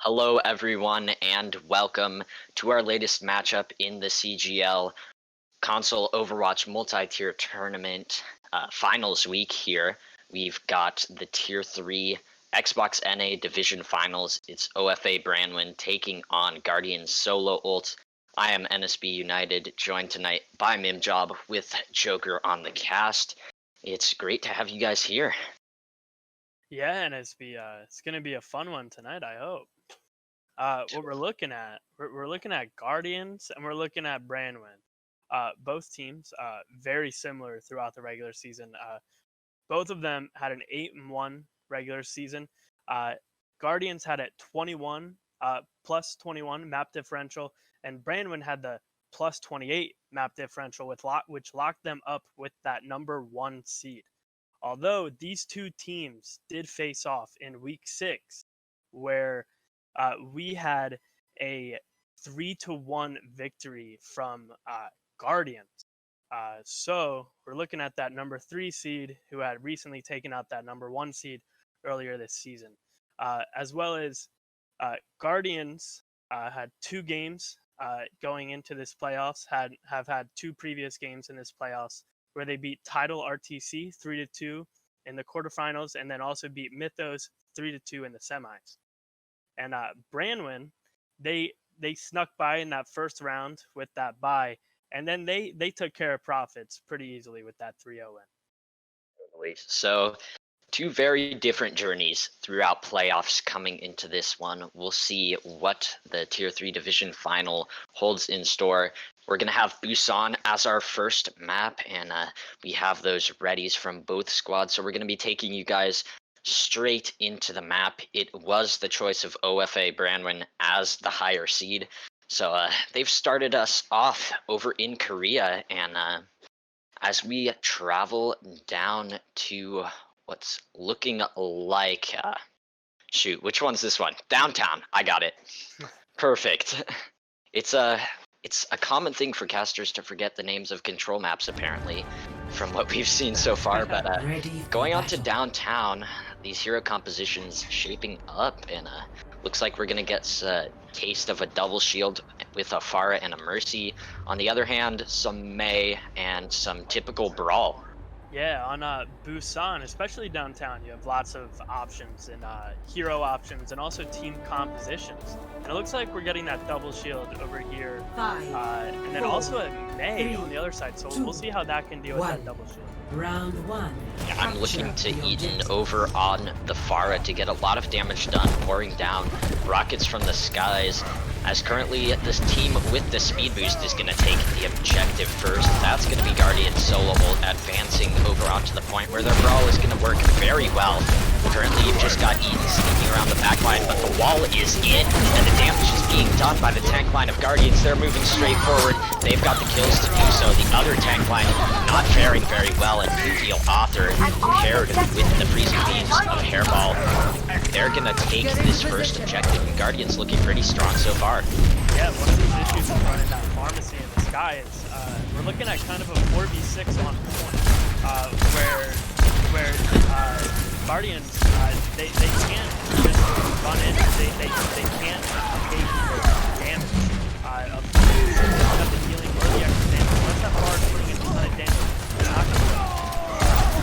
Hello, everyone, and welcome to our latest matchup in the CGL Console Overwatch Multi-Tier Tournament Finals Week here. We've got the Tier 3 Xbox NA Division Finals. It's OFA Branwen taking on Guardian's Solo Ult. I am NSBUnited, joined tonight by Mimjob with Joker on the cast. It's great to have you guys here. Yeah, NSB, it's gonna be a fun one tonight, I hope. What we're looking at, we're looking at Guardians and we're looking at Branwen. Both teams, very similar throughout the regular season. Both of them had an 8-1 regular season. Guardians had a 21, plus 21 map differential, and Branwen had the plus 28 map differential, which locked them up with that #1 seed. Although these two teams did face off in week 6, where we had a 3-1 victory from Guardians. So we're looking at that #3 seed who had recently taken out that #1 seed earlier this season. As well as Guardians had 2 games going into this playoffs, have had 2 previous games in this playoffs where they beat Tidal RTC 3-2 in the quarterfinals, and then also beat Mythos 3-2 in the semis. And Branwen, they snuck by in that first round with that bye, and then they took care of Profits pretty easily with that 3-0 win. So, 2 very different journeys throughout playoffs coming into this one. We'll see what the Tier 3 Division Final holds in store. We're going to have Busan as our first map, and we have those readies from both squads. So we're going to be taking you guys straight into the map. It was the choice of OFA Branwen as the higher seed. So they've started us off over in Korea, and as we travel down to what's looking like, shoot, which one's this one? Downtown. I got it. Perfect. It's a common thing for casters to forget the names of control maps, apparently, from what we've seen so far. But going on to downtown, these hero compositions shaping up, and looks like we're gonna get a taste of a double shield with a Pharah and a Mercy. On the other hand, some Mei and some typical Brawl. Yeah, on Busan, especially downtown, you have lots of options and hero options and also team compositions. And it looks like we're getting that double shield over here. And then also a Mei on the other side, so we'll see how that can deal with that double shield. Round 1. Yeah, I'm looking to Eden over on the Pharah to get a lot of damage done, pouring down rockets from the skies. As currently, this team with the speed boost is going to take the objective first. That's going to be Guardian Solo Ult advancing over onto the point where their Brawl is going to work very well. Currently, you've just got Eden sneaking around the back line, but the wall is in, and the damage is being done by the tank line of Guardians. They're moving straight forward. They've got the kills to do so. The other tank line not faring very well, and Deal Author paired with the freezing beams of Hairball. They're going to take this first objective, and Guardians looking pretty strong so far. Yeah, one of these issues with running that pharmacy in the sky is we're looking at kind of a 4v6 on point, where Guardians, they can't just run in, they can't take the damage of the healing or the extra damage. Unless that bar is putting in a ton of damage, they're not going to win.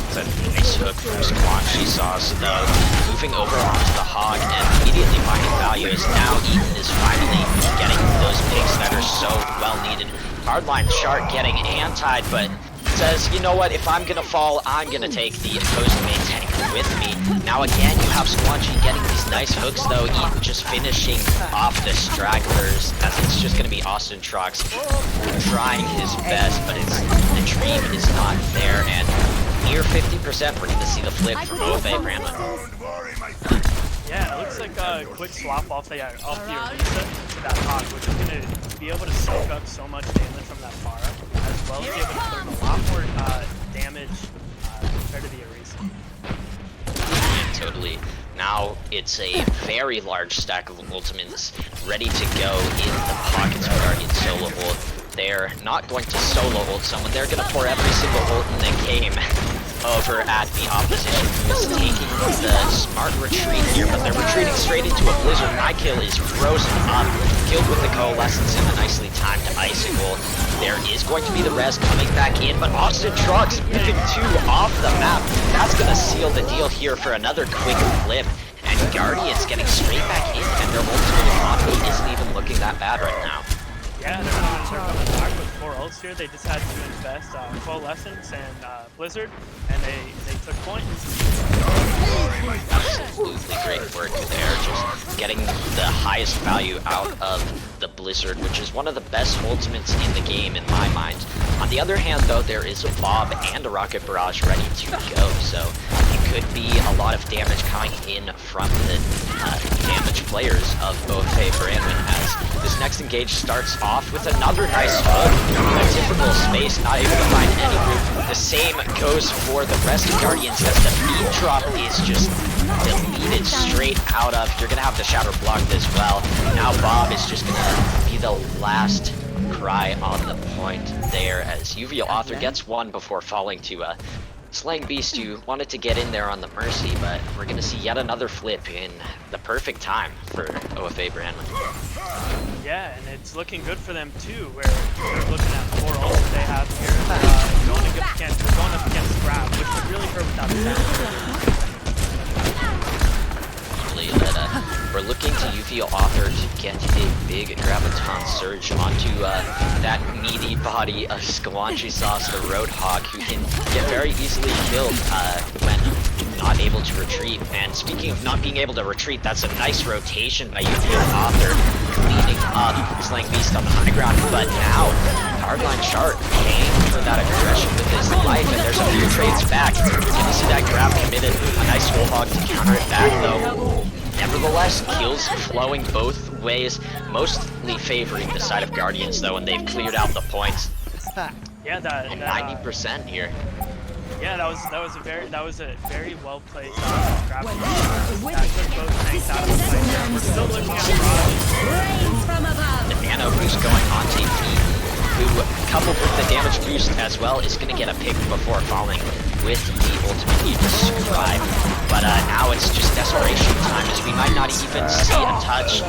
It's a nice hook from Squash. She saw though, moving over onto the Hog and immediately finding value as now Eden is finally getting those picks that are so well needed. Hardline Shark getting antied, but says, you know what, if I'm gonna fall, I'm gonna take the opposing main tank with me. Now again, you have Squanchy getting these nice hooks though, Eden just finishing off the stragglers, as it's just gonna be Austin Trox trying his best, but the dream is not there, and near 50%, we're going to see the flip from OFA Branwen. Yeah, it looks like a quick swap off the Orisa to that Hog, which is going to be able to soak up so much damage from that Pharah, as well as be able to put in a lot more damage compared to the Orisa. Yeah, totally. Now it's a very large stack of ultimates ready to go in the pockets of Guardian Solo Ult. They're not going to solo ult someone, they're going to pour every single ult in the game. over at the opposition, who is taking the smart retreat here, but they're retreating straight into a blizzard. My kill is frozen up, killed with the coalescence and a nicely timed icicle. There is going to be the res coming back in, but Austin Trucks moving 2 off the map. That's going to seal the deal here for another quick flip. And Guardians getting straight back in, and their ultimate economy isn't even looking that bad right now. Yeah, they're coming back with 4 ults here. They just had to invest Coalescence and Blizzard, and they took points. Absolutely great work there, just getting the highest value out of the Blizzard, which is one of the best ultimates in the game in my mind. On the other hand, though, there is a Bob and a Rocket Barrage ready to go, so it could be a lot of damage coming in from the damaged players of OFA Branwen as this next engage starts off with another nice hook. A typical space, not able to find any room. The same goes for the rest of Guardians as the beat drop is just deleted straight out of. You're gonna have the shatter blocked as well. Now Bob is just gonna be the last cry on the point there as UV Author gets one before falling to Slang Beast, who wanted to get in there on the Mercy, but we're gonna see yet another flip in the perfect time for OFA Branwen. Yeah, and it's looking good for them too, where they're looking at 4 ults that they have here, going up against Grab, which would really hurt without the damage. We're looking to UV Author to get a big Graviton surge onto that meaty body of Squanchy Sauce, the Roadhog, who can get very easily killed when not able to retreat. And speaking of not being able to retreat, that's a nice rotation by UV Author, cleaning up Slang Beast on the high ground. But now, Hardline Shark paying for that aggression with his life, and there's a few trades back. Gonna see that grab committed, a nice Whole Hog to counter it back though. Nevertheless, kills flowing both ways, mostly favoring the side of Guardians though, and they've cleared out the points. Yeah, that 90% here. Yeah, that was a very well played grab. That took both tanks out of the fight there. We're still looking at the nano boost going on TP, who coupled with the damage boost as well is going to get a pick before falling with the ultimate you described. But now it's just desperation time as we might not even see a touch.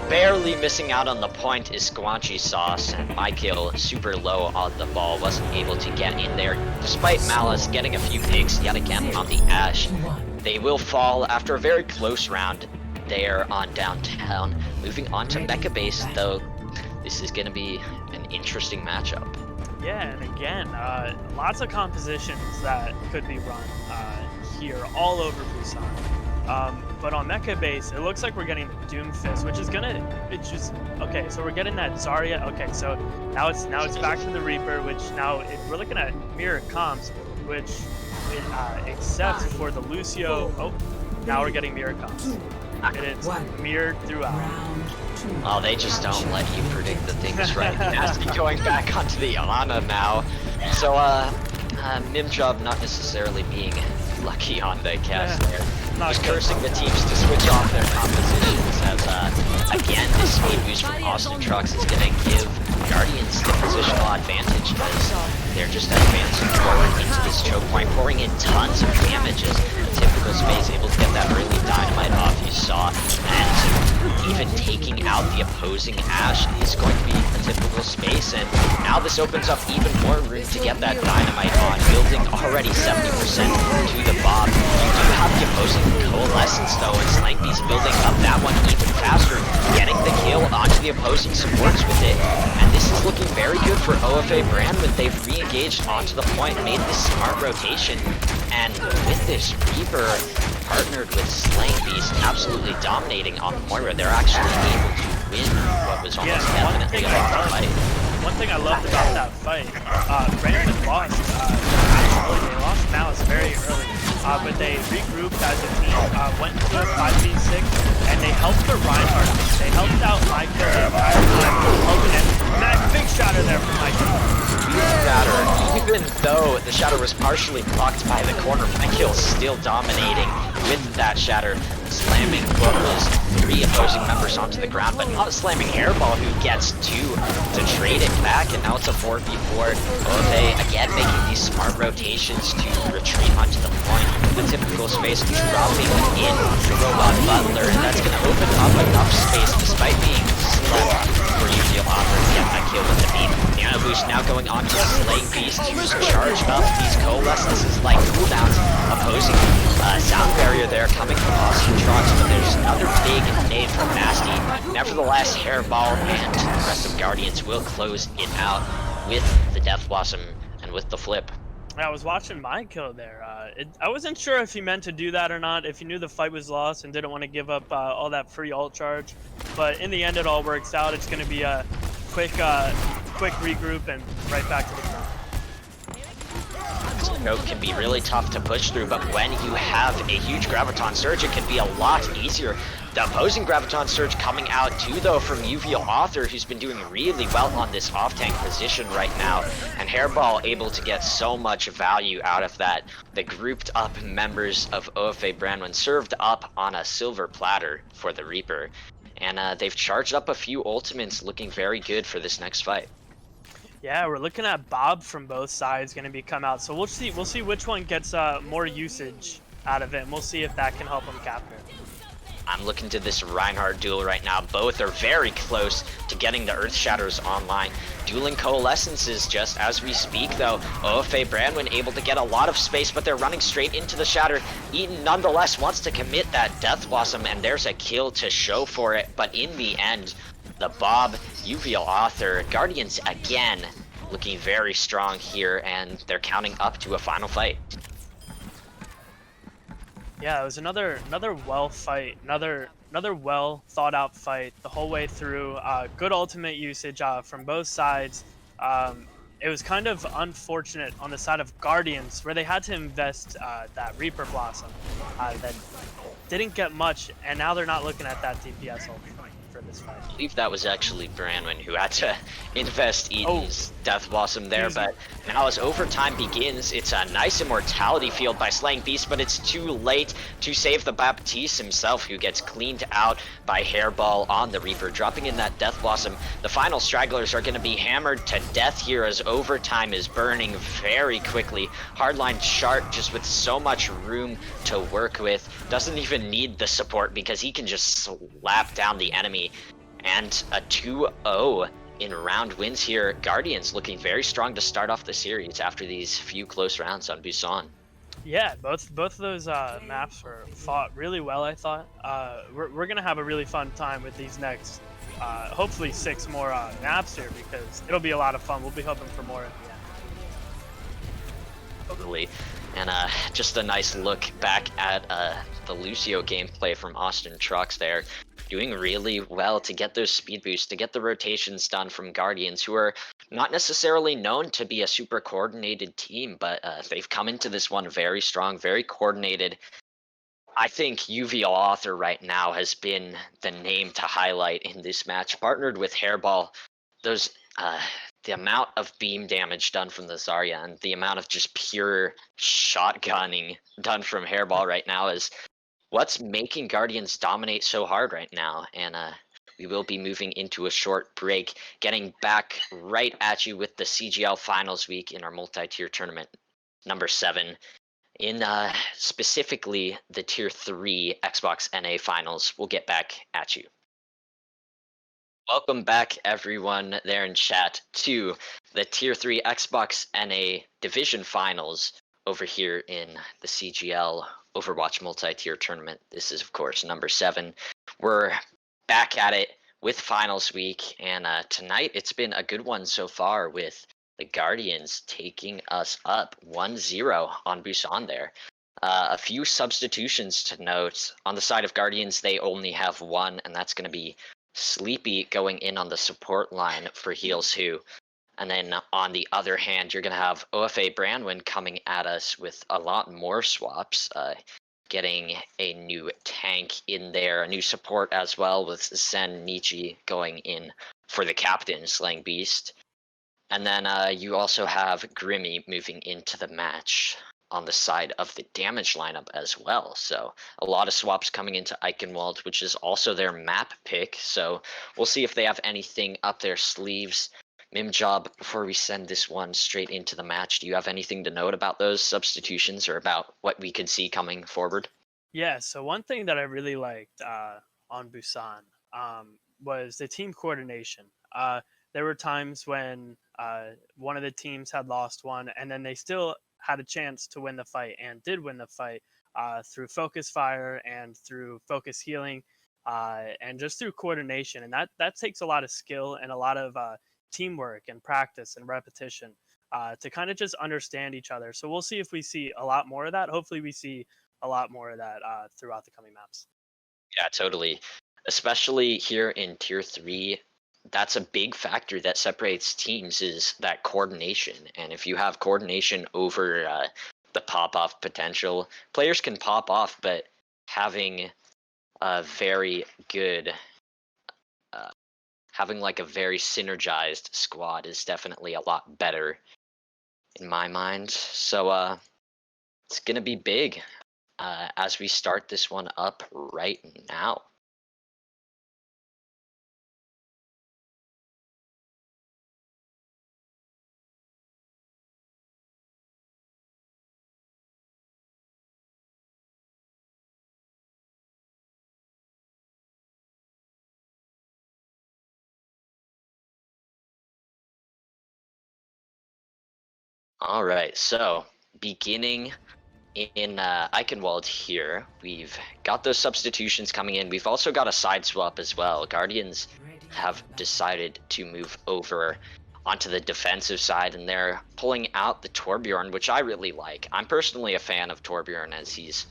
Barely missing out on the point is Squanchy Sauce, and my kill super low on the ball, wasn't able to get in there despite Malice getting a few picks yet again on the Ash. They will fall after a very close round there on downtown. Moving on to Mecha Base though, this is going to be an interesting matchup. Yeah, and again, lots of compositions that could be run here all over Busan. But on Mecha Base, it looks like we're getting Doomfist, which is okay. So we're getting that Zarya. Okay, so now it's back to the Reaper, which now we're looking at mirror comms, which except for the Lucio. Oh, now we're getting mirror comms. It is mirrored throughout. Oh, they just don't let you predict the things right. Nasty going back onto the Ana now. So, Mimjob not necessarily being lucky on the cast there. Just cursing the teams to switch off their compositions as, again, this speed boost from Austin Trucks is going to give Guardians the positional advantage as they're just advancing forward into this choke point, pouring in tons of damage as a typical space, able to get that early dynamite off you saw, and even taking out the opposing Ash is going to be a typical space, and now this opens up even more room to get that dynamite on, building already 70% to the Bob. You do have the opposing Coalescence though, and Slang Beast building up that one even faster, getting the kill onto the opposing supports with it, and this is looking very good for OFA Branwen. They've re-engaged onto the point, made this smart rotation, and with this Reaper partnered with Slang Beast absolutely dominating on Moira, they're actually able to win what was almost definitely a hard fight. One thing I loved about that fight, Branwen lost early. They lost Malice very early, but they regrouped as a team, went to a 5v6, and they helped the Reinhardt. They helped out Michael the entire time, helping him. Nice big shatter there from Michael. Shatter, even even though the Shatter was partially blocked by the corner, Michael still dominating with that Shatter, slamming what was 3 opposing members onto the ground, but not slamming Hairball, who gets 2 to trade it back, and now it's a 4v4. OFA again making these smart rotations to retreat onto the point. The typical space dropping in the Robot Butler, and that's going to open up enough space despite being slept for Yu-Gi-Oh! Author to get that kill with the beam. Nano Boost now going on to the Slaying Beast to charge up these coalescences like cooldowns, opposing sound barrier there coming from Austin Trox, but there's another big nade from Nasty. Nevertheless, Hairball and the rest of Guardians will close it out with the Death Blossom and with the flip. I was watching my kill there. I wasn't sure if he meant to do that or not, if he knew the fight was lost and didn't want to give up all that free ult charge. But in the end, it all works out. It's going to be a quick regroup and right back to the front. Smoke can be really tough to push through, but when you have a huge Graviton Surge, it can be a lot easier. The opposing Graviton Surge coming out too, though, from UVL Author, who's been doing really well on this off-tank position right now, and Hairball able to get so much value out of that. The grouped up members of OFA Branwen served up on a silver platter for the Reaper, and they've charged up a few ultimates, looking very good for this next fight. Yeah, we're looking at Bob from both sides going to be come out, so we'll see which one gets more usage out of it, and we'll see if that can help him capture. I'm looking to this Reinhardt duel right now. Both are very close to getting the Earth Shatters online. Dueling Coalescences just as we speak, though. OFA Branwen able to get a lot of space, but they're running straight into the Shatter. Eaton nonetheless wants to commit that Death Blossom, and there's a kill to show for it. But in the end, the Bob, UVL Author, Guardians again looking very strong here, and they're counting up to a final fight. Yeah, it was another well fight, another well thought out fight the whole way through. Good ultimate usage from both sides. It was kind of unfortunate on the side of Guardians where they had to invest that Reaper Blossom that didn't get much, and now they're not looking at that DPS ult for this fight. I believe that was actually Branwen who had to invest Eden's Death Blossom there, but now as overtime begins, it's a nice immortality field by Slaying Beast, but it's too late to save the Baptiste himself, who gets cleaned out by Hairball on the Reaper, dropping in that Death Blossom. The final stragglers are going to be hammered to death here as overtime is burning very quickly. Hardline Shark just with so much room to work with, doesn't even need the support because he can just slap down the enemy. And a 2-0 in round wins here. Guardians looking very strong to start off the series after these few close rounds on Busan. Yeah, both of those maps were fought really well, I thought. We're going to have a really fun time with these next, hopefully 6 more maps here, because it'll be a lot of fun. We'll be hoping for more at the end. Totally. And just a nice look back at the Lucio gameplay from Austin Trox there. Doing really well to get those speed boosts, to get the rotations done from Guardians, who are not necessarily known to be a super coordinated team, but they've come into this one very strong, very coordinated. I think UVL Author right now has been the name to highlight in this match, partnered with Hairball. Those the amount of beam damage done from the Zarya and the amount of just pure shotgunning done from Hairball right now is what's making Guardians dominate so hard right now. And we will be moving into a short break, getting back right at you with the CGL Finals week in our multi-tier tournament number 7. In specifically the Tier 3 Xbox NA Finals. We'll get back at you. Welcome back, everyone there in chat, to the Tier 3 Xbox NA Division Finals over here in the CGL Overwatch Multi-Tier Tournament. This is, of course, number 7. We're back at it with Finals Week, and tonight it's been a good one so far with the Guardians taking us up 1-0 on Busan there. A few substitutions to note. On the side of Guardians, they only have one, and that's going to be Sleepy going in on the support line for Heals Who. And then on the other hand, you're going to have OFA Branwen coming at us with a lot more swaps, getting a new tank in there, a new support as well, with Zen Nichi going in for the captain, Slaying Beast. And then you also have Grimmy moving into the match on the side of the damage lineup as well. So a lot of swaps coming into Eichenwald, which is also their map pick. So we'll see if they have anything up their sleeves. Mimjob, before we send this one straight into the match, do you have anything to note about those substitutions or about what we could see coming forward? Yeah, so one thing that I really liked on Busan was the team coordination. There were times when one of the teams had lost one, and then they still had a chance to win the fight and did win the fight through focus fire and through focus healing and just through coordination. And that takes a lot of skill and a lot of teamwork and practice and repetition to kind of just understand each other. So we'll see if we see a lot more of that. Hopefully, we see a lot more of that throughout the coming maps. Yeah, totally. Especially here in Tier 3, that's a big factor that separates teams is that coordination. And if you have coordination over the pop-off potential, players can pop off, but having a very good, uh, having like a very synergized squad is definitely a lot better in my mind. So it's going to be big as we start this one up right now. All right, so beginning in Eichenwald here, we've got those substitutions coming in. We've also got a side swap as well. Guardians have decided to move over onto the defensive side, and they're pulling out the Torbjorn, which I really like. I'm personally a fan of Torbjorn as he's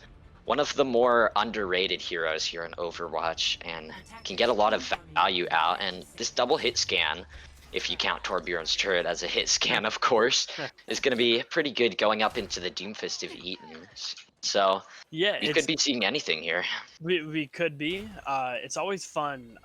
one of the more underrated heroes here in Overwatch and can get a lot of value out. And this double hit scan, if you count Torbjorn's turret as a hit scan, of course, is going to be pretty good going up into the Doomfist of Eaton. So Yeah, we could be seeing anything here. we could be. It's always fun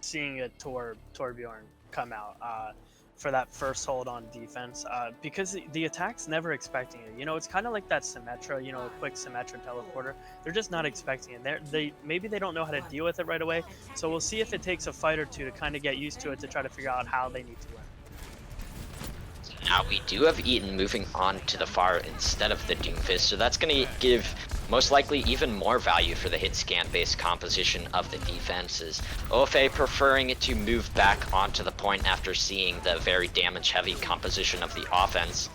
seeing a Torbjorn come out for that first hold on defense because the attack's never expecting it. You know, it's kind of like that Symmetra, you know, a quick Symmetra teleporter. They're just not expecting it. Maybe they don't know how to deal with it right away. So we'll see if it takes a fight or two to kind of get used to it to try to figure out how they need to win. Now we do have Eaton moving on to the far instead of the Doomfist, so that's going to give most likely even more value for the hit scan based composition of the defenses. OFA preferring to move back onto the point after seeing the very damage heavy composition of the offense.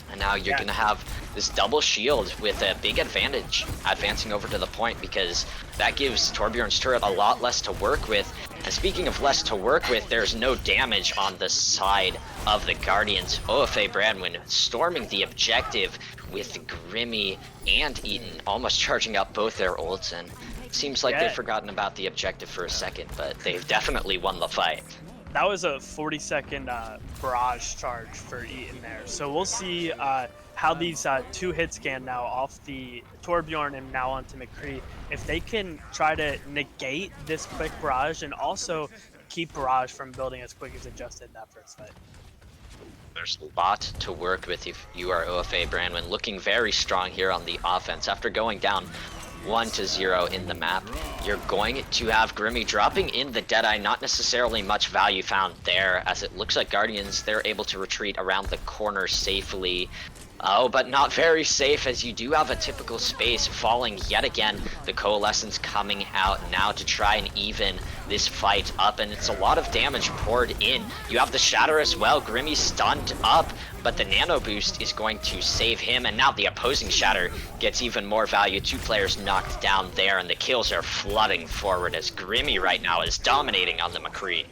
And now you're going to have this double shield with a big advantage advancing over to the point because that gives Torbjorn's turret a lot less to work with. And speaking of less to work with, there's no damage on the side of the Guardians. OFA Branwen storming the objective with Grimmy and Eaton almost charging up both their ults. And it seems like they've forgotten about the objective for a second, but they've definitely won the fight. That was a 40-second barrage charge for Eaton there. So we'll see how these two hits can now off the Torbjorn and now onto McCree, if they can try to negate this quick barrage and also keep barrage from building as quick as it just did that first fight. There's a lot to work with if you are OFA Branwen, looking very strong here on the offense. After going down 1-0 in the map, you're going to have Grimmy dropping in the Deadeye. Not necessarily much value found there, as it looks like Guardians, they're able to retreat around the corner safely. Oh, but not very safe, as you do have a typical space falling yet again. The Coalescence coming out now to try and even this fight up, and it's a lot of damage poured in. You have the Shatter as well. Grimmy stunned up, but the Nano Boost is going to save him, and now the opposing Shatter gets even more value. 2 players knocked down there, and the kills are flooding forward as Grimmy right now is dominating on the McCree.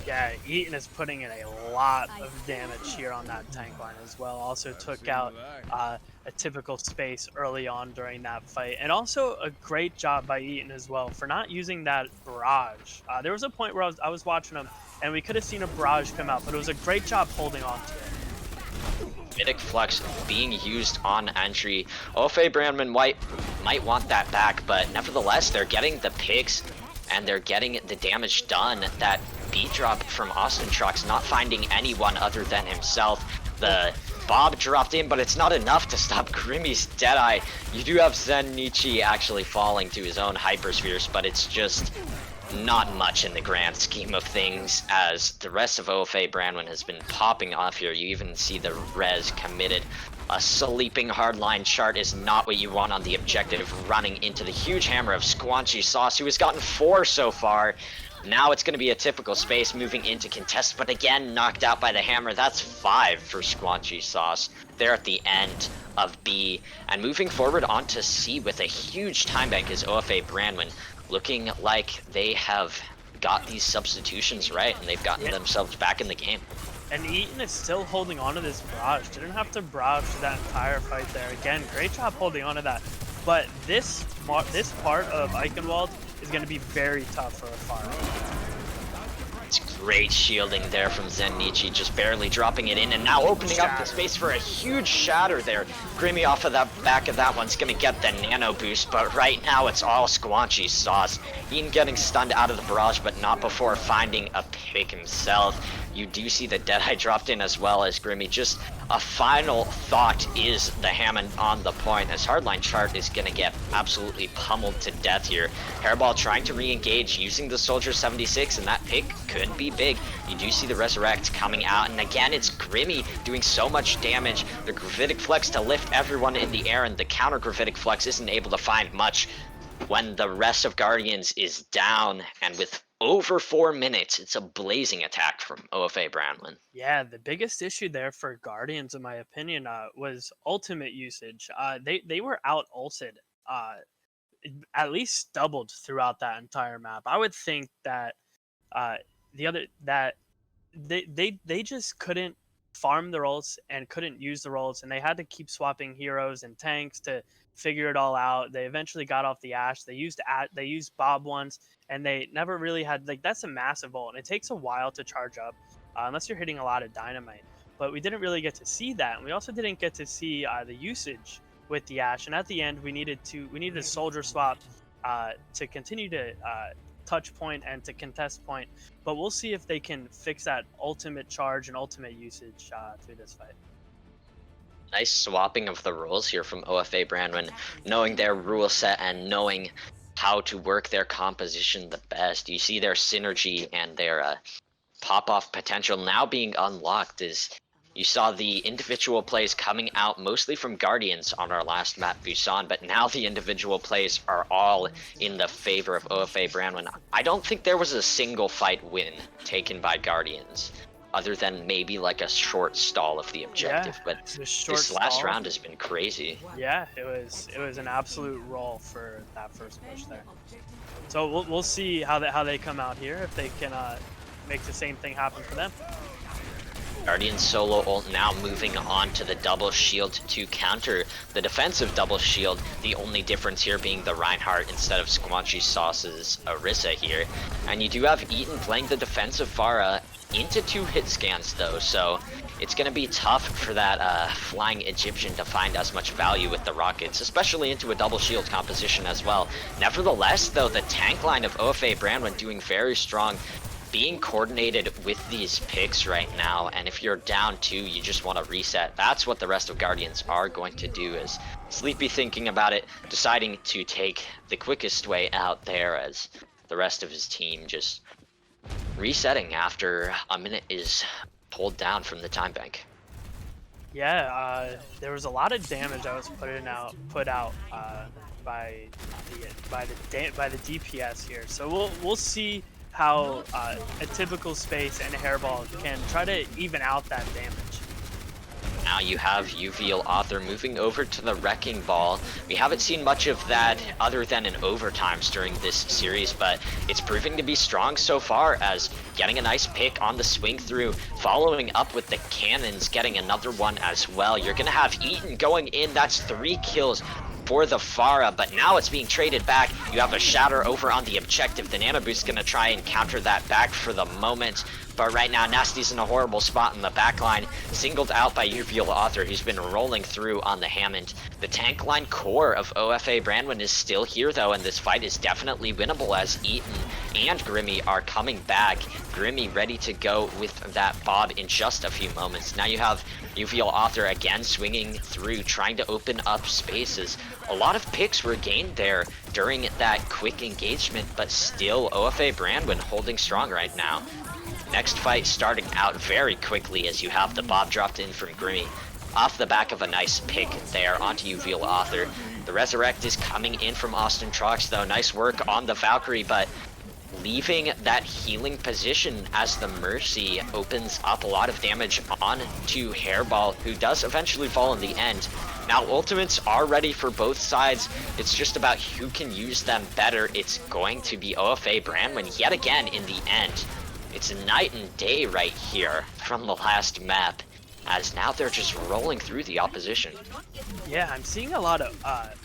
Yeah, Eaton is putting in a lot of damage here on that tank line as well. Also took out a typical space early on during that fight. And also a great job by Eaton as well for not using that barrage. There was a point where I was watching him and we could have seen a barrage come out, but it was a great job holding on to it. Mythic Flux being used on entry. OFA Branwen might want that back, but nevertheless, they're getting the picks and they're getting the damage done that beat drop from Austin Trucks, not finding anyone other than himself. The Bob dropped in, but it's not enough to stop Grimmy's Deadeye. You do have Zennichi actually falling to his own hyperspheres, but it's just not much in the grand scheme of things, as the rest of OFA Branwen has been popping off here. You even see the res committed. A sleeping hardline chart is not what you want on the objective, running into the huge hammer of Squanchy Sauce, who has gotten 4 so far. Now it's going to be a typical space moving into contest, but again knocked out by the hammer. That's 5 for Squanchy Sauce. They're at the end of B, and moving forward onto C with a huge time bank is OFA Branwen, looking like they have got these substitutions right, and they've gotten themselves back in the game. And Eaton is still holding on to this barrage. Didn't have to barrage for that entire fight there. Again, great job holding on to that. But this part of Eichenwald is going to be very tough for Afara. It's great shielding there from Zennichi, just barely dropping it in, and now opening up the space for a huge shatter there. Grimmy off of that back of that one's going to get the nano boost, but right now it's all Squanchy Sauce. Eaton getting stunned out of the barrage, but not before finding a pick himself. You do see the Deadeye dropped in as well as Grimmy. Just a final thought is the Hammond on the point, as Hardline Chart is going to get absolutely pummeled to death here. Hairball trying to re-engage using the Soldier 76, and that pick could be big. You do see the Resurrect coming out, and again it's Grimmy doing so much damage. The Gravitic Flex to lift everyone in the air, and the counter Gravitic Flex isn't able to find much when the rest of Guardians is down, and with over 4 minutes, it's a blazing attack from OFA Branwen. Yeah, the biggest issue there for Guardians, in my opinion, was ultimate usage. They were out ulted, at least doubled throughout that entire map. I would think that they just couldn't farm the ults and couldn't use the ults, and they had to keep swapping heroes and tanks to figure it all out. They eventually got off the Ashe. They used Bob once, and they never really had, like, that's a massive ult, and it takes a while to charge up unless you're hitting a lot of dynamite. But we didn't really get to see that, and we also didn't get to see the usage with the Ashe. And at the end, we needed a soldier swap to continue to touch point and to contest point. But we'll see if they can fix that ultimate charge and ultimate usage through this fight. Nice swapping of the roles here from OFA Branwen, knowing their rule set and knowing how to work their composition the best. You see their synergy and their pop-off potential now being unlocked, as you saw the individual plays coming out mostly from Guardians on our last map, Busan, but now the individual plays are all in the favor of OFA Branwen. I don't think there was a single fight win taken by Guardians, other than maybe like a short stall of the objective, but this last round has been crazy. Yeah, it was an absolute roll for that first push there. So we'll see how they come out here, if they can make the same thing happen for them. Guardian solo ult now moving on to the double shield to counter the defensive double shield. The only difference here being the Reinhardt instead of Squanchy Sauce's Orisa here. And you do have Eaton playing the defensive Pharah into 2 hit scans though, so it's going to be tough for that flying Egyptian to find as much value with the rockets, especially into a double shield composition as well. Nevertheless though, the tank line of OFA Branwen doing very strong, being coordinated with these picks right now, and if you're down 2, you just want to reset. That's what the rest of Guardians are going to do, is Sleepy thinking about it, deciding to take the quickest way out there, as the rest of his team just resetting after a minute is pulled down from the time bank. Yeah, there was a lot of damage that was put out by the DPS here. So we'll see how a typical space and a hairball can try to even out that damage. Now you have UVL Author moving over to the Wrecking Ball. We haven't seen much of that other than in overtimes during this series, but it's proving to be strong so far, as getting a nice pick on the swing through, following up with the cannons, getting another one as well. You're gonna have Eaton going in, that's 3 kills for the Pharah, but now it's being traded back. You have a shatter over on the objective. The Nano Boost is going to try and counter that back for the moment, But right now, Nasty's in a horrible spot in the backline, singled out by Uvial Author, who's been rolling through on the Hammond. The tank line core of OFA Branwen is still here, though, and this fight is definitely winnable as Eaton and Grimmy are coming back. Grimmy ready to go with that Bob in just a few moments. Now you have Uvial Author again swinging through, trying to open up spaces. A lot of picks were gained there during that quick engagement, but still OFA Branwen holding strong right now. Next fight starting out very quickly as you have the Bob dropped in from Grimmy. Off the back of a nice pick there onto Uvial Author. The Resurrect is coming in from Austin Trox though. Nice work on the Valkyrie, but leaving that healing position as the Mercy opens up a lot of damage onto Hairball, who does eventually fall in the end. Now ultimates are ready for both sides. It's just about who can use them better. It's going to be OFA Branwen yet again in the end. It's night and day right here from the last map, as now they're just rolling through the opposition. Yeah, I'm seeing a lot of,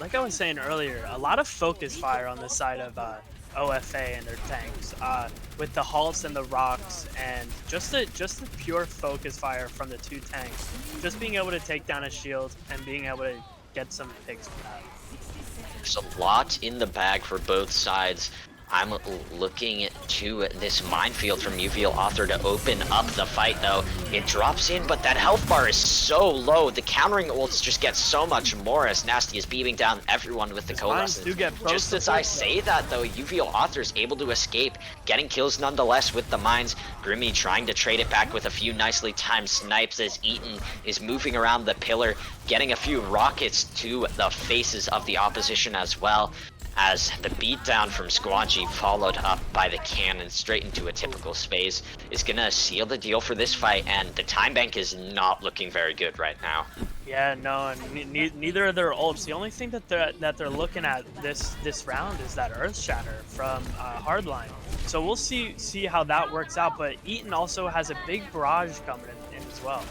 like I was saying earlier, a lot of focus fire on the side of OFA and their tanks, with the halts and the rocks, and just the pure focus fire from the two tanks. Just being able to take down a shield and being able to get some picks for that. There's a lot in the bag for both sides. I'm looking to this minefield from Uvial Author to open up the fight, though. It drops in, but that health bar is so low. The countering ults just get so much more as Nasty is beating down everyone with the coalescence. Just as I say that, though, Uvial Author is able to escape, getting kills nonetheless with the mines. Grimmy trying to trade it back with a few nicely timed snipes as Eaton is moving around the pillar, getting a few rockets to the faces of the opposition as well, as the beatdown from Squanchy followed up by the cannon straight into a typical space is gonna seal the deal for this fight, and the time bank is not looking very good right now. Yeah, no, and neither of their ults. The only thing that they're looking at this round is that Earth Shatter from Hardline. So we'll see how that works out. But Eaton also has a big barrage coming in as well.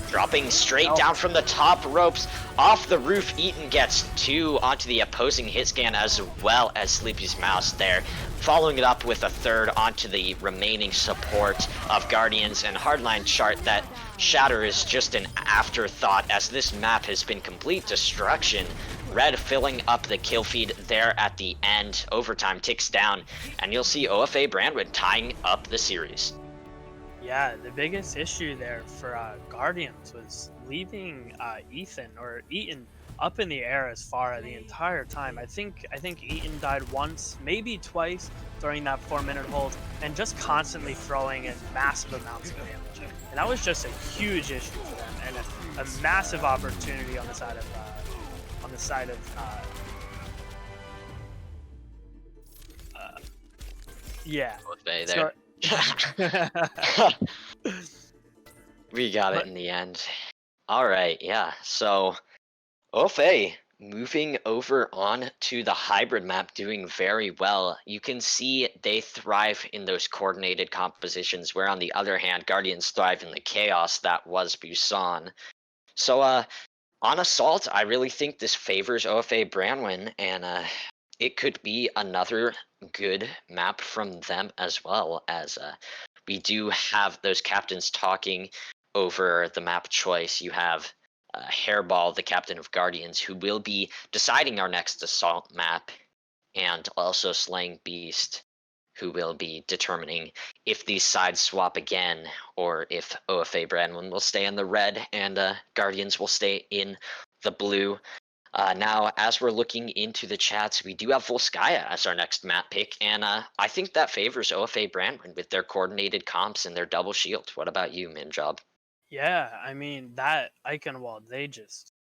Dropping straight down from the top ropes, off the roof, Eaton gets two onto the opposing hit scan as well as Sleepy's Mouse there. Following it up with a third onto the remaining support of Guardians, and Hardline chart that Shatter is just an afterthought as this map has been complete destruction. Red filling up the kill feed there at the end. Overtime ticks down, and you'll see OFA Branwen tying up the series. Yeah, the biggest issue there for Guardians was leaving Eaton up in the air as far the entire time. I think Eaton died once, maybe twice during that 4-minute hold, and just constantly throwing in massive amounts of damage. And that was just a huge issue for them, and a massive opportunity on the side of yeah. OFA there. We got it in the end. Alright, yeah, so OFA moving over on to the hybrid map, doing very well. You can see they thrive in those coordinated compositions, where on the other hand, Guardians thrive in the chaos that was Busan. So on Assault, I really think this favors OFA Branwen, and it could be another good map from them as well, as we do have those captains talking over the map choice. You have Hairball, the captain of Guardians, who will be deciding our next Assault map, and also Slaying Beast, who will be determining if these sides swap again, or if OFA Branwen will stay in the red and Guardians will stay in the blue. Now, as we're looking into the chats, we do have Volskaya as our next map pick, and I think that favors OFA Branwen with their coordinated comps and their double shield. What about you, Mimjob? Yeah, I mean, that Icon Wall, they just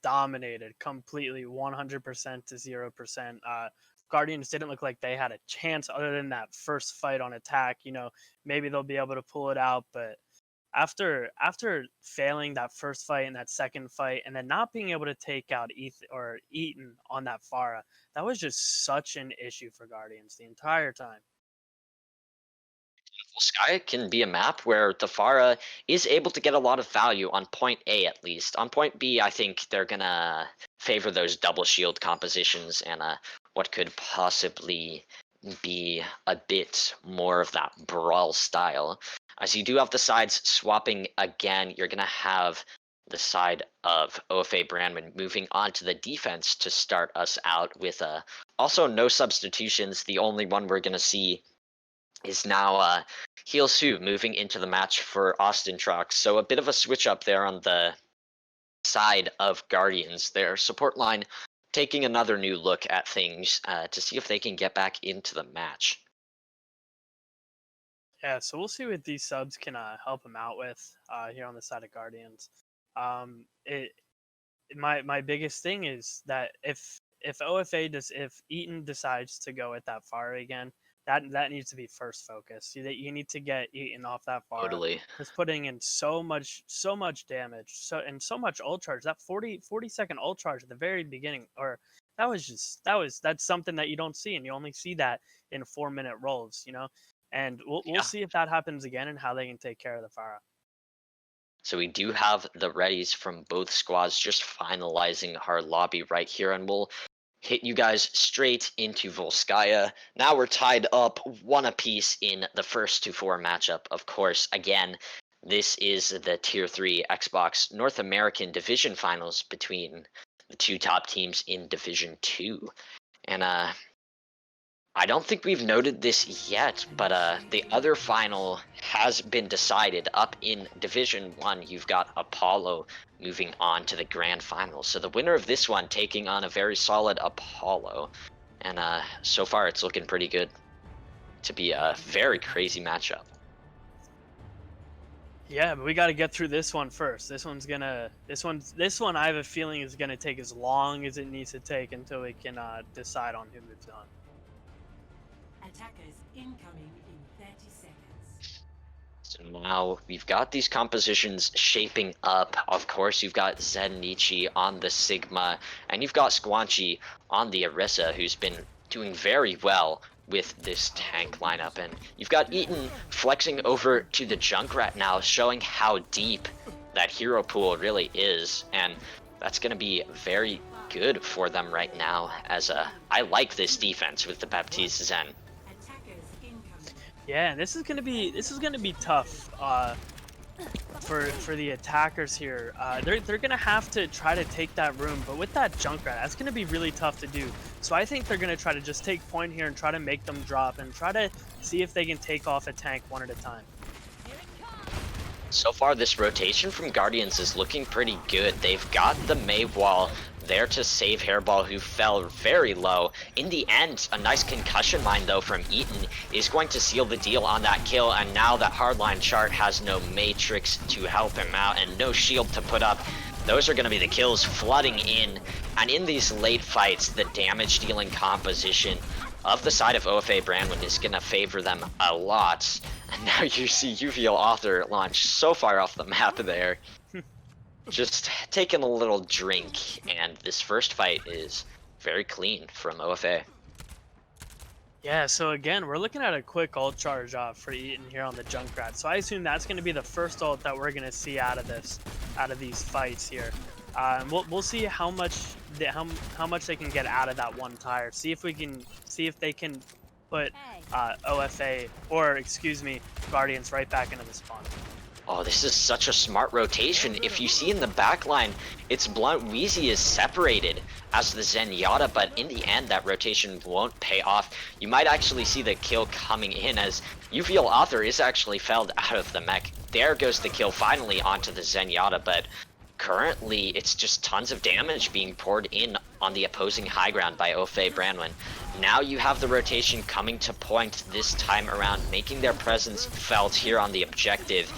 dominated completely, 100% to 0%. Guardians didn't look like they had a chance other than that first fight on attack. You know, maybe they'll be able to pull it out, but after failing that first fight and that second fight, and then not being able to take out Eaton on that Pharah, that was just such an issue for Guardians the entire time. Sky can be a map where the Pharah is able to get a lot of value on point A at least. On point B, I think they're gonna favor those double shield compositions and what could possibly be a bit more of that brawl style. As you do have the sides swapping again, you're going to have the side of OFA Branwen moving on to the defense to start us out with also no substitutions. The only one we're going to see is now Heel Su moving into the match for Austin Trucks. So a bit of a switch up there on the side of Guardians. Their support line taking another new look at things to see if they can get back into the match. Yeah, so we'll see what these subs can help him out with here on the side of Guardians. My biggest thing is that if if Eaton decides to go at that Pharah again, that needs to be first focus. You need to get Eaton off that Pharah. Totally. It's putting in so much damage, so much ult charge. That 40-second ult charge at the very beginning, or that's something that you don't see, and you only see that in 4-minute rolls, you know. And we'll see if that happens again and how they can take care of the Pharah. So we do have the readies from both squads just finalizing our lobby right here, and we'll hit you guys straight into Volskaya. Now we're tied up 1 apiece in the first to 4 matchup. Of course, again, this is the Tier 3 Xbox North American Division Finals between the 2 top teams in Division 2. And I don't think we've noted this yet, but the other final has been decided. Up in Division 1, you've got Apollo moving on to the grand final. So the winner of this one taking on a very solid Apollo. And so far it's looking pretty good to be a very crazy matchup. Yeah, but we got to get through this one first. This one I have a feeling is gonna take as long as it needs to take until we can decide on who moves on. Attackers incoming in 30 seconds. So now we've got these compositions shaping up. Of course, you've got Zenichi on the Sigma, and you've got Squanchy on the Orisa, who's been doing very well with this tank lineup. And you've got Eaton flexing over to the Junkrat now, showing how deep that hero pool really is. And that's going to be very good for them right now, as I like this defense with the Baptiste Zen. Yeah, this is gonna be tough for the attackers here. They're gonna have to try to take that room, but with that Junkrat, that's gonna be really tough to do. So I think they're gonna try to just take point here and try to make them drop and try to see if they can take off a tank one at a time. So far, this rotation from Guardians is looking pretty good. They've got the Mei wall there to save Hairball, who fell very low. In the end, a nice concussion mine, though, from Eaton is going to seal the deal on that kill, and now that hardline chart has no Matrix to help him out and no shield to put up. Those are going to be the kills flooding in, and in these late fights, the damage-dealing composition of the side of OFA Branwen is going to favor them a lot. And now you see UVL Author launch so far off the map there. Just taking a little drink, and this first fight is very clean from OFA. Yeah, so again, we're looking at a quick ult charge for Eaton here on the Junkrat. So I assume that's going to be the first ult that we're going to see out of these fights here. We'll see how much they can get out of that one tire. See if they can put OFA, or excuse me, Guardians right back into the spawn. Oh, this is such a smart rotation. If you see in the backline, it's Blunt Wheezy is separated as the Zenyatta, but in the end, that rotation won't pay off. You might actually see the kill coming in, as UVL Author is actually felled out of the mech. There goes the kill finally onto the Zenyatta, but currently it's just tons of damage being poured in on the opposing high ground by OFA Branwen. Now you have the rotation coming to point this time around, making their presence felt here on the objective.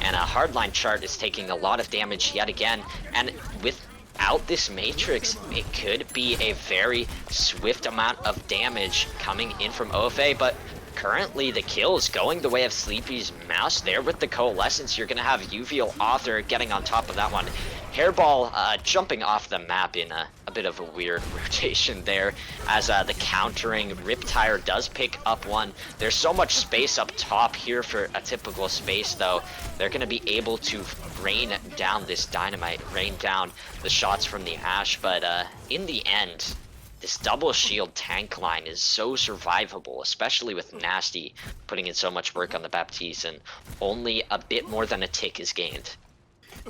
And a hardline chart is taking a lot of damage yet again, and without this Matrix, it could be a very swift amount of damage coming in from OFA, but currently the kill is going the way of Sleepy's Mouse there with the Coalescence. You're going to have UVL Author getting on top of that one. Hairball jumping off the map in a bit of a weird rotation there, as the countering Riptire does pick up one. There's so much space up top here for a typical space, though. They're going to be able to rain down this dynamite, rain down the shots from the Ash, but in the end, this double shield tank line is so survivable, especially with Nasty putting in so much work on the Baptiste, and only a bit more than a tick is gained.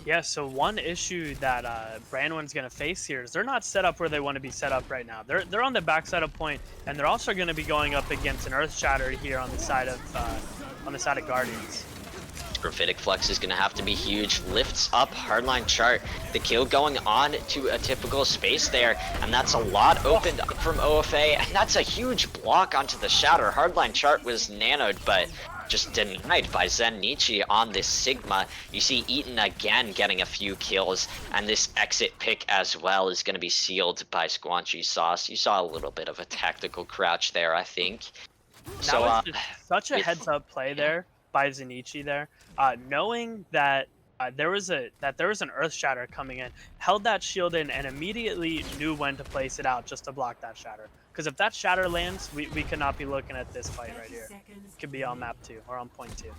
Yeah, so one issue that Branwen's going to face here is they're not set up where they want to be set up right now. They're on the backside of point, and they're also going to be going up against an Earth Shatter here on the side of Guardians. Gravitic Flux is going to have to be huge. Lifts up hardline chart. The kill going on to a typical space there, and that's a lot opened up from OFA, and that's a huge block onto the Shatter. Hardline chart was nanoed, but just denied by Zen Nietzsche on this Sigma. You see Eaton again getting a few kills, and this exit pick as well is going to be sealed by Squanchy Sauce. You saw a little bit of a tactical crouch there, I think. That was just such a heads-up play there by Zenichi there, knowing that there was an Earth Shatter coming in, held that shield in, and immediately knew when to place it out just to block that Shatter. Because if that Shatter lands, we could not be looking at this fight right here. Could be on map 2 or on point 2.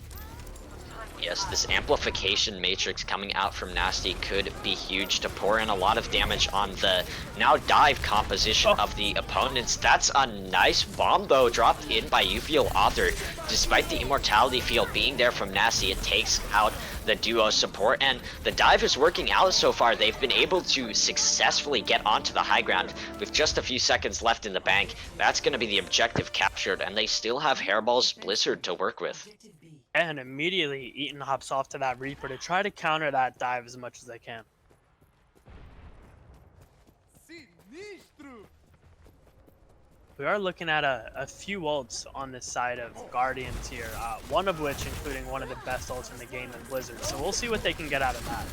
Yes, this amplification matrix coming out from Nasty could be huge to pour in a lot of damage on the now dive composition of the opponents. That's a nice bomb though, dropped in by Ufiel Author. Despite the immortality field being there from Nasty, it takes out the duo support, and the dive is working out so far. They've been able to successfully get onto the high ground with just a few seconds left in the bank. That's going to be the objective captured, and they still have Hairball's Blizzard to work with. And immediately Eaton hops off to that Reaper to try to counter that dive as much as they can. We are looking at a few ults on this side of Guardians here, one of which including one of the best ults in the game in Blizzard, so we'll see what they can get out of that.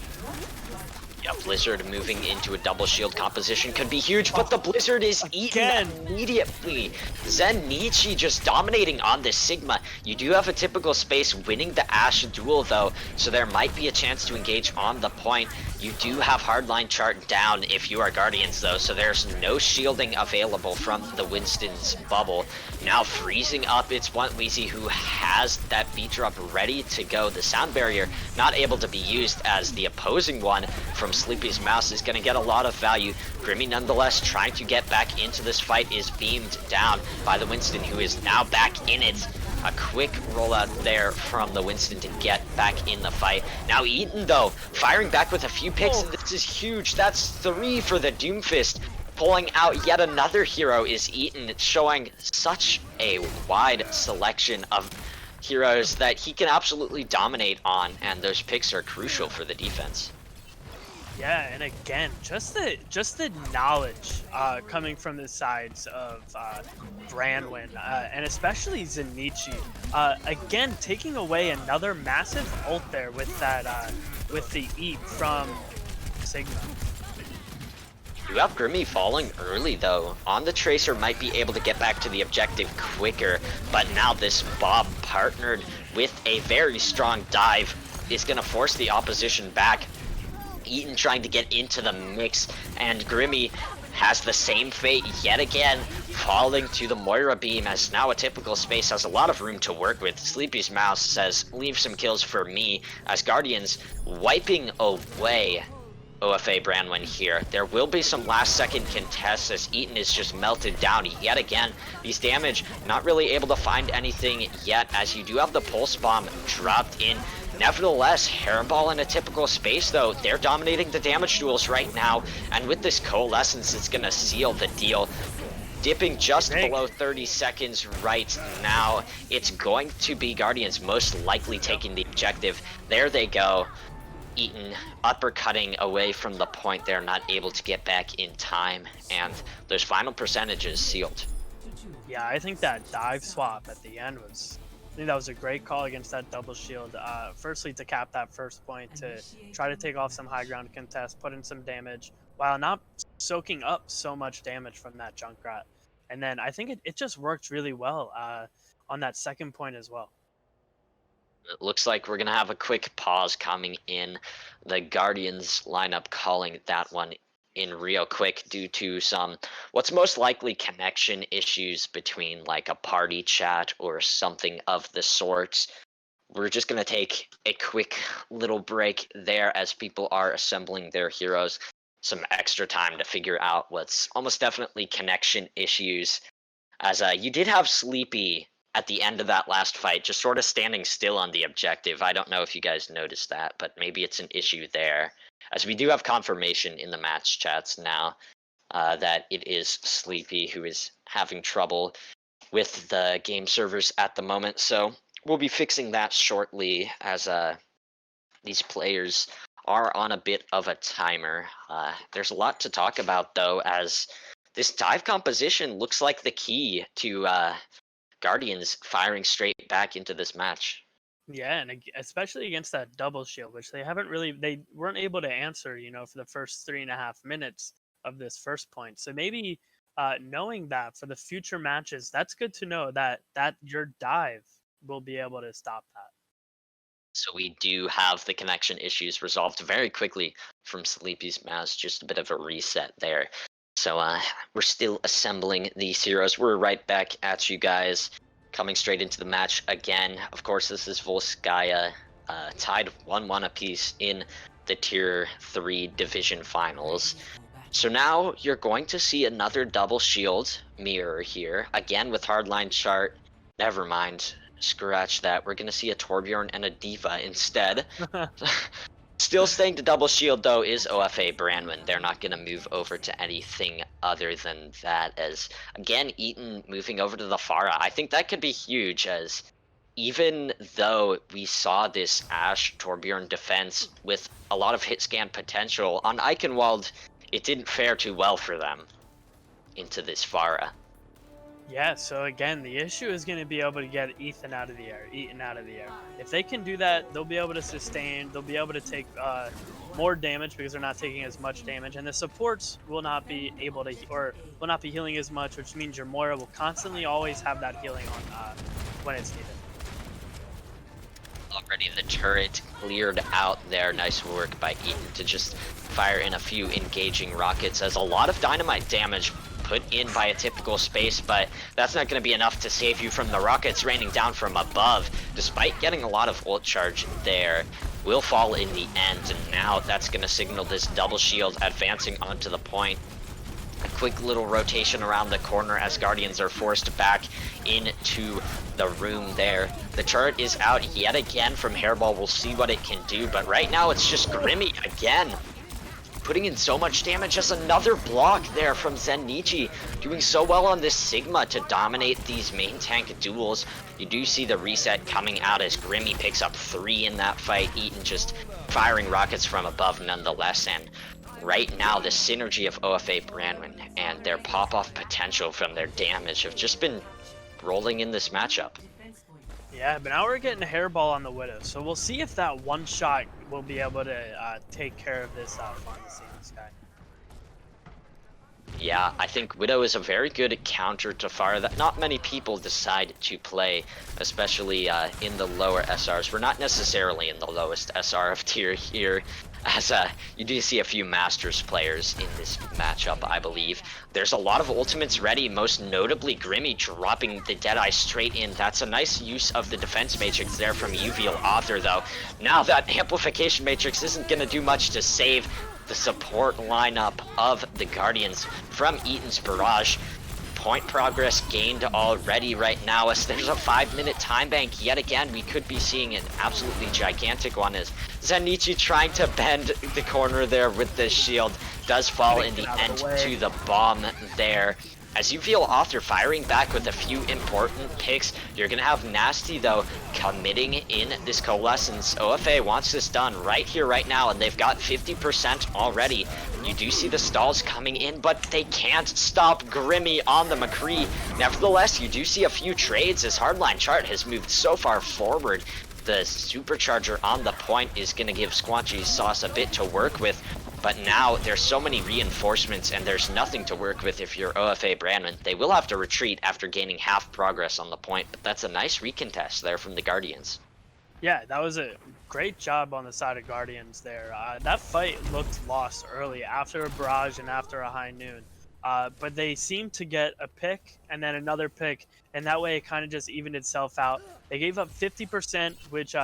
Yeah, Blizzard moving into a double shield composition could be huge, but the Blizzard is eaten immediately. Zen Nietzsche just dominating on this Sigma. You do have a typical space winning the Ashe duel though, so there might be a chance to engage on the point. You do have hardline chart down if you are Guardians though, so there's no shielding available from the Winston's bubble. Now freezing up, it's Wheezy who has that beat drop ready to go. The sound barrier not able to be used as the opposing one from Sleepy's Mouse is going to get a lot of value. Grimmy nonetheless trying to get back into this fight is beamed down by the Winston, who is now back in it. A quick rollout there from the Winston to get back in the fight. Now Eaton though, firing back with a few picks, and this is huge. That's 3 for the Doomfist. Pulling out yet another hero is Eaton, showing such a wide selection of heroes that he can absolutely dominate on, and those picks are crucial for the defense. Yeah, and again, just the knowledge coming from the sides of Branwen, and especially Zenichi. Again, taking away another massive ult there with that with the eat from Sigma. You have Grimmy falling early though. On the Tracer might be able to get back to the objective quicker, but now this Bob partnered with a very strong dive is going to force the opposition back. Eaton trying to get into the mix, and Grimmy has the same fate yet again, falling to the Moira beam, as now a typical space has a lot of room to work with. Sleepy's Mouse says, leave some kills for me, as Guardians wiping away OFA Branwen here. There will be some last second contests as Eaton is just melted down yet again. These damage not really able to find anything yet, as you do have the pulse bomb dropped in. Nevertheless, Hairball in a typical space though, they're dominating the damage duels right now, and with this coalescence it's gonna seal the deal. Dipping just below 30 seconds right now, it's going to be Guardians most likely taking the objective. There they go. Eaton uppercutting away from the point, they're not able to get back in time, and those final percentages sealed. Yeah, I think that dive swap at the end was, I think that was a great call against that double shield. Firstly, to cap that first point, to try to take off some high ground contest, put in some damage, while not soaking up so much damage from that Junkrat. And then I think it just worked really well on that second point as well. It looks like we're going to have a quick pause coming in. The Guardians lineup calling that one in real quick due to some what's most likely connection issues between like a party chat or something of the sorts. We're just going to take a quick little break there as people are assembling their heroes. some extra time to figure out what's almost definitely connection issues. As you did have Sleepy at the end of that last fight, just sort of standing still on the objective. I don't know if you guys noticed that, but maybe it's an issue there. As we do have confirmation in the match chats now that it is Sleepy who is having trouble with the game servers at the moment. So we'll be fixing that shortly, as these players are on a bit of a timer. There's a lot to talk about, though, as this dive composition looks like the key to Guardians firing straight back into this match. Yeah, and especially against that double shield, which they weren't able to answer, for the first 3.5 minutes of this first point. So maybe knowing that for the future matches, that's good to know that your dive will be able to stop that. So we do have the connection issues resolved very quickly from Sleepy's mouse. Just a bit of a reset there. So we're still assembling these heroes. We're right back at you guys, coming straight into the match again. Of course, this is Volskaya, tied 1-1 apiece in the Tier 3 Division Finals. So now you're going to see another double shield mirror here, again with hardline chart. Never mind, scratch that. We're going to see a Torbjorn and a D.Va instead. Still staying to double shield, though, is OFA Branwen. They're not going to move over to anything other than that, as, again, Eaton moving over to the Pharah. I think that could be huge, as even though we saw this Ashe Torbjorn defense with a lot of hit scan potential, on Eichenwald, it didn't fare too well for them into this Pharah. Yeah, so again, the issue is going to be able to get Eaton out of the air. If they can do that, they'll be able to sustain. They'll be able to take more damage because they're not taking as much damage, and the supports will not be able to, or will not be healing as much, which means your Moira will constantly always have that healing on when it's needed. Already the turret cleared out there. Nice work by Eaton to just fire in a few engaging rockets, as a lot of dynamite damage put in by a typical space, but that's not going to be enough to save you from the rockets raining down from above. Despite getting a lot of ult charge there, will fall in the end, and now that's going to signal this double shield advancing onto the point. A quick little rotation around the corner as Guardians are forced back into the room there. The turret is out yet again from Hairball. We'll see what it can do, but right now it's just Grimmy again, putting in so much damage, as another block there from Zennichi, doing so well on this Sigma to dominate these main tank duels. You do see the reset coming out as Grimmy picks up 3 in that fight. Eaton just firing rockets from above nonetheless, and right now the synergy of OFA Branwen and their pop-off potential from their damage have just been rolling in this matchup. Yeah, but now we're getting Hairball on the Widow, so we'll see if that one shot will be able to take care of this this guy. Yeah, I think Widow is a very good counter to Pharah that not many people decide to play, especially in the lower SRs. We're not necessarily in the lowest SR of tier here, as you do see a few Masters players in this matchup, I believe. There's a lot of ultimates ready, most notably Grimmy dropping the Deadeye straight in. That's a nice use of the defense matrix there from UVL Author, though. Now that amplification matrix isn't going to do much to save the support lineup of the Guardians from Eaton's barrage. Point progress gained already right now, as there's a 5-minute time bank yet again. We could be seeing an absolutely gigantic one, as Zennichi trying to bend the corner there with the shield does fall in the end to the bomb there. As you feel Author firing back with a few important picks, you're going to have Nasty, though, committing in this Coalescence. OFA wants this done right here, right now, and they've got 50% already. You do see the stalls coming in, but they can't stop Grimmy on the McCree. Nevertheless, you do see a few trades, as Hardline Chart has moved so far forward. The Supercharger on the point is going to give Squanchy's Sauce a bit to work with. But now there's so many reinforcements, and there's nothing to work with if you're OFA Branwen. They will have to retreat after gaining half progress on the point, but that's a nice recontest there from the Guardians. Yeah, that was a great job on the side of Guardians there. That fight looked lost early after a barrage and after a high noon. But they seemed to get a pick and then another pick, and that way it kind of just evened itself out. They gave up 50%, which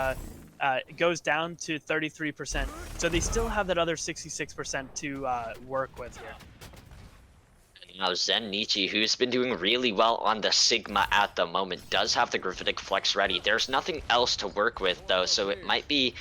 it goes down to 33%. So they still have that other 66% to work with here. Now Zen Nietzsche, who's been doing really well on the Sigma at the moment, does have the Gravitic Flex ready. There's nothing else to work with though, so it might be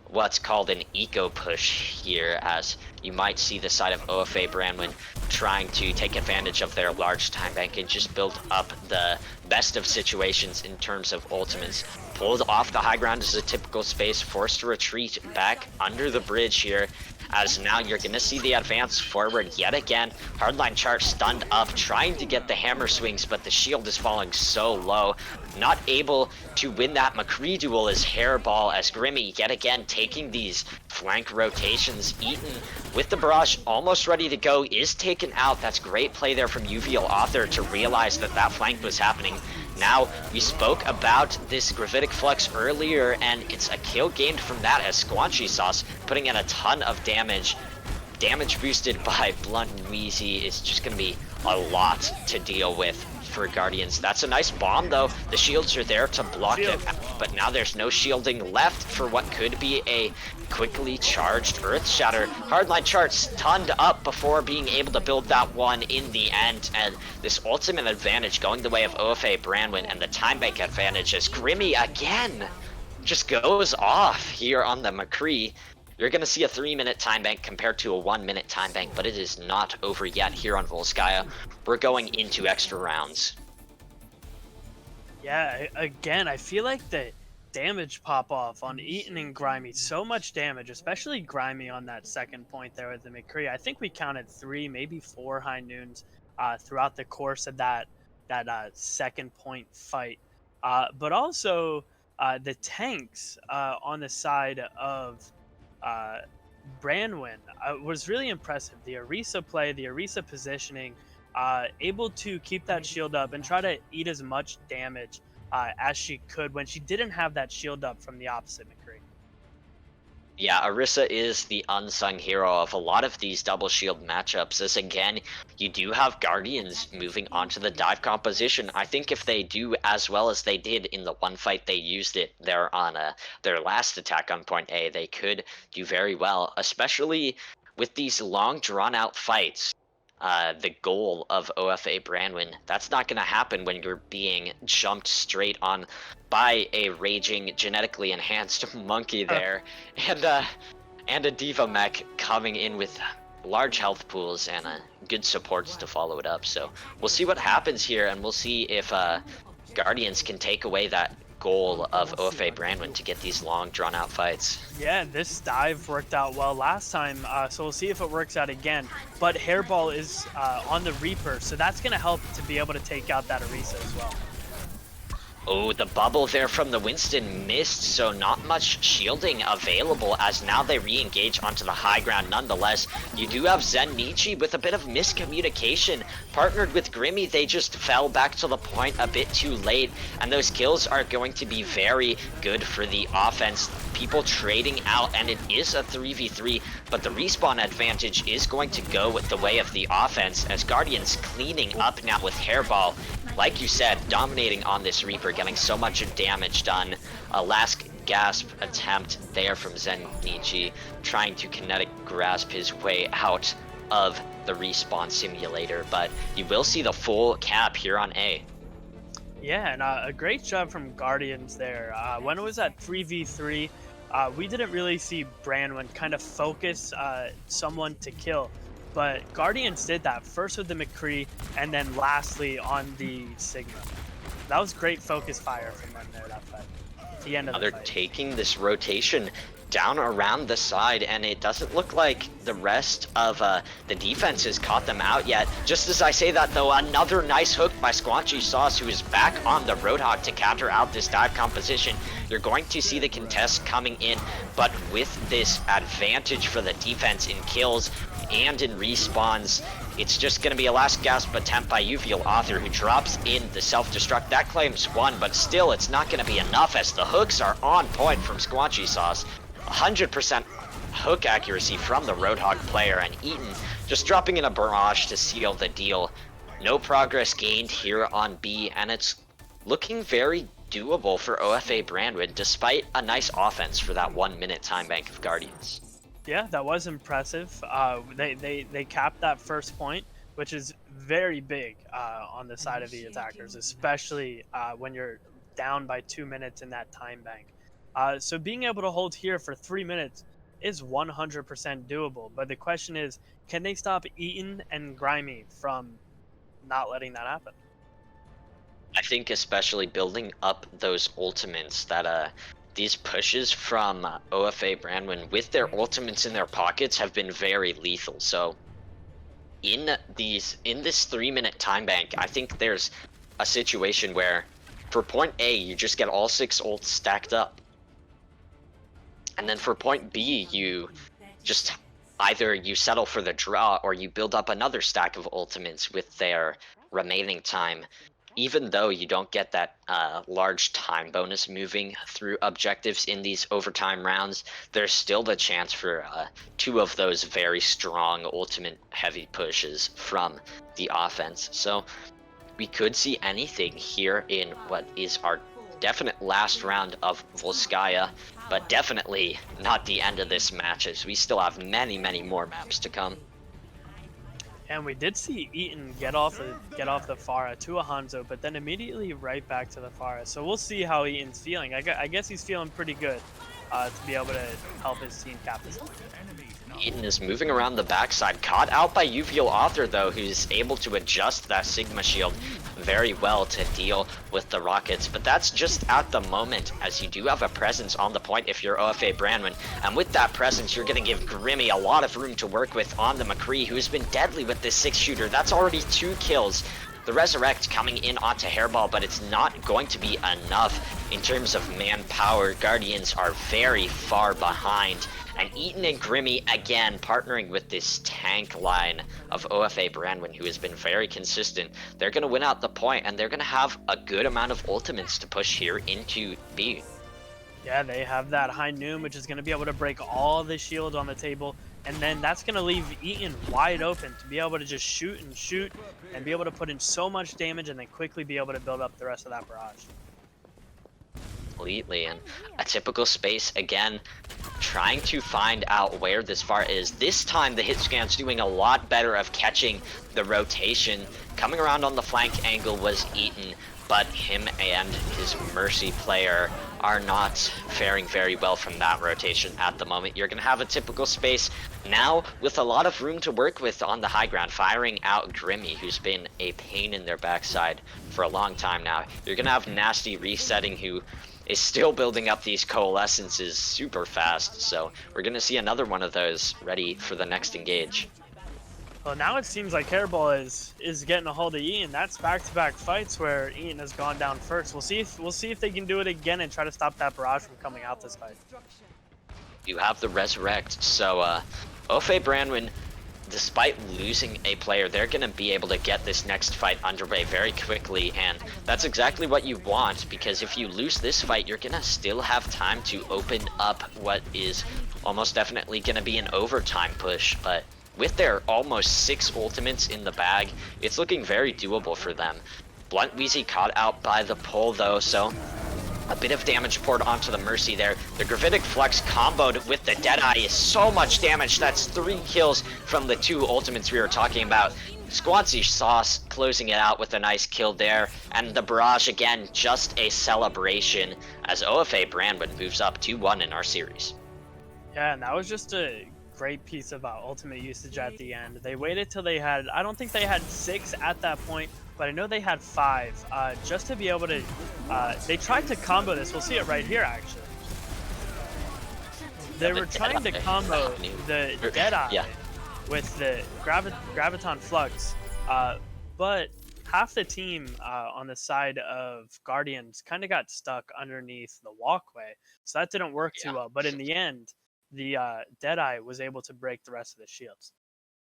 what's called an eco push here, as you might see the side of OFA Branwen trying to take advantage of their large time bank and just build up the best of situations in terms of ultimates. Pulled off the high ground is a typical space, forced to retreat back under the bridge here, as now you're gonna see the advance forward yet again. Hardline chart stunned up, trying to get the hammer swings, but the shield is falling so low. Not able to win that McCree duel is Hairball, as Grimmy yet again taking these flank rotations. Eaton with the barrage almost ready to go is taken out. That's great play there from UVL Author to realize that that flank was happening. Now, we spoke about this Gravitic Flex earlier, and it's a kill gained from that as Squanchy Sauce putting in a ton of damage. Damage boosted by Blunt and Wheezy is just going to be a lot to deal with for Guardians. That's a nice bomb though. The shields are there to block it, but now there's no shielding left for what could be a quickly charged Earth Shatter. Hardline charts stunned up before being able to build that one in the end, and this ultimate advantage going the way of OFA Branwen, and the time bank advantage as Grimmy again just goes off here on the McCree. You're going to see a 3-minute time bank compared to a 1-minute time bank, but it is not over yet here on Volskaya. We're going into extra rounds. Yeah, again, I feel like the damage pop off on Eaton and Grimy, so much damage, especially Grimy on that second point there with the McCree. I think we counted 3, maybe 4 high noons throughout the course of that second point fight. But also the tanks on the side of Branwen was really impressive. The Orisa play, the Orisa positioning, able to keep that shield up and try to eat as much damage as she could when she didn't have that shield up from the opposite McCree. Yeah, Orisa is the unsung hero of a lot of these double shield matchups, as again, you do have Guardians moving onto the dive composition. I think if they do as well as they did in the one fight they used it there on their last attack on point A, they could do very well, especially with these long drawn out fights. The goal of OFA Branwen, that's not going to happen when you're being jumped straight on by a raging genetically enhanced monkey there, and a diva mech coming in with large health pools and good supports to follow it up. So we'll see what happens here, and we'll see if Guardians can take away that goal of OFA Branwen to get these long drawn out fights. Yeah, this dive worked out well last time, so we'll see if it works out again. But Hairball is on the Reaper, so that's going to help to be able to take out that Orisa as well. Oh, the bubble there from the Winston missed, so not much shielding available as now they re-engage onto the high ground nonetheless. You do have Zen Nietzsche with a bit of miscommunication. Partnered with Grimmy, they just fell back to the point a bit too late, and those kills are going to be very good for the offense. People trading out, and it is a 3v3, but the respawn advantage is going to go with the way of the offense as Guardians cleaning up now with Hairball. Like you said, dominating on this Reaper, getting so much damage done. A last gasp attempt there from Zen Nietzsche, trying to kinetic grasp his way out of the respawn simulator, but you will see the full cap here on A. Yeah, and a great job from Guardians there. When it was at 3v3, we didn't really see Branwen kind of focus someone to kill. But Guardians did that, first with the McCree, and then lastly on the Sigma. That was great focus fire from them there, that fight. At the end of the fight. They're taking this rotation down around the side, and it doesn't look like the rest of the defense has caught them out yet. Just as I say that though, another nice hook by Squanchy Sauce, who is back on the Roadhog to counter out this dive composition. You're going to see the contest coming in, but with this advantage for the defense in kills and in respawns, it's just going to be a last gasp attempt by UVL Author, who drops in the self-destruct. That claims one, but still it's not going to be enough as the hooks are on point from Squanchy Sauce. 100% hook accuracy from the Roadhog player, and Eaton just dropping in a barrage to seal the deal. No progress gained here on B, and it's looking very doable for OFA Branwen, despite a nice offense for that 1 minute time bank of Guardians. Yeah, that was impressive. They capped that first point, which is very big on the side of the attackers, especially when you're down by 2 minutes in that time bank. So being able to hold here for 3 minutes is 100% doable. But the question is, can they stop Eaton and Grimy from not letting that happen? I think especially building up those ultimates that these pushes from OFA Branwen with their ultimates in their pockets have been very lethal. So in this 3 minute time bank, I think there's a situation where for point A you just get all 6 ults stacked up. And then for point B you just either you settle for the draw or you build up another stack of ultimates with their remaining time. Even though you don't get that large time bonus moving through objectives in these overtime rounds, there's still the chance for 2 of those very strong ultimate heavy pushes from the offense. So we could see anything here in what is our definite last round of Volskaya, but definitely not the end of this match, as we still have many, many more maps to come. And we did see Eaton get off the Pharah to a Hanzo, but then immediately right back to the Pharah. So we'll see how Eaton's feeling. I guess he's feeling pretty good to be able to help his team cap this one. Eaton is moving around the backside, caught out by Uvial Author though, who's able to adjust that Sigma shield very well to deal with the rockets. But that's just at the moment, as you do have a presence on the point if you're OFA Branwen. And with that presence, you're going to give Grimmy a lot of room to work with on the McCree, who's been deadly with this 6-shooter. That's already 2 kills. The Resurrect coming in onto Hairball, but it's not going to be enough in terms of manpower. Guardians are very far behind. And Eaton and Grimmy, again, partnering with this tank line of OFA Branwen, who has been very consistent. They're going to win out the point, and they're going to have a good amount of ultimates to push here into B. Yeah, they have that High Noon, which is going to be able to break all the shields on the table. And then that's going to leave Eaton wide open to be able to just shoot and be able to put in so much damage and then quickly be able to build up the rest of that barrage. Completely, and a typical space again, trying to find out where this Pharah is. This time the hit scan's doing a lot better of catching the rotation. Coming around on the flank angle was Eaton, but him and his Mercy player are not faring very well from that rotation at the moment. You're going to have a typical space now with a lot of room to work with on the high ground, firing out Grimmy, who's been a pain in their backside for a long time now. You're going to have Nasty resetting, who is still building up these coalescences super fast, so we're going to see another one of those ready for the next engage. Well, now it seems like Hairball is getting a hold of Ian. That's back-to-back fights where Ian has gone down first. We'll see if they can do it again and try to stop that barrage from coming out this fight. You have the Resurrect, so OFA Branwen, despite losing a player, they're going to be able to get this next fight underway very quickly, and that's exactly what you want, because if you lose this fight, you're going to still have time to open up what is almost definitely going to be an overtime push. But with their almost 6 ultimates in the bag, it's looking very doable for them. Blunt Wheezy caught out by the pull though, so a bit of damage poured onto the Mercy there. The Gravitic Flux comboed with the Deadeye is so much damage. That's 3 kills from the 2 ultimates we were talking about. Squancy Sauce closing it out with a nice kill there. And the barrage again, just a celebration as OFA Branwen moves up 2-1 in our series. Yeah, and that was just a great piece of ultimate usage at the end. They waited till they had, I don't think they had 6 at that point, but I know they had 5, just to be able to, they tried to combo this. We'll see it right here, actually. They were trying to combo the Deadeye with the Graviton Flux, but half the team on the side of Guardians kind of got stuck underneath the walkway, so that didn't work too well. But in the end, the Deadeye was able to break the rest of the shields.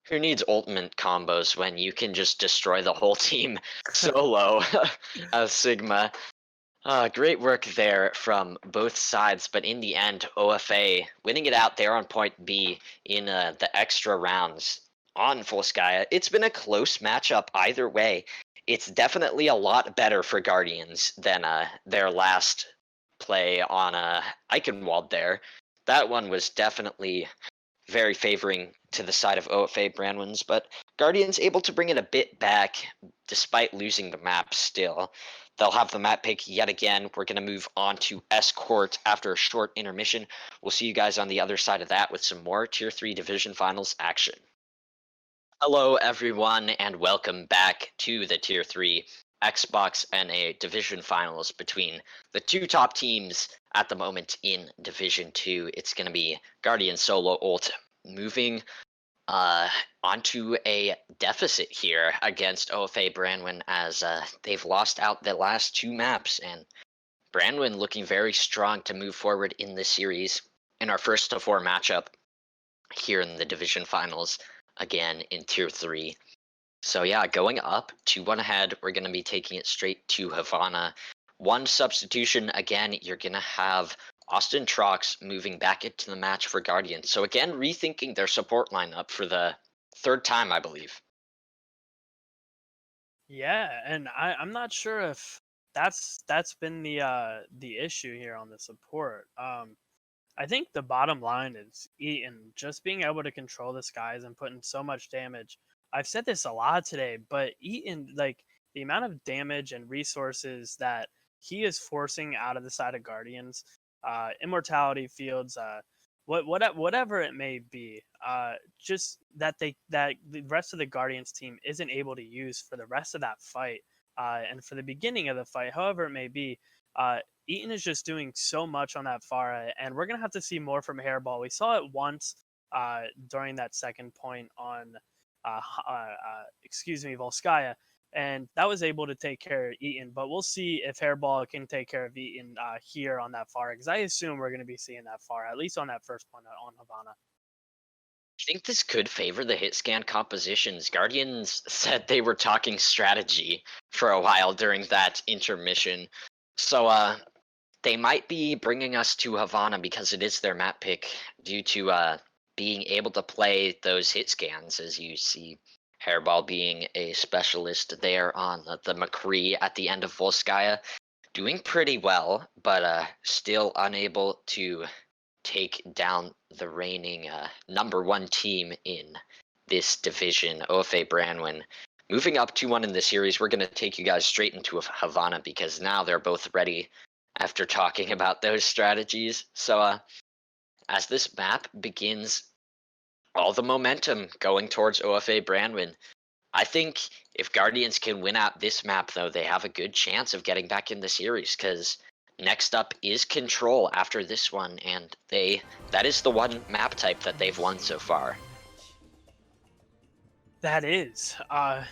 Who needs ultimate combos when you can just destroy the whole team solo as Sigma? Great work there from both sides, but in the end, OFA winning it out there on point B in the extra rounds on Volskaya. It's been a close matchup either way, it's definitely a lot better for Guardians than their last play on Eichenwald there. That one was definitely very favoring to the side of OFA Branwen's, but Guardians able to bring it a bit back despite losing the map still. They'll have the map pick yet again. We're going to move on to Escort after a short intermission. We'll see you guys on the other side of that with some more Tier 3 Division Finals action. Hello everyone and welcome back to the Tier 3 Xbox NA Division Finals between the two top teams at the moment in Division 2. It's going to be Guardian Solo Ult moving onto a deficit here against OFA Branwen as they've lost out the last two maps, and Branwen looking very strong to move forward in this series in our first to 4 matchup here in the Division Finals again in Tier 3. So yeah, going up 2-1 ahead, we're going to be taking it straight to Havana. One substitution, again, you're going to have Austin Trox moving back into the match for Guardians. So again, rethinking their support lineup for the 3rd time, I believe. Yeah, and I'm not sure if that's been the issue here on the support. I think the bottom line is Eaton just being able to control the skies and putting so much damage. I've said this a lot today, but Eaton, like the amount of damage and resources that he is forcing out of the side of Guardians, immortality fields, whatever it may be, just that the rest of the Guardians team isn't able to use for the rest of that fight, and for the beginning of the fight, however it may be. Eaton is just doing so much on that Pharah, and we're going to have to see more from Hairball. We saw it once during that second point on, Volskaya, and that was able to take care of Eaton, but we'll see if Hairball can take care of Eaton here on that Pharah, because I assume we're going to be seeing that Pharah, at least on that first point on Havana. I think this could favor the hit scan compositions. Guardians said they were talking strategy for a while during that intermission. So they might be bringing us to Havana because it is their map pick due to being able to play those hit scans, as you see Hairball being a specialist there on the McCree at the end of Volskaya. Doing pretty well, but still unable to take down the reigning number 1 team in this division, OFA Branwen. Moving up 2-1 in the series, we're going to take you guys straight into Havana because now they're both ready after talking about those strategies. So as this map begins, all the momentum going towards OFA Branwen. I think if Guardians can win out this map, though, they have a good chance of getting back in the series because next up is Control after this one, and that is the one map type that they've won so far. That is. I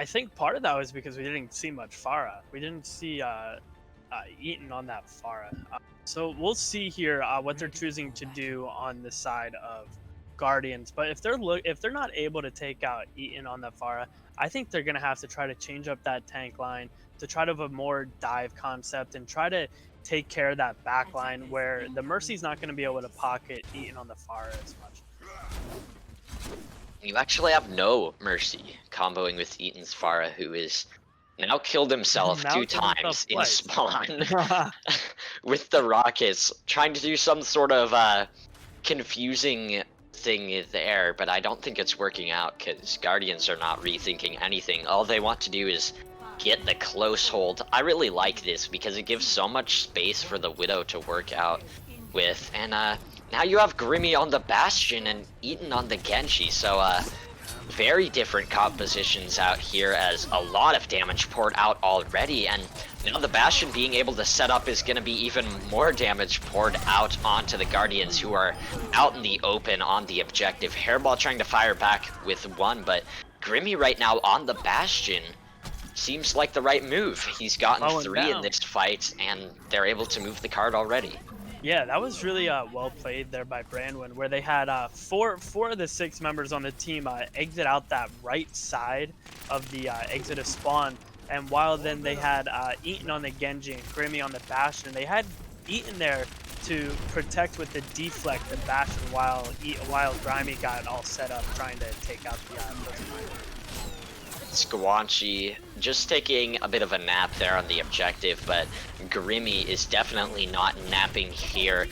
think part of that was because we didn't see much Pharah. We didn't see Eaton on that Pharah. So we'll see here what they're choosing to do on the side of Guardians. But if they're not able to take out Eaton on that Pharah, I think they're gonna have to try to change up that tank line to try to have a more dive concept and try to take care of that back line where the Mercy's not going to be able to pocket Eaton on the Pharah as much. You actually have no Mercy comboing with Eaton's Pharah, who is now killed himself 2 times in spawn with the rockets, trying to do some sort of confusing thing there, but I don't think it's working out because Guardians are not rethinking anything. All they want to do is get the close hold. I really like this because it gives so much space for the Widow to work out with, and now you have Grimmy on the Bastion and Eaton on the Genji, so very different compositions out here as a lot of damage poured out already, and now the Bastion being able to set up is going to be even more damage poured out onto the Guardians, who are out in the open on the objective. Hairball trying to fire back with one, but Grimmy right now on the Bastion seems like the right move. He's gotten 3 in this fight, and they're able to move the card already. Yeah, that was really well played there by Branwen, where they had four of the 6 members on the team exit out that right side of the exit of spawn, and while then they had Eaton on the Genji and Grimmy on the Bastion. They had Eaton there to protect with the deflect the Bastion while Grimy got all set up trying to take out the first miner. Squanchy just taking a bit of a nap there on the objective, but Grimmy is definitely not napping here.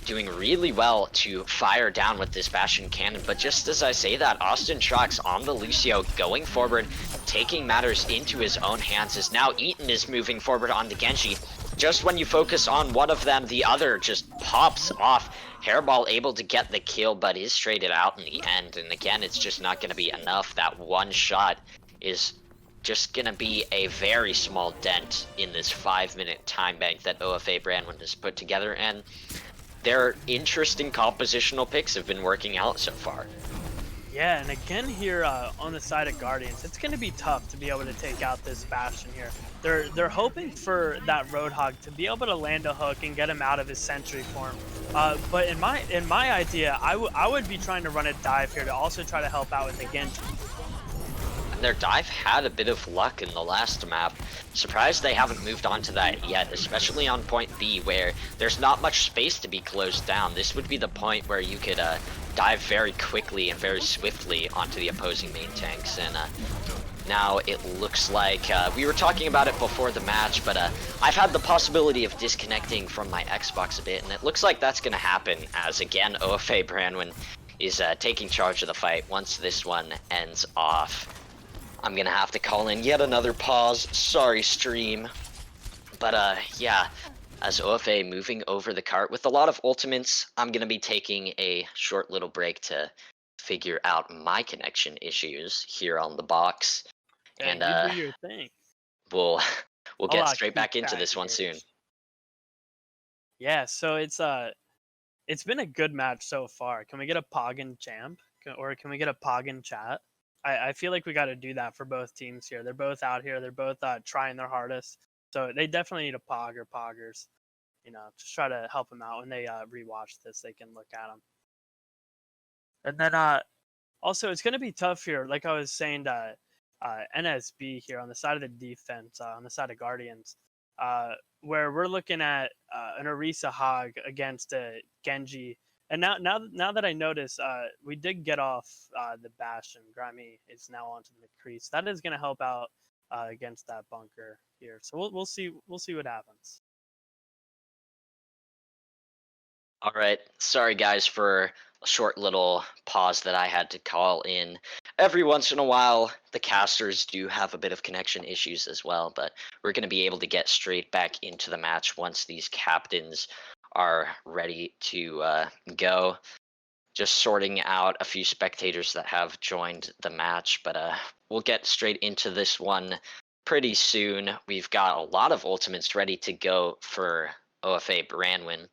Doing really well to fire down with this Bastion Cannon, but just as I say that, Austin Trucks on the Lucio going forward, taking matters into his own hands, as now Eaton is moving forward on the Genji. Just when you focus on one of them, the other just pops off. Hairball able to get the kill, but is traded out in the end, and again, it's just not going to be enough. That one shot is just going to be a very small dent in this 5-minute time bank that OFA Branwen has put together, and their interesting compositional picks have been working out so far. Yeah, and again here on the side of Guardians, it's going to be tough to be able to take out this Bastion here. They're hoping for that Roadhog to be able to land a hook and get him out of his sentry form. But in my idea, I would be trying to run a dive here to also try to help out with the Genji. Their dive had a bit of luck in the last map. Surprised they haven't moved on to that yet, especially on point B, where there's not much space to be closed down. This would be the point where you could dive very quickly and very swiftly onto the opposing main tanks. And now it looks like, we were talking about it before the match, but I've had the possibility of disconnecting from my Xbox a bit, and it looks like that's going to happen, as again, OFA Branwen is taking charge of the fight once this one ends off. I'm gonna have to call in yet another pause. Sorry, stream. But yeah, as OFA moving over the cart with a lot of ultimates, I'm gonna be taking a short little break to figure out my connection issues here on the box. Yeah, and you do your thing. we'll get straight keep back into chat this one here. soon. Yeah, so it's been a good match so far. Can we get a Poggin champ? Or can we get a Poggin chat? I feel like we got to do that for both teams here. They're both out here. They're both trying their hardest. So they definitely need a Pog or Poggers. You know, just try to help them out when they rewatch this. They can look at them. And then also, it's going to be tough here. Like I was saying, NSB here on the side of the defense, on the side of Guardians, where we're looking at an Orisa Hog against a Genji. And now that I notice, we did get off the Bastion. Grammy is now onto the McCree. So that is going to help out against that bunker here. So we'll see what happens. All right, sorry guys for a short little pause that I had to call in. Every once in a while, the casters do have a bit of connection issues as well, but we're going to be able to get straight back into the match once these captains are ready to go. Just sorting out a few spectators that have joined the match, but we'll get straight into this one pretty soon. We've got a lot of ultimates ready to go for OFA Branwen,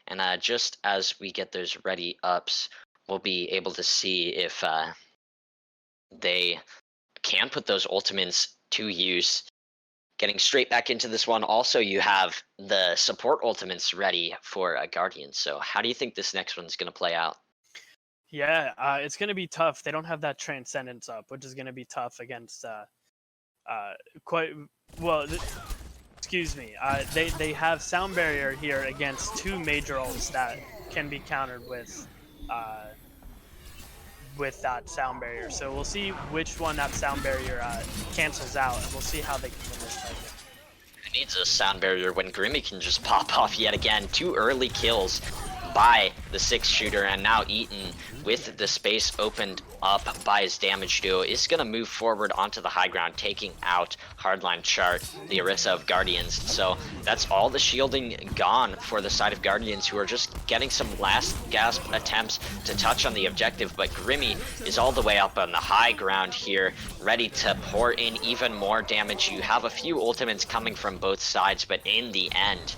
and just as we get those ready ups, we'll be able to see if they can put those ultimates to use. Getting straight back into this one, also you have the support ultimates ready for Guardians. So how do you think this next one's going to play out? Yeah, it's going to be tough. They don't have that Transcendence up, which is going to be tough against quite well. Excuse me. They have Sound Barrier here against two major ults that can be countered with that Sound Barrier. So we'll see which one that Sound Barrier cancels out, and we'll see how they can win this fight. It needs a Sound Barrier when Grimmy can just pop off yet again. 2 early kills by the 6-shooter, and now Eaton, with the space opened up by his damage duo, is going to move forward onto the high ground, taking out Hardline Chart, the Orisa of Guardians. So that's all the shielding gone for the side of Guardians, who are just getting some last gasp attempts to touch on the objective, but Grimmy is all the way up on the high ground here, ready to pour in even more damage. You have a few ultimates coming from both sides, but in the end,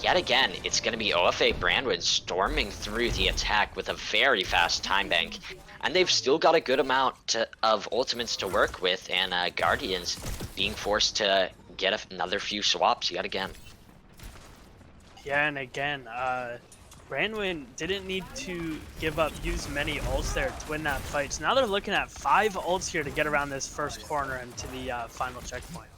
yet again, it's going to be OFA Branwen storming through the attack with a very fast time bank. And they've still got a good amount of ultimates to work with, and Guardians being forced to get another few swaps yet again. Yeah, and again, Branwen didn't need to use many ults there to win that fight. So now they're looking at 5 ults here to get around this first corner and to the final checkpoint.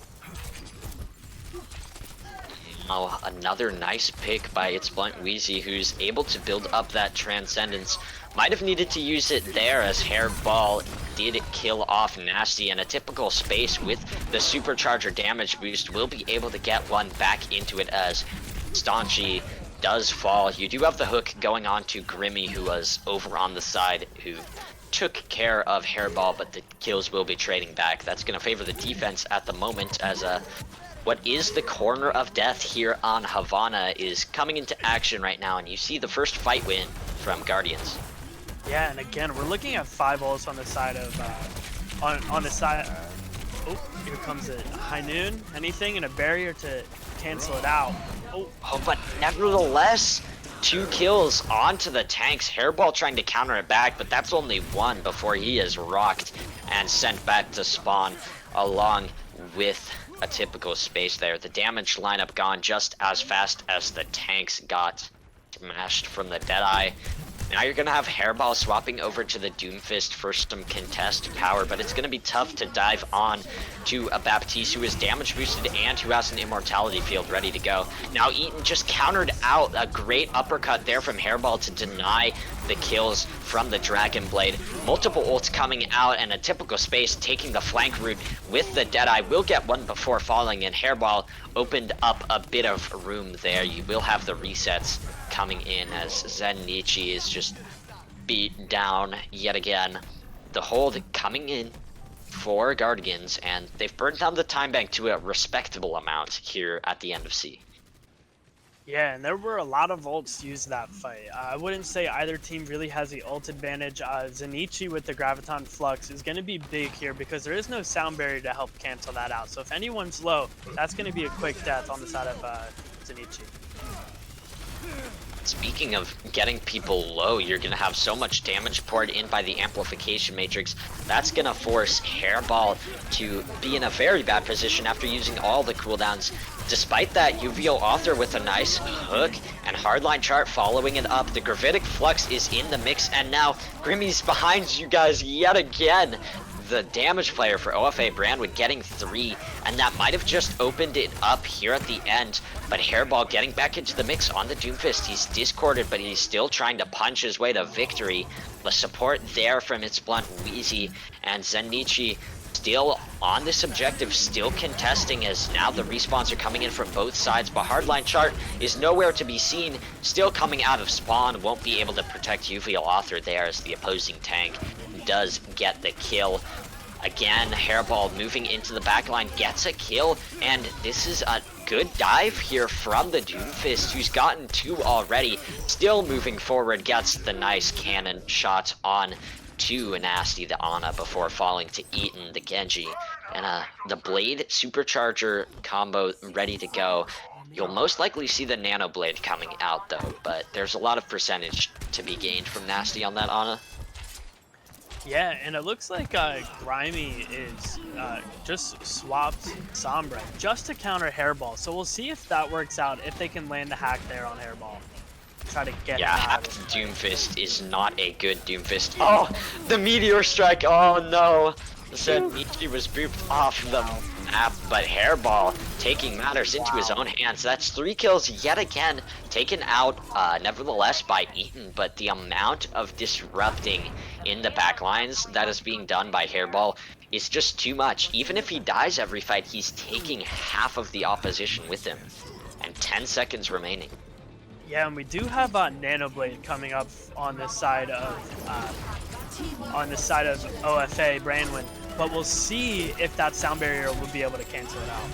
Oh, another nice pick by It's Blunt Wheezy, who's able to build up that Transcendence. Might have needed to use it there, as Hairball did kill off Nasty, and a typical space with the supercharger damage boost will be able to get one back into it as Staunchy does fall. You do have the hook going on to Grimmy, who was over on the side, who took care of Hairball, but the kills will be trading back. That's going to favor the defense at the moment, as what is the corner of death here on Havana is coming into action right now, and you see the first fight win from Guardians. Yeah, and again, we're looking at 5 ults on the side of, on the side. Oh, here comes a high noon. Anything and a barrier to cancel it out. Oh, but nevertheless, 2 kills onto the tanks. Hairball trying to counter it back, but that's only 1 before he is rocked and sent back to spawn, along with a typical space there. The damage lineup gone just as fast as the tanks got smashed from the Deadeye. Now you're going to have Hairball swapping over to the Doomfist for some contest power, but it's going to be tough to dive on to a Baptiste who is damage boosted and who has an immortality field ready to go. Now Eaton just countered out a great uppercut there from Hairball to deny the kills from the Dragon Blade. Multiple ults coming out, and a typical space taking the flank route with the Deadeye will get one before falling, and Hairball opened up a bit of room there. You will have the resets coming in as Zennichi is just beat down yet again. The hold coming in for Guardians, and they've burned down the time bank to a respectable amount here at the end of C. Yeah, and there were a lot of ults used that fight. I wouldn't say either team really has the ult advantage. Zennichi with the Graviton Flux is going to be big here because there is no sound barrier to help cancel that out. So if anyone's low, that's going to be a quick death on the side of Zennichi. Speaking of getting people low, you're going to have so much damage poured in by the amplification matrix. That's going to force Hairball to be in a very bad position after using all the cooldowns. Despite that, UVO Author with a nice hook and hardline chart following it up. The Gravitic Flux is in the mix, and now Grimmy's behind you guys yet again. The damage player for OFA Branwen getting 3, and that might have just opened it up here at the end, but Hairball getting back into the mix on the Doomfist. He's discorded, but he's still trying to punch his way to victory. The support there from its Blunt Wheezy, and Zennichi still on this objective, still contesting, as now the respawns are coming in from both sides, but hardline chart is nowhere to be seen, still coming out of spawn, won't be able to protect UVO Author there as the opposing tank does get the kill. Again, Hairball moving into the backline, gets a kill, and this is a good dive here from the Doomfist, who's gotten 2 already. Still moving forward, gets the nice cannon shot on to Nasty the Ana before falling to Eaton the Genji. And the Blade Supercharger combo ready to go. You'll most likely see the Nano Blade coming out though, but there's a lot of percentage to be gained from Nasty on that Ana. Yeah, and it looks like Grimy is just swapped Sombra just to counter Hairball. So we'll see if that works out, if they can land the hack there on Hairball. Try to get hacked Doomfist is not a good Doomfist. Oh, the Meteor Strike, oh no! Zennichi was booped off the map, but Hairball taking matters into his own hands. That's 3 kills yet again, taken out nevertheless by Eaton, but the amount of disrupting in the backlines that is being done by Hairball is just too much. Even if he dies every fight, he's taking half of the opposition with him, and 10 seconds remaining. Yeah, and we do have Nanoblade coming up on this side of OFA Branwen, but we'll see if that sound barrier will be able to cancel it out.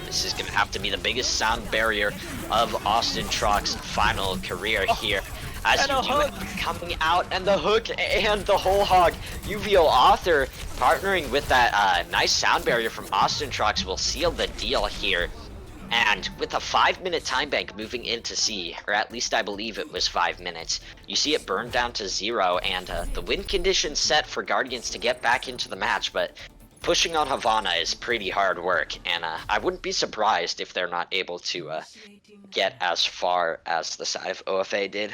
This is going to have to be the biggest sound barrier of Austin Trock's final career here. As you do it, coming out, and the hook and the whole hog. UVO Author partnering with that nice sound barrier from Austin Trox will seal the deal here. And with a 5-minute time bank moving into C, or at least I believe it was 5 minutes, you see it burn down to 0, and the win condition set for Guardians to get back into the match, but pushing on Havana is pretty hard work, and I wouldn't be surprised if they're not able to get as far as the side of OFA did.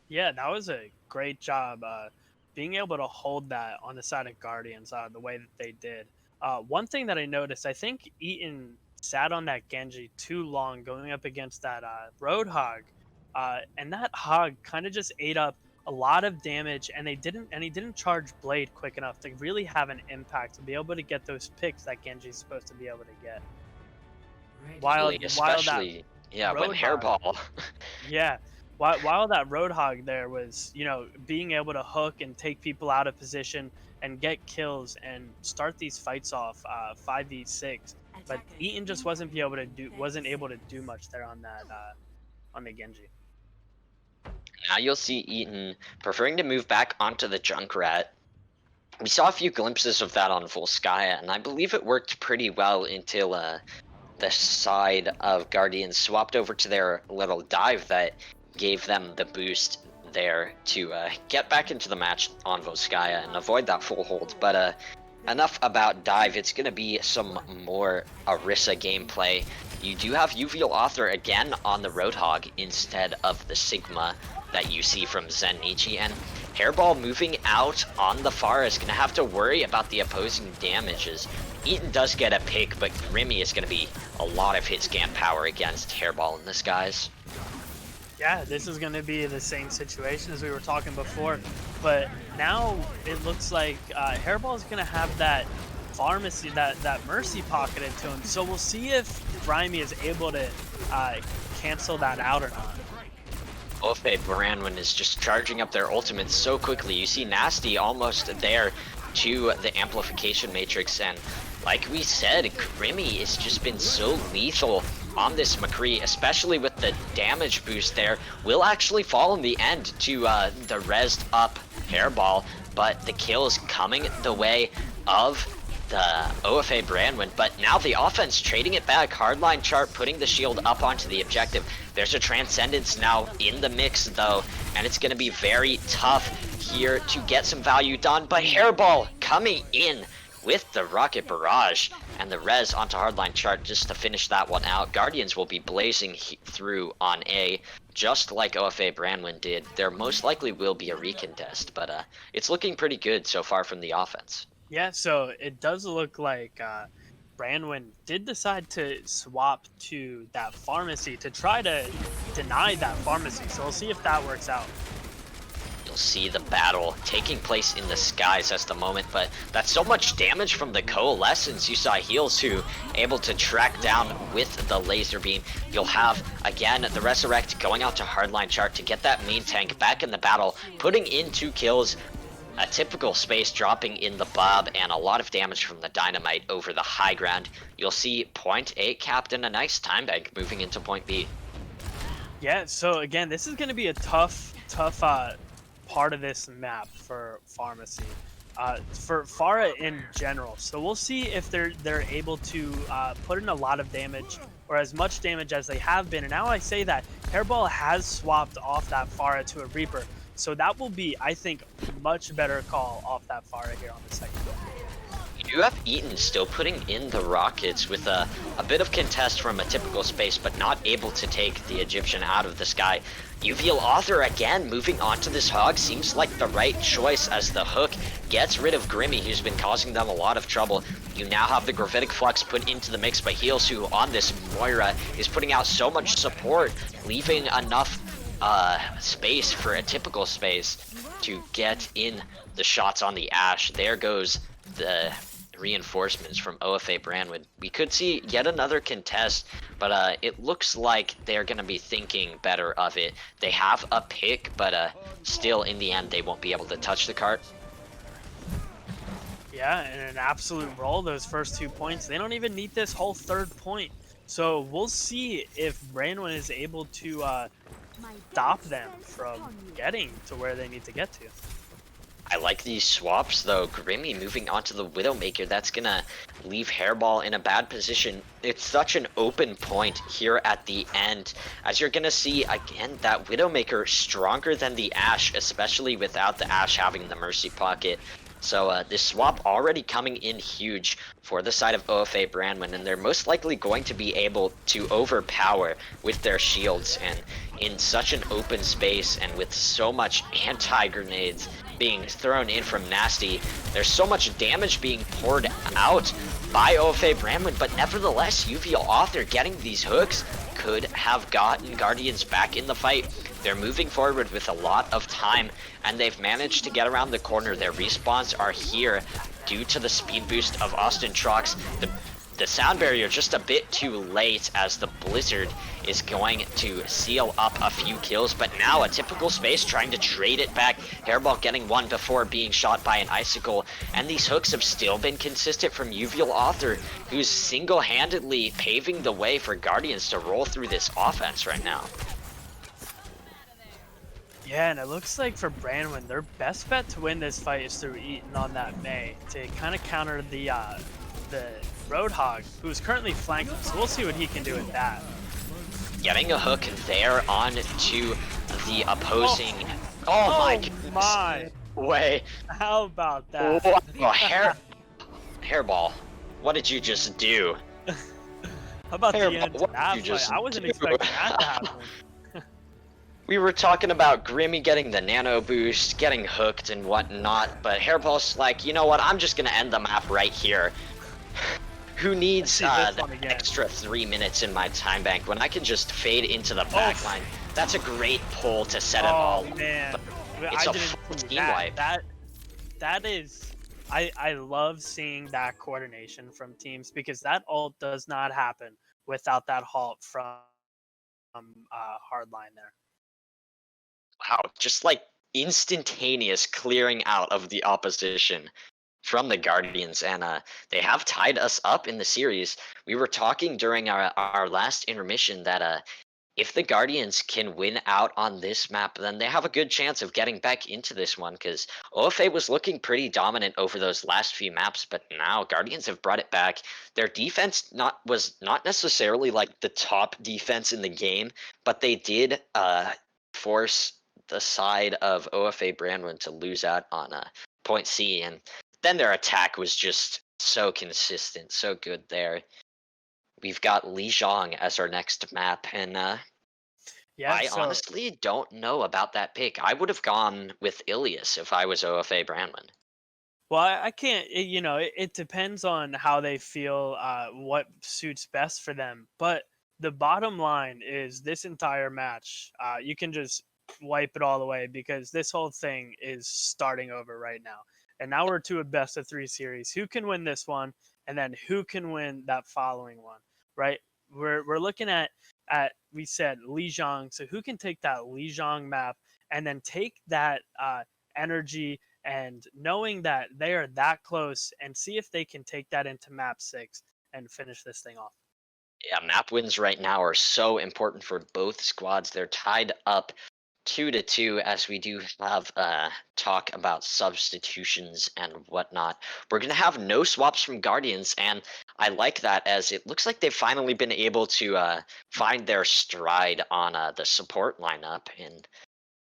Yeah, that was a great job being able to hold that on the side of Guardians the way that they did. One thing that I noticed, I think Eaton sat on that Genji too long going up against that Roadhog, and that Hog kind of just ate up a lot of damage, and he didn't charge Blade quick enough to really have an impact to be able to get those picks that Genji's supposed to be able to get. While Especially, yeah, when Hairball. Yeah, while that Roadhog there was, being able to hook and take people out of position and get kills and start these fights off 5v6, but Eaton just wasn't able to do much there on that on the Genji. Now you'll see Eaton preferring to move back onto the Junkrat. We saw a few glimpses of that on Volskaya, and I believe it worked pretty well until the side of Guardians swapped over to their little dive that gave them the boost there to get back into the match on Volskaya and avoid that full hold. But enough about dive. It's going to be some more Orisa gameplay. You do have Uvial Author again on the Roadhog instead of the Sigma that you see from Zennichi, and Hairball moving out on the Pharah is going to have to worry about the opposing damages. Eaton does get a pick, but Grimmy is going to be a lot of hit scan power against Hairball in this, guys. Yeah, this is going to be the same situation as we were talking before, but now it looks like Hairball is going to have that pharmacy, that mercy pocketed to him, so we'll see if Grimy is able to cancel that out or not. OFA Branwen is just charging up their ultimates so quickly. You see Nasty almost there to the amplification matrix, and like we said, Grimmy has just been so lethal on this McCree, especially with the damage boost there. Will actually fall in the end to the rezzed up Hairball, but the kill is coming the way of the OFA Branwen. But now the offense trading it back, hardline chart putting the shield up onto the objective. There's a Transcendence now in the mix though, and it's going to be very tough here to get some value done, but Hairball coming in with the Rocket Barrage and the res onto hardline chart just to finish that one out. Guardians will be blazing through on A, just like OFA Branwen did. There most likely will be a recontest, but it's looking pretty good so far from the offense. Yeah, so it does look like Branwen did decide to swap to that pharmacy to try to deny that pharmacy, so we'll see if that works out. You'll see the battle taking place in the skies at the moment, but that's so much damage from the Coalescence. You saw Heals who able to track down with the laser beam. You'll have, again, the Resurrect going out to hardline chart to get that main tank back in the battle, putting in 2 kills. A typical space dropping in the Bob, and a lot of damage from the Dynamite over the high ground. You'll see point A captain a nice time bag moving into point B. Yeah, so again, this is going to be a tough part of this map for Pharmacy, for Pharah in general. So we'll see if they're able to put in a lot of damage or as much damage as they have been. And now I say that Hairball has swapped off that Pharah to a Reaper. So that will be, I think, much better call off that Pharah here on the second. You have Eaton still putting in the rockets with a bit of contest from a typical space, but not able to take the Egyptian out of the sky. Uvial Author again moving onto this Hog seems like the right choice as the hook gets rid of Grimmy, who's been causing them a lot of trouble. You now have the Gravitic Flux put into the mix, but Heals, who on this Moira is putting out so much support, leaving enough space for a typical space to get in the shots on the Ashe. There goes the reinforcements from OFA Branwen. We could see yet another contest, but it looks like they're going to be thinking better of it. They have a pick, but still in the end they won't be able to touch the cart. Yeah, and an absolute roll those first 2 points. They don't even need this whole third point. So we'll see if Branwen is able to stop them from getting to where they need to get to. I like these swaps though. Grimmy moving onto the Widowmaker, that's gonna leave Hairball in a bad position. It's such an open point here at the end, as you're gonna see again that Widowmaker stronger than the Ashe, especially without the Ashe having the Mercy Pocket. So this swap already coming in huge for the side of OFA Branwen, and they're most likely going to be able to overpower with their shields, and in such an open space and with so much anti-grenades being thrown in from Nasty, there's so much damage being poured out by OFA Branwen, but nevertheless, Uvial Author getting these hooks could have gotten Guardians back in the fight. They're moving forward with a lot of time, and they've managed to get around the corner. Their respawns are here due to the speed boost of Austin Trucks. The sound barrier just a bit too late as the blizzard is going to seal up a few kills, but now a typical space trying to trade it back. Hairball getting one before being shot by an icicle, and these hooks have still been consistent from Uvial Author, who's single-handedly paving the way for Guardians to roll through this offense right now. Yeah, and it looks like for Branwen, their best bet to win this fight is through Eaton on that Mei to kind of counter the Roadhog, who's currently flanking. So we'll see what he can do with that. Getting a hook there on to the opposing. Oh my goodness. My Way. How about that? Oh, Hairball, what did you just do? How about the Hairball, end to what that did you fight? just I wasn't do? expecting that to happen. We were talking about Grimmy getting the nano boost, getting hooked and whatnot, but Hairball's like, you know what, I'm just gonna end the map right here. Who needs the extra 3 minutes in my time bank when I can just fade into the backline? That's a great pull to set it all up. Man. It's I a didn't full see team that. wipe. That is, I love seeing that coordination from teams because that ult does not happen without that halt from hardline there. Wow, just like instantaneous clearing out of the opposition from the Guardians, and they have tied us up in the series. We were talking during our last intermission that if the Guardians can win out on this map, then they have a good chance of getting back into this one, because OFA was looking pretty dominant over those last few maps, but now Guardians have brought it back. Their defense was not necessarily like the top defense in the game, but they did force the side of OFA Branwen to lose out on point C, and then their attack was just so consistent, so good there. We've got Lijiang as our next map, and I honestly don't know about that pick. I would have gone with Ilias if I was OFA Branwen. Well, I can't, it depends on how they feel, what suits best for them. But the bottom line is this entire match, you can just wipe it all away because this whole thing is starting over right now. And now we're to a best of 3 series. Who can win this one? And then who can win that following one, right? We're looking at we said Lijiang. So who can take that Lijiang map and then take that energy and knowing that they are that close and see if they can take that into map 6 and finish this thing off. Yeah, map wins right now are so important for both squads. They're tied up 2-2 as we do have talk about substitutions and whatnot. We're going to have no swaps from Guardians, and I like that as it looks like they've finally been able to find their stride on the support lineup. And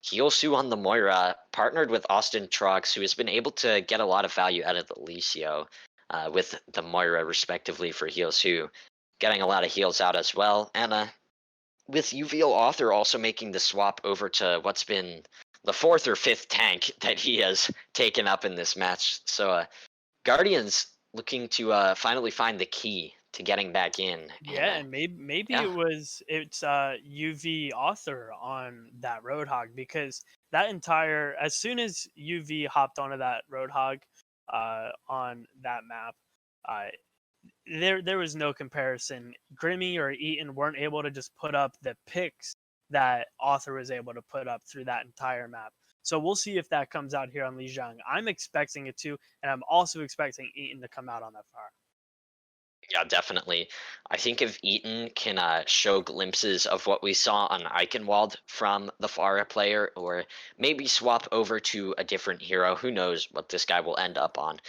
Hyosu on the Moira partnered with Austin Trucks, who has been able to get a lot of value out of the Licio with the Moira respectively for Hyosu, getting a lot of heals out as well. And with Uvial Author also making the swap over to what's been the 4th or 5th tank that he has taken up in this match. So Guardians looking to finally find the key to getting back in. Yeah, and maybe it's UV Author on that Roadhog, because that entire, as soon as UV hopped onto that Roadhog on that map, there was no comparison. Grimmy or Eaton weren't able to just put up the picks that Author was able to put up through that entire map. So we'll see if that comes out here on Lijiang. I'm expecting it to, and I'm also expecting Eaton to come out on that far. Yeah, definitely. I think if Eaton can show glimpses of what we saw on Eichenwald from the Pharah player, or maybe swap over to a different hero, who knows what this guy will end up on.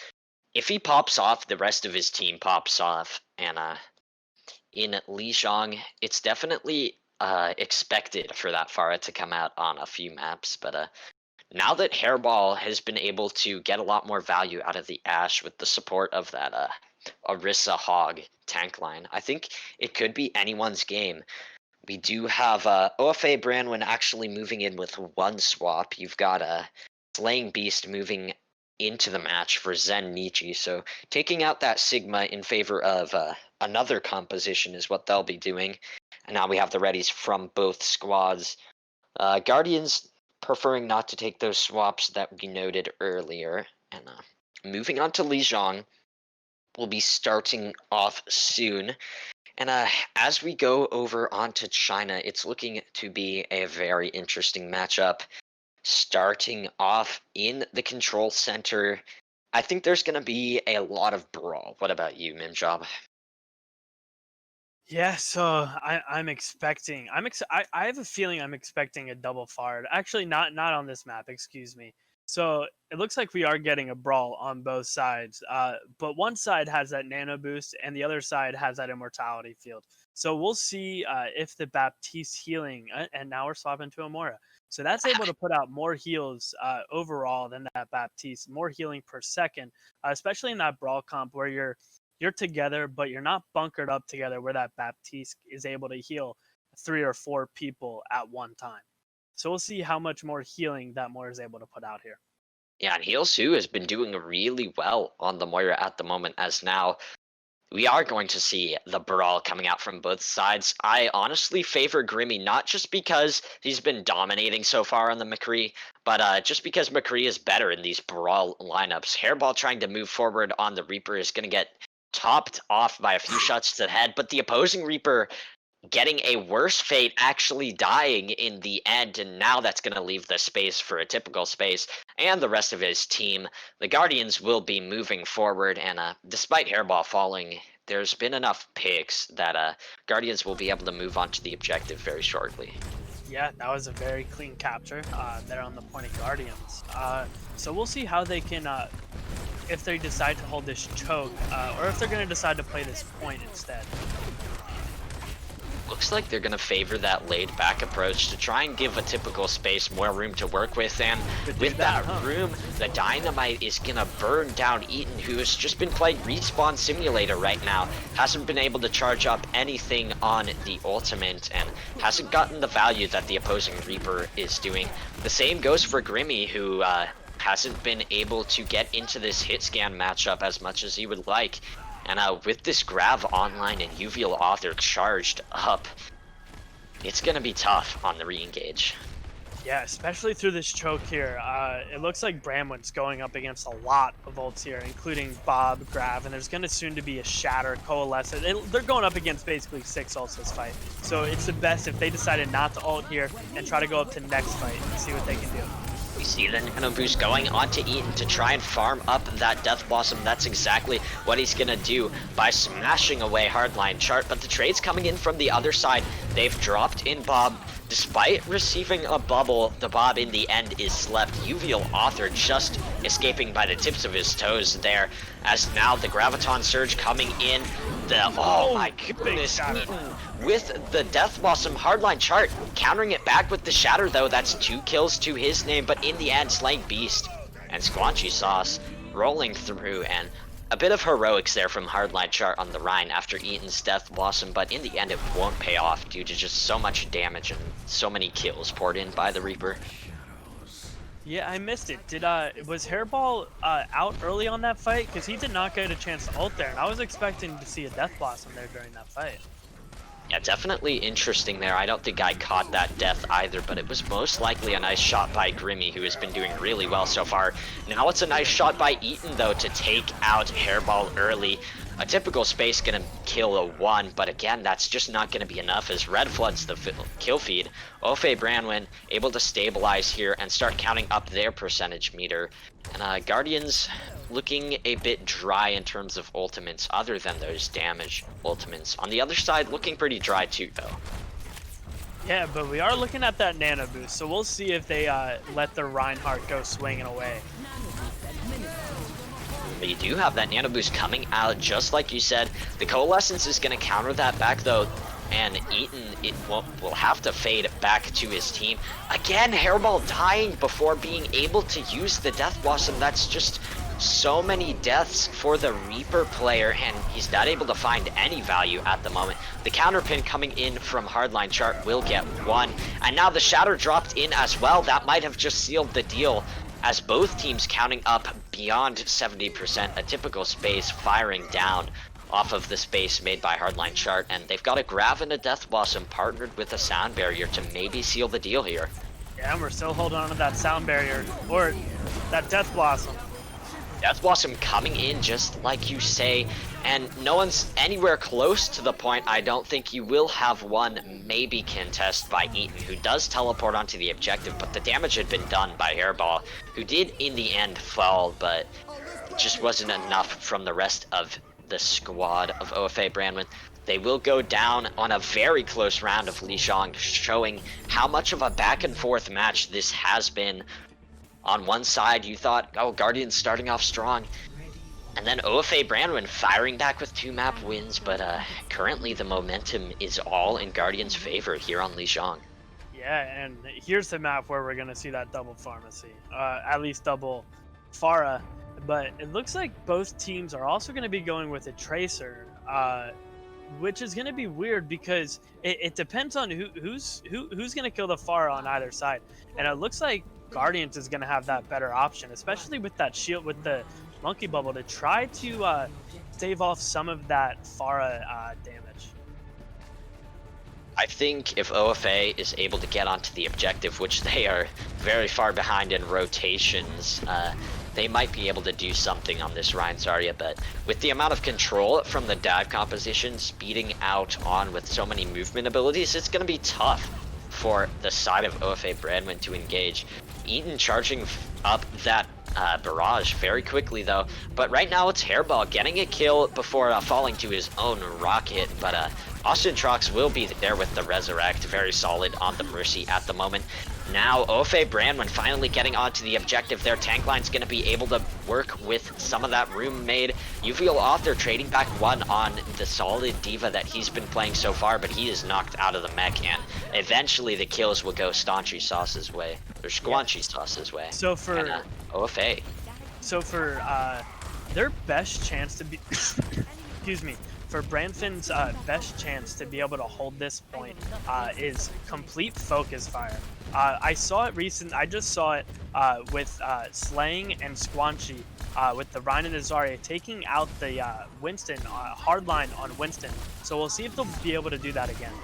If he pops off, the rest of his team pops off, and in Lijiang, it's definitely expected for that Pharah to come out on a few maps, but now that Hairball has been able to get a lot more value out of the Ashe with the support of that Orisa Hog tank line, I think it could be anyone's game. We do have OFA Branwen actually moving in with one swap. You've got a Slaying Beast moving into the match for Zen Nichi, so taking out that Sigma in favor of another composition is what they'll be doing. And now we have the readies from both squads. Guardians preferring not to take those swaps that we noted earlier. And moving on to Lijiang, we'll be starting off soon. And as we go over onto China, it's looking to be a very interesting matchup. Starting off in the control center, I think there's going to be a lot of brawl. What about you, Mimjob? Yeah, so I'm expecting I have a feeling I'm expecting a double fard. Actually, not on this map, excuse me. So it looks like we are getting a brawl on both sides. But one side has that nano boost and the other side has that immortality field. So we'll see if the Baptiste healing and now we're swapping to Amora. So that's able to put out more heals overall than that Baptiste, more healing per second, especially in that brawl comp where you're together, but you're not bunkered up together where that Baptiste is able to heal 3 or 4 people at one time. So we'll see how much more healing that Moira is able to put out here. Yeah, and Heal-Su has been doing really well on the Moira at the moment, as now we are going to see the brawl coming out from both sides. I honestly favor Grimmy, not just because he's been dominating so far on the McCree, but just because McCree is better in these brawl lineups. Hairball trying to move forward on the Reaper is going to get topped off by a few shots to the head, but the opposing Reaper getting a worse fate, actually dying in the end, and now that's going to leave the space for a typical space and the rest of his team. The Guardians will be moving forward, and despite Hairball falling, there's been enough picks that Guardians will be able to move on to the objective very shortly. Yeah, that was a very clean capture there on the point of Guardians. So we'll see how they can, if they decide to hold this choke, or if they're going to decide to play this point instead. Looks like they're going to favor that laid back approach to try and give a typical space more room to work with, and with that room, the dynamite is going to burn down Eaton, who has just been playing Respawn Simulator right now, hasn't been able to charge up anything on the ultimate, and hasn't gotten the value that the opposing Reaper is doing. The same goes for Grimmy, who hasn't been able to get into this hit scan matchup as much as he would like. And with this Grav online and Uvial Author charged up, it's going to be tough on the re-engage. Yeah, especially through this choke here. It looks like Branwen's going up against a lot of ults here, including Bob, Grav, and there's going to soon to be a Shatter, Coalescent. They're going up against basically 6 ults this fight. So it's the best if they decided not to ult here and try to go up to the next fight and see what they can do. We see the Nano Boost going onto Eaton to try and farm up that Death Blossom. That's exactly what he's going to do by smashing away Hardline Chart. But the trade's coming in from the other side. They've dropped in Bob. Despite receiving a bubble, the Bob in the end is left. Uvial Author just escaping by the tips of his toes there. As now the Graviton Surge coming in. Oh my goodness, Eaton with the Death Blossom Hardline Chart. Countering it back with the Shatter though. That's 2 kills to his name, but in the end slaying Beast. And Squanchy Sauce rolling through, and a bit of heroics there from Hardline Chart on the Rhine after Eaton's Death Blossom, but in the end it won't pay off due to just so much damage and so many kills poured in by the Reaper. Yeah, I missed it. Was Hairball out early on that fight? Because he did not get a chance to ult there, and I was expecting to see a Death Blossom there during that fight. Yeah, definitely interesting there. I don't think I caught that death either, but it was most likely a nice shot by Grimmy, who has been doing really well so far. Now it's a nice shot by Eaton, though, to take out Hairball early. A typical space gonna kill a 1, but again, that's just not gonna be enough as Red floods the kill feed. OFA Branwen able to stabilize here and start counting up their percentage meter. And Guardians looking a bit dry in terms of ultimates, other than those damage ultimates. On the other side, looking pretty dry too, though. Yeah, but we are looking at that Nano Boost, so we'll see if they let the Reinhardt go swinging away. But you do have that Nano Boost coming out, just like you said. The Coalescence is going to counter that back, though, and Eaton will have to fade back to his team. Again, Hairball dying before being able to use the Death Blossom. That's just so many deaths for the Reaper player, and he's not able to find any value at the moment. The counter pin coming in from Hardline Chart will get 1, and now the Shatter dropped in as well. That might have just sealed the deal, as both teams counting up beyond 70%, a typical space firing down off of the space made by Hardline Chart, and they've got a Grav and a Death Blossom partnered with a Sound Barrier to maybe seal the deal here. Yeah, and we're still holding on to that Sound Barrier, or that Death Blossom. Death Blossom coming in just like you say, and no one's anywhere close to the point. I don't think you will have one maybe contest by Eaton, who does teleport onto the objective, but the damage had been done by Hairball, who did in the end fall, but just wasn't enough from the rest of the squad of OFA Branwen. They will go down on a very close round of Lijiang, showing how much of a back and forth match this has been. On one side, you thought, oh, Guardians starting off strong. And then OFA Branwen firing back with 2 map wins, but currently the momentum is all in Guardians' favor here on Lijiang. Yeah, and here's the map where we're going to see that double pharmacy, at least double Pharah. But it looks like both teams are also going to be going with a Tracer, which is going to be weird because it depends on who's going to kill the Pharah on either side. And it looks like Guardians is going to have that better option, especially with that shield, with the monkey bubble, to try to save off some of that Pharah damage. I think if OFA is able to get onto the objective, which they are very far behind in rotations, they might be able to do something on this Ryan Zarya, but with the amount of control from the dive composition, speeding out on with so many movement abilities, it's going to be tough for the side of OFA Branwen to engage. Eaton charging up that barrage very quickly though, but right now it's Hairball getting a kill before falling to his own rocket, but Austin Trox will be there with the Resurrect, very solid on the Mercy at the moment. Now OFA Branwen finally getting onto the objective. Their tank line's going to be able to work with some of that room made. Uvial Author trading back 1 on the solid diva that he's been playing so far, but he is knocked out of the mech, and eventually the kills will go Staunchy Sauce's way, or Squanchy Sauce's way. So for and, OFA. So for their best chance to be, excuse me, for Branfin's best chance to be able to hold this point is complete focus fire. I saw it I just saw it with Slaying and Squanchy with the Ryan and Zarya taking out the Winston hardline on Winston. So we'll see if they'll be able to do that again.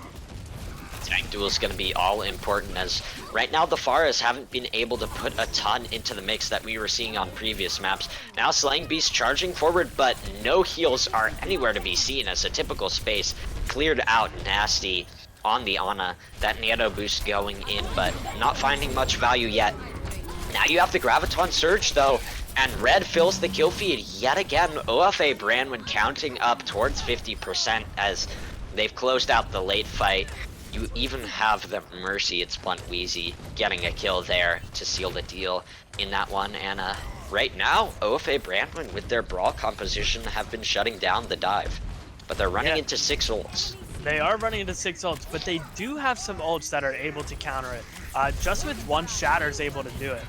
Tank duel is going to be all important, as right now the Pharahs haven't been able to put a ton into the mix that we were seeing on previous maps. Now Slaying Beast charging forward, but no heals are anywhere to be seen as a typical space cleared out nasty on the Ana. That nano boost going in, but not finding much value yet. Now you have the Graviton Surge though, and Red fills the kill feed yet again. OFA Branwen counting up towards 50% as they've closed out the late fight. You even have the Mercy, it's Blunt Wheezy, getting a kill there to seal the deal in that one. And right now, OFA Branwen with their Brawl composition have been shutting down the dive. But they're running into 6 ults. They are running into 6 ults, but they do have some ults that are able to counter it. Just with one Shatter's able to do it.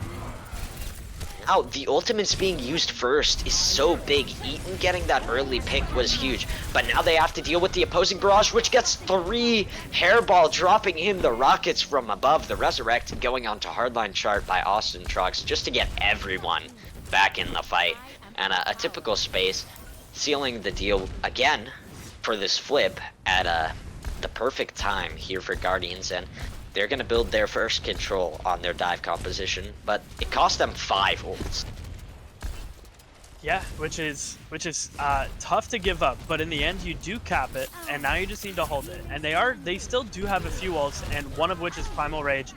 Now, the ultimates being used first is so big. Eaton getting that early pick was huge, but now they have to deal with the opposing barrage, which gets 3. Hairball dropping in the rockets from above. The Resurrect going on to Hardline Chart by Austin Trox just to get everyone back in the fight. And a typical space, sealing the deal again for this flip at the perfect time here for Guardians, and they're going to build their first control on their dive composition, but it cost them 5 ults. Yeah, which is tough to give up, but in the end you do cap it, and now you just need to hold it. And they still do have a few ults, and one of which is Primal Rage,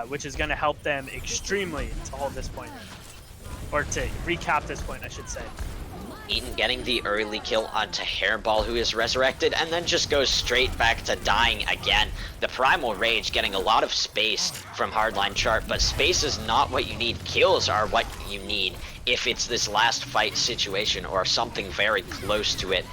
which is going to help them extremely to hold this point, or to recap this point, I should say. Eaton getting the early kill onto Hairball, who is resurrected, and then just goes straight back to dying again. The Primal Rage getting a lot of space from Hardline Chart, but space is not what you need. Kills are what you need if it's this last fight situation or something very close to it.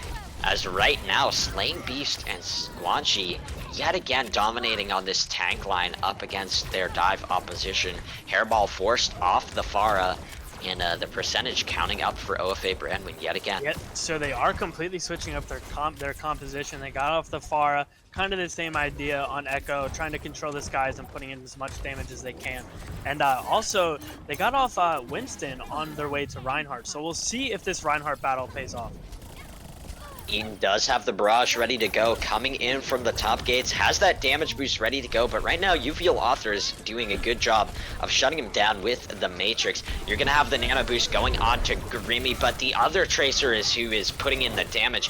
As right now, Slaying Beast and Squanchy yet again dominating on this tank line up against their dive opposition. Hairball forced off the Pharah, and the percentage counting up for OFA Branwen yet again. Yep, so they are completely switching up their composition. They got off the Pharah, kind of the same idea on Echo, trying to control the skies and putting in as much damage as they can. And also, they got off Winston on their way to Reinhardt, so we'll see if this Reinhardt battle pays off. Eaton does have the barrage ready to go, coming in from the top gates, has that damage boost ready to go, but right now UVL Author is doing a good job of shutting him down with the Matrix. You're gonna have the nano boost going on to Grimmy, but the other Tracer is who is putting in the damage.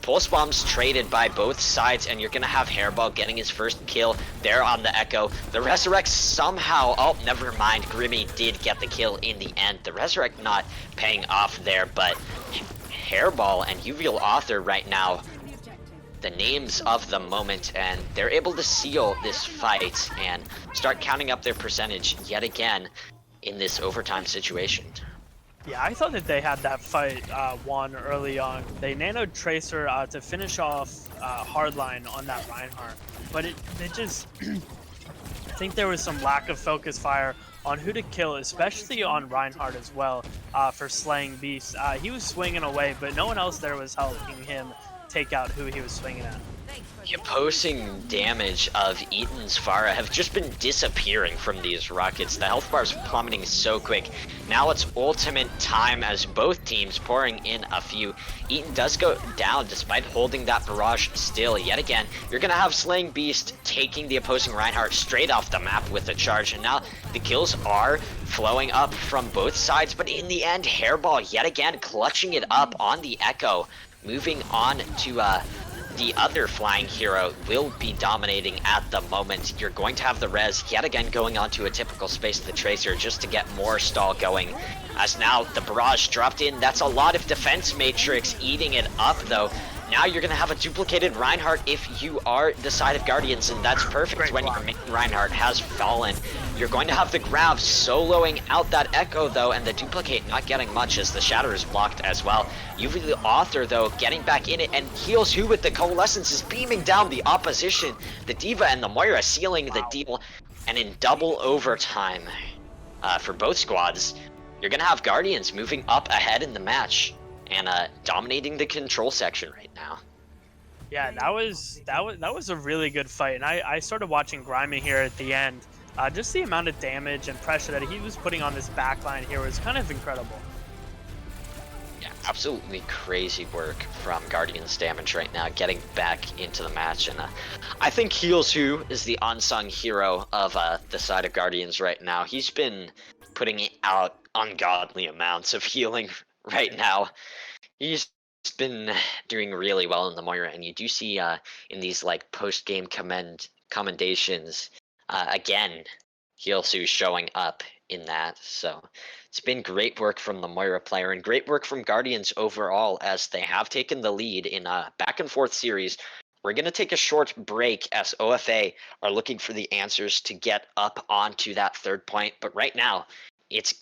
Pulse bombs traded by both sides, and you're gonna have Hairball getting his first kill there on the Echo. The Resurrect somehow, oh, never mind, Grimmy did get the kill in the end. The Resurrect not paying off there, but Hairball and UVL Author right now, the names of the moment, and they're able to seal this fight and start counting up their percentage yet again in this overtime situation. Yeah, I thought that they had that fight won early on. They nanoed Tracer to finish off Hardline on that Reinhardt, but it just I think there was some lack of focus fire on who to kill, especially on Reinhardt as well, for slaying Beast. He was swinging away, but no one else there was helping him take out who he was swinging at. The opposing damage of Eaton's Pharah have just been disappearing from these rockets. The health bars plummeting so quick. Now it's ultimate time as both teams pouring in a few. Eaton does go down despite holding that barrage still. Yet again, you're going to have Slaying Beast taking the opposing Reinhardt straight off the map with a charge. And now the kills are flowing up from both sides. But in the end, Hairball yet again clutching it up on the Echo. Moving on to the other flying hero will be dominating at the moment. You're going to have the res yet again going onto a typical space of the Tracer just to get more stall going. As now the barrage dropped in, that's a lot of defense matrix eating it up though. Now you're going to have a duplicated Reinhardt if you are the side of Guardians, and that's perfect when your main Reinhardt has fallen. You're going to have the Grav soloing out that Echo though, and the duplicate not getting much as the Shatter is blocked as well. UV the Author though getting back in it, and Heals who with the Coalescence is beaming down the opposition. The D.Va and the Moira sealing the deal, and in double overtime for both squads, you're going to have Guardians moving up ahead in the match and dominating the control section right now. Yeah, that was a really good fight, and I started watching Grimy here at the end. Just the amount of damage and pressure that he was putting on this backline here was kind of incredible. Yeah, absolutely crazy work from Guardians damage right now, getting back into the match, and I think Heals Who is the unsung hero of the side of Guardians right now. He's been putting out ungodly amounts of healing right now. He's been doing really well in the Moira, and you do see in these like post-game commendations again Healsu showing up in that. So it's been great work from the Moira player and great work from Guardians overall as they have taken the lead in a back and forth series. We're going to take a short break as OFA are looking for the answers to get up onto that third point, but right now it's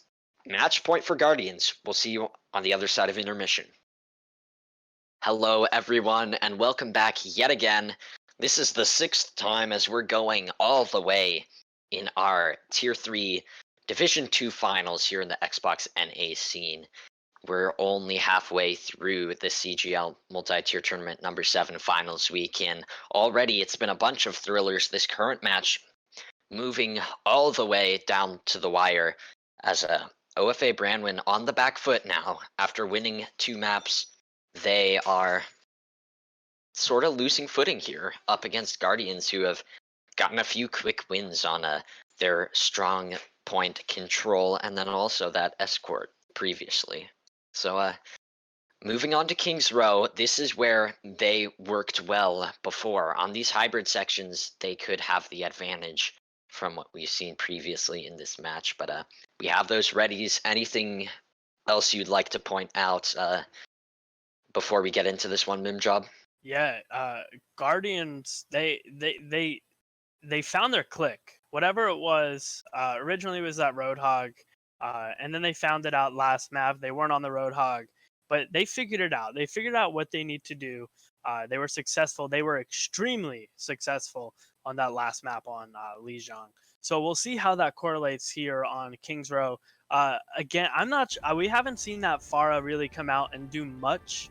match point for Guardians. We'll see you on the other side of intermission. Hello everyone, and welcome back yet again. This is the 6th time as we're going all the way in our Tier 3 Division 2 finals here in the Xbox NA scene. We're only halfway through the CGL multi-tier tournament number 7 finals week, and already it's been a bunch of thrillers. This current match moving all the way down to the wire as OFA Branwen on the back foot now after winning 2 maps. They are sort of losing footing here up against Guardians, who have gotten a few quick wins on their strong point control and then also that escort previously. So moving on to King's Row, this is where they worked well before. On these hybrid sections, they could have the advantage from what we've seen previously in this match, but we have those readies. Anything else you'd like to point out before we get into this one, Mimjob? Yeah, Guardians, they found their click. Whatever it was, originally it was that Roadhog, and then they found it out last map. They weren't on the Roadhog, but they figured it out. They figured out what they need to do. They were successful. They were extremely successful on that last map on Lijiang. So we'll see how that correlates here on King's Row. Again, I'm not. We haven't seen that Pharah really come out and do much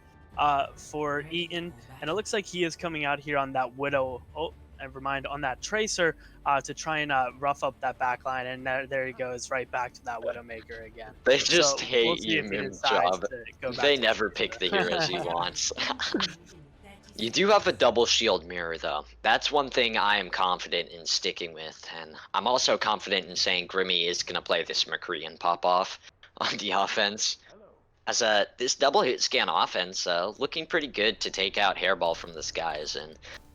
for Eaton, and it looks like he is coming out here on that Widow. Oh, mind, on that Tracer to try and rough up that back line. And there he goes, right back to that Widowmaker again. They just So hate we'll see you, if he decides Mimjob. to go back They to never Widowmaker. pick the heroes he wants. Incoming in 30 You seconds. do have a double shield mirror, though. That's one thing I am confident in sticking with, and I'm also confident in saying Grimmy is going to play this McCree and pop off on the offense. As this double hit scan offense looking pretty good to take out Hairball from the skies, and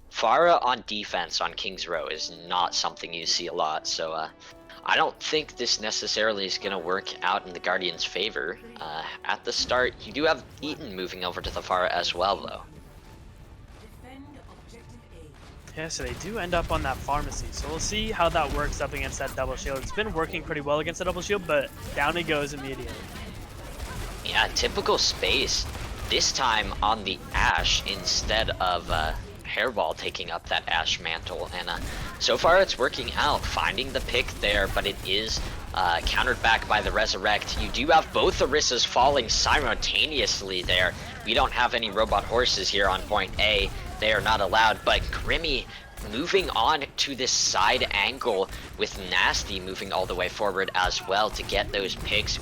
Pharah on defense on King's Row is not something you see a lot, so I don't think this necessarily is going to work out in the Guardians' favor. At the start, you do have Eaton moving over to the Pharah as well, though. Defend objective A. Yeah, so they do end up on that pharmacy. So we'll see how that works up against that double shield. It's been working pretty well against the double shield, but down he goes immediately. Yeah, typical space. This time on the Ashe instead of Hairball taking up that Ashe mantle. And so far it's working out, finding the pick there, but it is countered back by the Resurrect. You do have both Orissas falling simultaneously there. We don't have any robot horses here on point A. They are not allowed, but Grimmy moving on to this side angle with Nasty moving all the way forward as well to get those picks.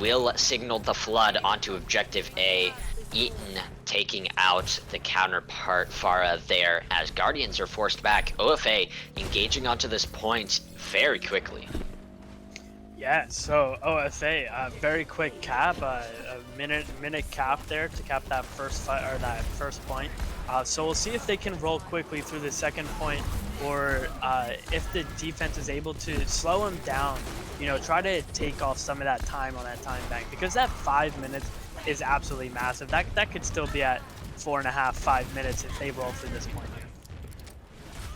Will signal the flood onto objective A. Eaton taking out the counterpart Pharah there as Guardians are forced back. OFA engaging onto this point very quickly. Yeah, so OFA, very quick cap, a minute cap there to cap that first fight or that first point. So we'll see if they can roll quickly through the second point, or if the defense is able to slow them down. You know, try to take off some of that time on that time bank, because that 5 minutes is absolutely massive. That could still be at 4.5, 5 minutes if they roll through this point here.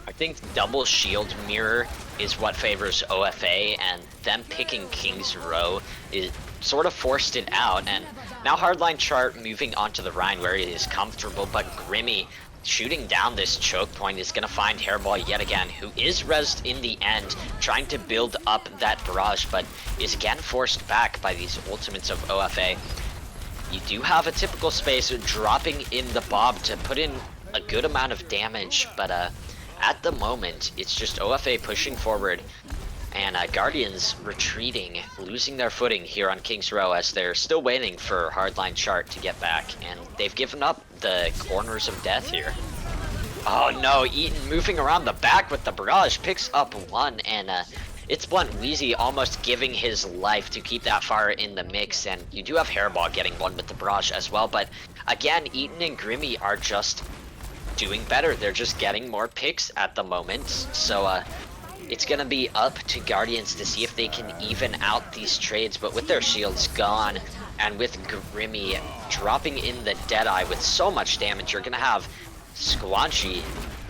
I think double shield mirror is what favors OFA, and them picking King's Row is sort of forced it out. And now Hardline Chart moving onto the Rhine where he is comfortable, but Grimmy shooting down this choke point is going to find Hairball yet again, who is rezzed in the end, trying to build up that barrage, but is again forced back by these ultimates of OFA. You do have a typical space dropping in the Bob to put in a good amount of damage, but at the moment it's just OFA pushing forward and Guardians retreating, losing their footing here on King's Row as they're still waiting for Hardline Chart to get back, and they've given up the corners of death here. Oh no, Eaton moving around the back with the barrage, picks up one, and it's Blunt Wheezy almost giving his life to keep that fire in the mix, and you do have Hairball getting one with the barrage as well, but again, Eaton and Grimmy are just doing better. They're just getting more picks at the moment, so it's gonna be up to Guardians to see if they can even out these trades, but with their shields gone and with Grimmy dropping in the Deadeye with so much damage, you're gonna have Squanchy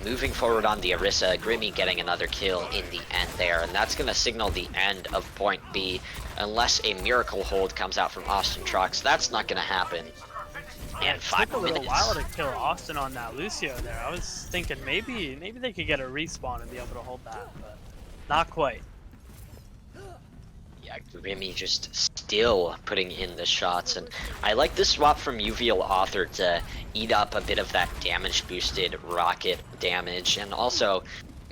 moving forward on the Orisa, Grimmy getting another kill in the end there, and that's gonna signal the end of point B unless a miracle hold comes out from Austin Trox. That's not gonna happen. And It 5 took a little minutes. while to kill Austin on that Lucio there. I was thinking maybe they could get a respawn and be able to hold that, but not quite. Yeah, Grimmy just still putting in the shots, and I like the swap from UVL Author to eat up a bit of that damage boosted rocket damage, and also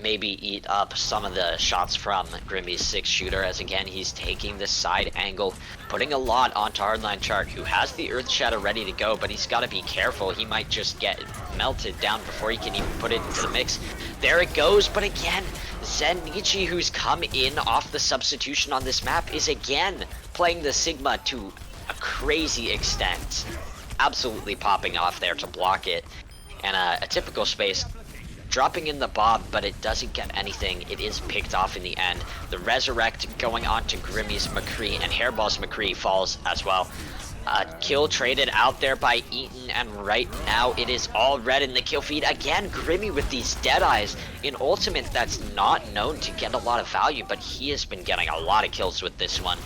maybe eat up some of the shots from Grimmy's 6-shooter, as again he's taking this side angle, putting a lot onto Hardline Chart, who has the Earth Shadow ready to go, but he's got to be careful. He might just get melted down before he can even put it into the mix. There it goes, but again, Zenichi, who's come in off the substitution on this map, is again playing the Sigma to a crazy extent. Absolutely popping off there to block it. And a typical space, dropping in the Bob, but it doesn't get anything. It is picked off in the end. The Resurrect going on to Grimmy's McCree, and Hairball's McCree falls as well. Kill traded out there by Eaton, and right now it is all red in the kill feed. Again, Grimmy with these Deadeyes, an ultimate that's not known to get a lot of value, but he has been getting a lot of kills with this one.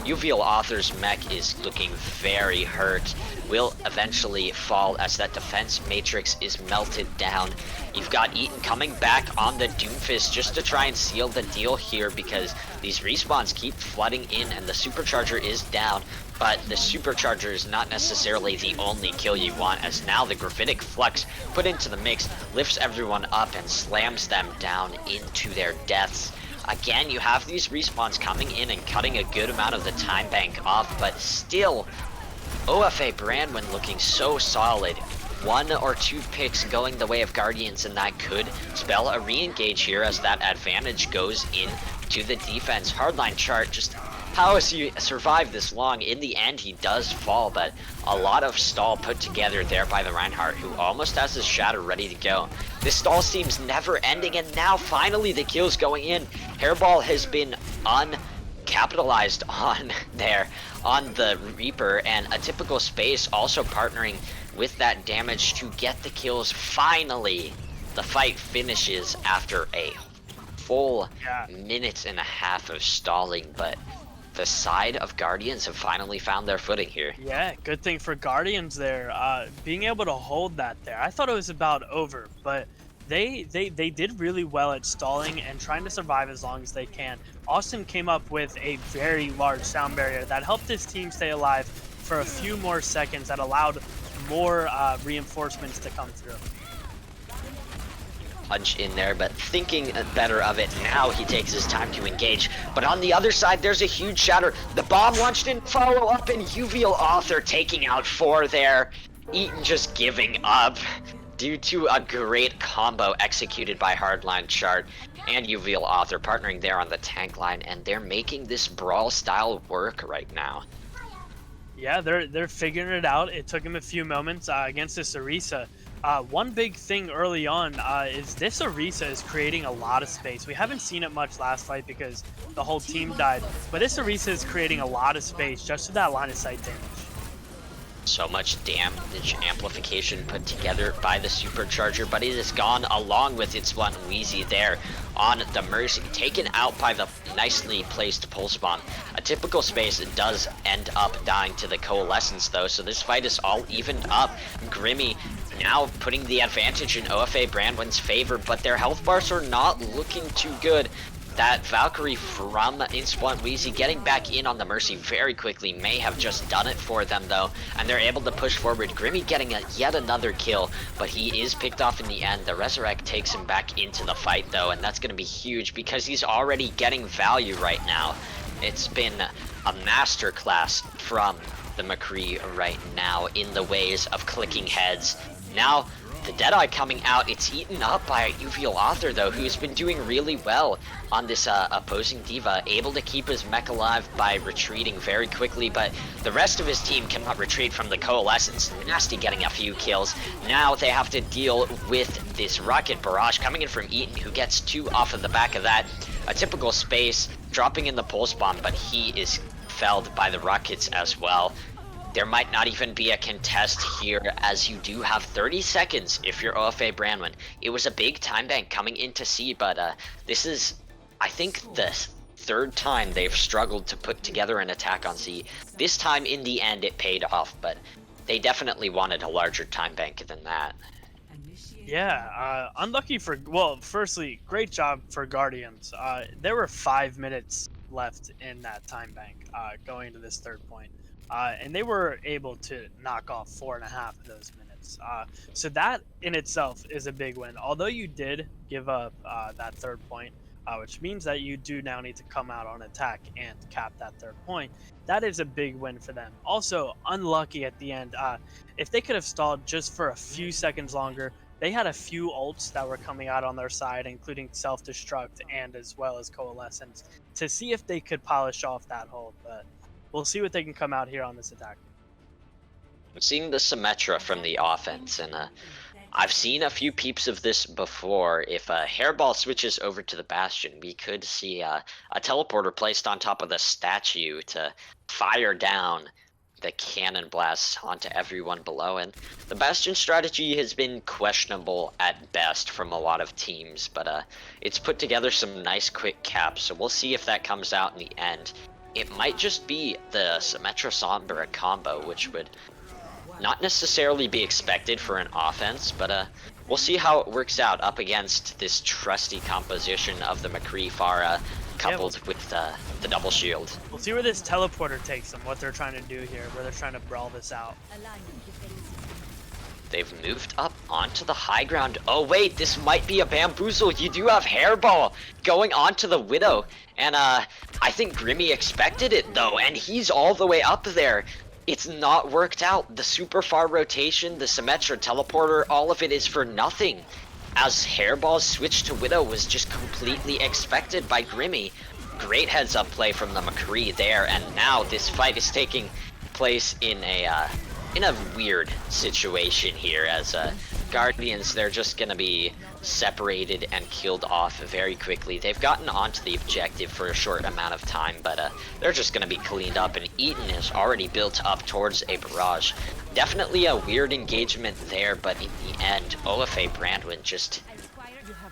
UVL Author's mech is looking very hurt, will eventually fall as that defense matrix is melted down. You've got Eaton coming back on the Doomfist just to try and seal the deal here, because these respawns keep flooding in and the supercharger is down. but the Supercharger is not necessarily the only kill you want, as now the Graphitic Flux put into the mix lifts everyone up and slams them down into their deaths. Again, you have these respawns coming in and cutting a good amount of the time bank off, but still, OFA Branwen looking so solid. 1 or 2 picks going the way of Guardians, and that could spell a re-engage here as that advantage goes in to the defense. Hardline Chart, just how has he survived this long? In the end, he does fall, but a lot of stall put together there by the Reinhardt, who almost has his shatter ready to go. This stall seems never ending, and now finally the kills going in. Hairball has been capitalized on there on the Reaper, and a typical space also partnering with that damage to get the kills. Finally, the fight finishes after a full minute and a half of stalling, but the side of Guardians have finally found their footing here. Yeah, good thing for Guardians there, being able to hold that there. I thought it was about over, but they did really well at stalling and trying to survive as long as they can. Austin came up with a very large sound barrier that helped his team stay alive for a few more seconds, that allowed more reinforcements to come through. Punch in there, but thinking better of it. Now he takes his time to engage, but on the other side there's a huge shatter. The bomb launched in follow up, and UVL Author taking out 4 there. Eaton just giving up due to a great combo executed by Hardline Chart and UVL Author partnering there on the tank line, and they're making this brawl style work right now. Yeah, they're figuring it out. It took him a few moments against this Orisa. One big thing early on is this Orisa is creating a lot of space. We haven't seen it much last fight because the whole team died, but this Orisa is creating a lot of space just to that line of sight damage. So much damage amplification put together by the Supercharger, but it is gone along with its one Wheezy there on the Mercy, taken out by the nicely placed pulse bomb. A typical space does end up dying to the Coalescence though, so this fight is all evened up. Grimmy now putting the advantage in OFA Branwen's favor, but their health bars are not looking too good. That Valkyrie from Insblunt Wheezy getting back in on the Mercy very quickly may have just done it for them though, and they're able to push forward. Grimmy getting yet another kill, but he is picked off in the end. The Resurrect takes him back into the fight though, and that's going to be huge because he's already getting value right now. It's been a masterclass from the McCree right now in the ways of clicking heads. Now the Deadeye coming out, it's eaten up by UVL Author though, who's been doing really well on this opposing D.Va, able to keep his mech alive by retreating very quickly, but the rest of his team cannot retreat from the Coalescence. Nasty getting a few kills. Now they have to deal with this Rocket Barrage coming in from Eaton, who gets 2 off of the back of that. A typical space, dropping in the Pulse Bomb, but he is felled by the Rockets as well. There might not even be a contest here, as you do have 30 seconds if you're OFA Branwen. It was a big time bank coming into C, but this is, I think, the 3rd time they've struggled to put together an attack on C. This time, in the end, it paid off, but they definitely wanted a larger time bank than that. Yeah, unlucky for, well, firstly, great job for Guardians. There were 5 minutes left in that time bank going to this 3rd point. And they were able to knock off 4.5 of those minutes. So that in itself is a big win. Although you did give up that 3rd point, which means that you do now need to come out on attack and cap that 3rd point. That is a big win for them. Also, unlucky at the end. If they could have stalled just for a few seconds longer, they had a few ults that were coming out on their side, including self-destruct and as well as Coalescence, to see if they could polish off that hold. But we'll see what they can come out here on this attack. I'm seeing the Symmetra from the offense, and I've seen a few peeps of this before. If Hairball switches over to the Bastion, we could see a teleporter placed on top of the statue to fire down the cannon blasts onto everyone below. And the Bastion strategy has been questionable at best from a lot of teams, but it's put together some nice quick caps, so we'll see if that comes out in the end. It might just be the Symmetra Sombra combo, which would not necessarily be expected for an offense, but we'll see how it works out up against this trusty composition of the McCree Pharah. coupled with the double shield. We'll see where this teleporter takes them, what they're trying to do here, where they're trying to brawl this out. They've moved up onto the high ground. Oh wait, this might be a bamboozle. You do have Hairball going onto the Widow. And I think Grimmy expected it though, and he's all the way up there. It's not worked out. The super far rotation, the Symmetra teleporter, all of it is for nothing. As Hairball's switch to Widow was just completely expected by Grimmy. Great heads up play from the McCree there, and now this fight is taking place in a weird situation here as Guardians, they're just gonna be separated and killed off very quickly. They've gotten onto the objective for a short amount of time, but they're just gonna be cleaned up, and Eaton is already built up towards a barrage. Definitely a weird engagement there, but in the end, OFA Branwen just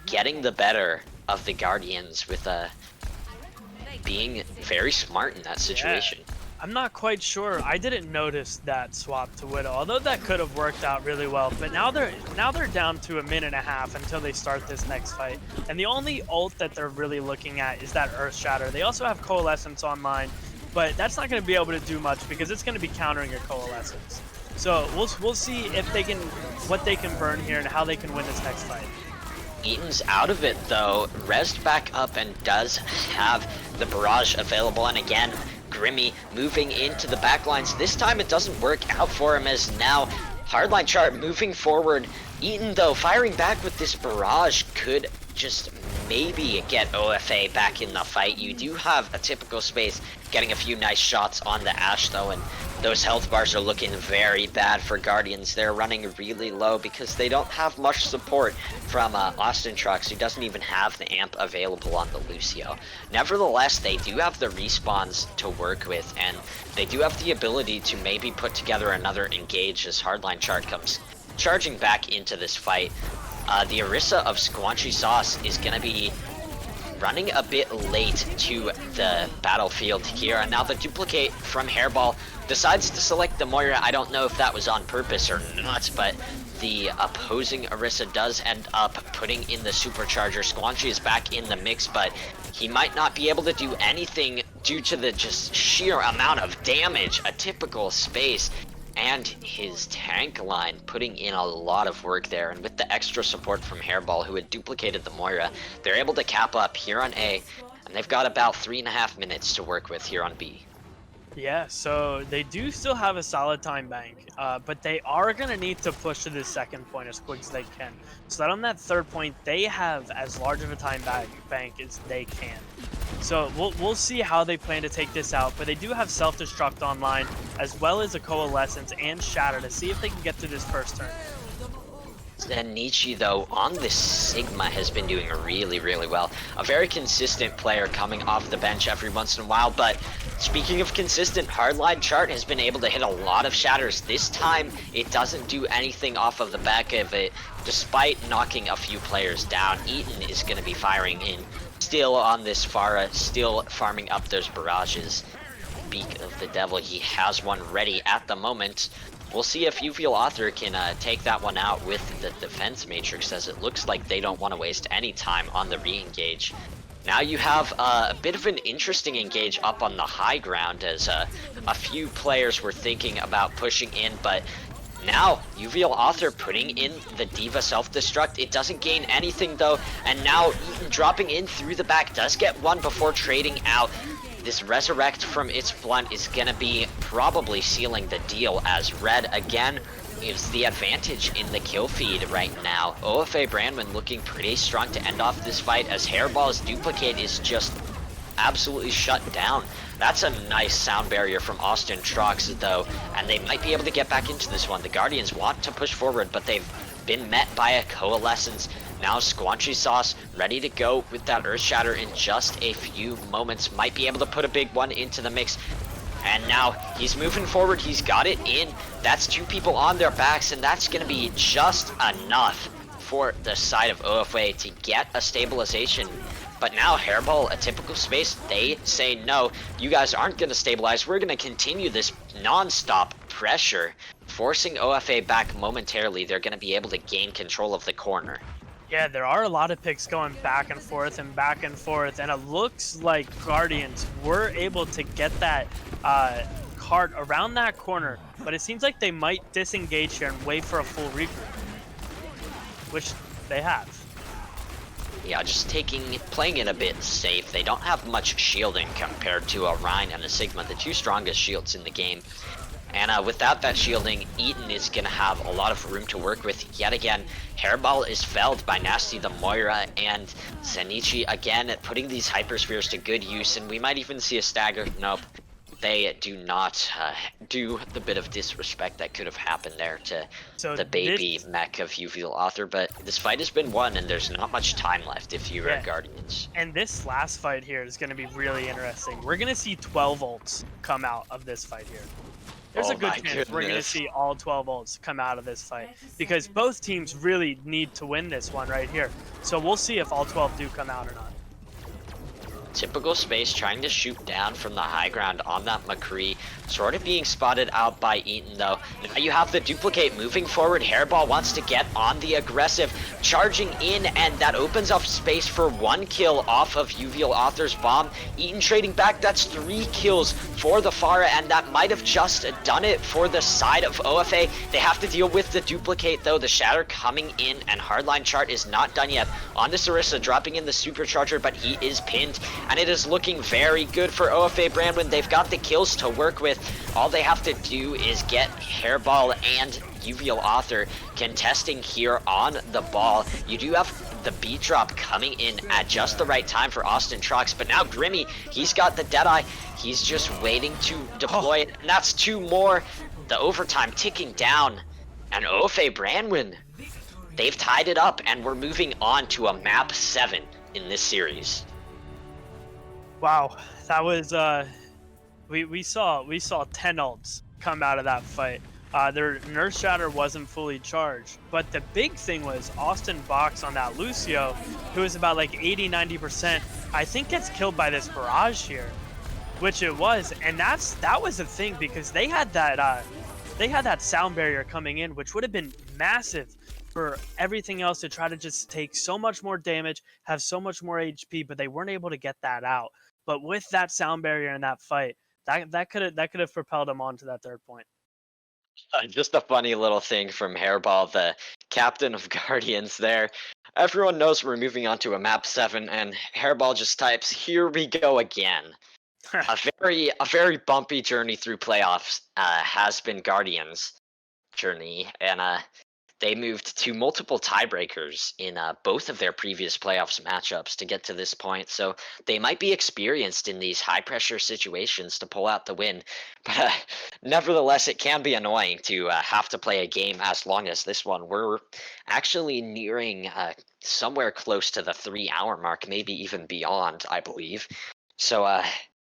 getting the better of the Guardians with being very smart in that situation. Yeah. I'm not quite sure. I didn't notice that swap to Widow, although that could have worked out really well. But now they're down to a minute and a half until they start this next fight. And the only ult that they're really looking at is that Earth Shatter. They also have Coalescence online, but that's not going to be able to do much because it's going to be countering your Coalescence. So we'll see if they can, what they can burn here and how they can win this next fight. Eaton's out of it though, rezzed back up and does have the barrage available, and again, Grimmy moving into the backlines. This time it doesn't work out for him as now Hardline Chart moving forward. Eaton though firing back with this barrage could just maybe get OFA back in the fight. You do have a typical space getting a few nice shots on the Ashe though, and those health bars are looking very bad for Guardians. They're running really low because they don't have much support from Austin Trucks, who doesn't even have the amp available on the Lucio. Nevertheless, they do have the respawns to work with, and they do have the ability to maybe put together another engage as Hardline Chart comes charging back into this fight. The Orisa of Squanchy Sauce is going to be running a bit late to the battlefield here, and now the duplicate from Hairball decides to select the Moira. I don't know if that was on purpose or not, but the opposing Orisa does end up putting in the supercharger. Squanchy is back in the mix, but he might not be able to do anything due to the just sheer amount of damage. A typical space, and his tank line putting in a lot of work there, and with the extra support from Hairball, who had duplicated the Moira, they're able to cap up here on A, and they've got about 3.5 minutes to work with here on B. Yeah, so they do still have a solid time bank, but they are going to need to push to this second point as quick as they can, so that on that third point, they have as large of a time bank as they can. So we'll see how they plan to take this out, but they do have Self-Destruct online, as well as a Coalescence and Shatter to see if they can get through this first turn. Then Nietzsche, though, on this Sigma has been doing really, really well. A very consistent player coming off the bench every once in a while, but speaking of consistent, Hardline Chart has been able to hit a lot of shatters. This time, it doesn't do anything off of the back of it, despite knocking a few players down. Eaton is going to be firing in, still on this Pharah, still farming up those barrages. Beak of the Devil, he has one ready at the moment. We'll see if Uvial Author can take that one out with the defense matrix, as it looks like they don't want to waste any time on the re-engage. Now you have a bit of an interesting engage up on the high ground, as a few players were thinking about pushing in, but now Uvial Author putting in the Diva self-destruct. It doesn't gain anything though, and now Eaton dropping in through the back does get one before trading out. This Resurrect from its blunt is gonna be probably sealing the deal, as Red again is the advantage in the kill feed right now. OFA Branwen looking pretty strong to end off this fight, as Hairball's duplicate is just absolutely shut down. That's a nice sound barrier from Austin Trox though, and they might be able to get back into this one. The Guardians want to push forward, but they've been met by a Coalescence. Now Squanchy Sauce ready to go with that Earth Shatter in just a few moments. Might be able to put a big one into the mix. And now he's moving forward. He's got it in. That's two people on their backs, and that's going to be just enough for the side of OFA to get a stabilization. But now Hairball, a typical space, they say no, you guys aren't going to stabilize. We're going to continue this non-stop pressure, forcing OFA back momentarily. They're going to be able to gain control of the corner. Yeah, there are a lot of picks going back and forth, and it looks like Guardians were able to get that card around that corner, but it seems like they might disengage here and wait for a full regroup, which they have. Yeah, just playing it a bit safe. They don't have much shielding compared to a Rhine and a Sigma, the two strongest shields in the game. And without that shielding, Eaton is going to have a lot of room to work with yet again. Hairball is felled by Nasty the Moira, and Zenichi again putting these hyperspheres to good use, and we might even see a stagger. Nope. They do not do the bit of disrespect that could have happened there to the baby mech of UV Author, but this fight has been won and there's not much time left if you're Guardians. And this last fight here is going to be really interesting. We're going to see 12 ults come out of this fight here. There's a good chance we're going to see all 12 ults come out of this fight because both teams really need to win this one right here. So we'll see if all 12 do come out or not. Typical Space trying to shoot down from the high ground on that McCree. Sort of being spotted out by Eaton though. Now you have the duplicate moving forward. Hairball wants to get on the aggressive, charging in, and that opens up space for 1 kill off of Uvial Author's bomb. Eaton trading back, that's 3 kills for the Pharah, and that might have just done it for the side of OFA. They have to deal with the duplicate though. The Shatter coming in, and Hardline chart is not done yet. On to Sarissa, dropping in the supercharger, but he is pinned. And it is looking very good for OFA Branwen. They've got the kills to work with. All they have to do is get Hairball and Uvial Author contesting here on the ball. You do have the beat drop coming in at just the right time for Austin Trox, but now Grimmy, he's got the Deadeye. He's just waiting to deploy it, and that's 2 more. The overtime ticking down, and OFA Branwen, they've tied it up, and we're moving on to a map 7 in this series. Wow, that was we saw 10 ults come out of that fight. Their Nurse Shatter wasn't fully charged, but the big thing was Austin Box on that Lucio, who was about like 80-90%. I think gets killed by this barrage here, which it was, and that was the thing because they had that sound barrier coming in, which would have been massive for everything else to try to just take so much more damage, have so much more HP, but they weren't able to get that out. But with that sound barrier in that fight, that could have propelled them on to that 3rd point. Just a funny little thing from Hairball, the captain of Guardians there. Everyone knows we're moving on to a map 7, and Hairball just types, "Here we go again." a very bumpy journey through playoffs has been Guardians' journey, and they moved to multiple tiebreakers in both of their previous playoffs matchups to get to this point, so they might be experienced in these high-pressure situations to pull out the win. But nevertheless, it can be annoying to have to play a game as long as this one. We're actually nearing somewhere close to the 3-hour mark, maybe even beyond, I believe. So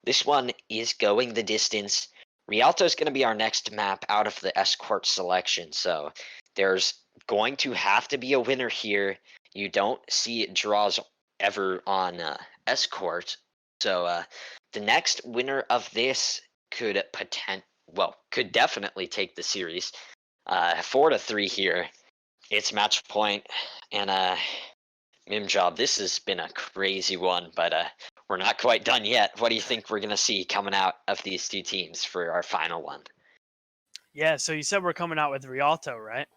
this one is going the distance. Rialto is going to be our next map out of the Escort selection, so there's going to have to be a winner here. You don't see draws ever on Escort, so the next winner of this could definitely take the series. 4-3 here. It's match point, and Mimjob, this has been a crazy one, but we're not quite done yet. What do you think we're going to see coming out of these two teams for our final one? Yeah, so you said we're coming out with Rialto, right?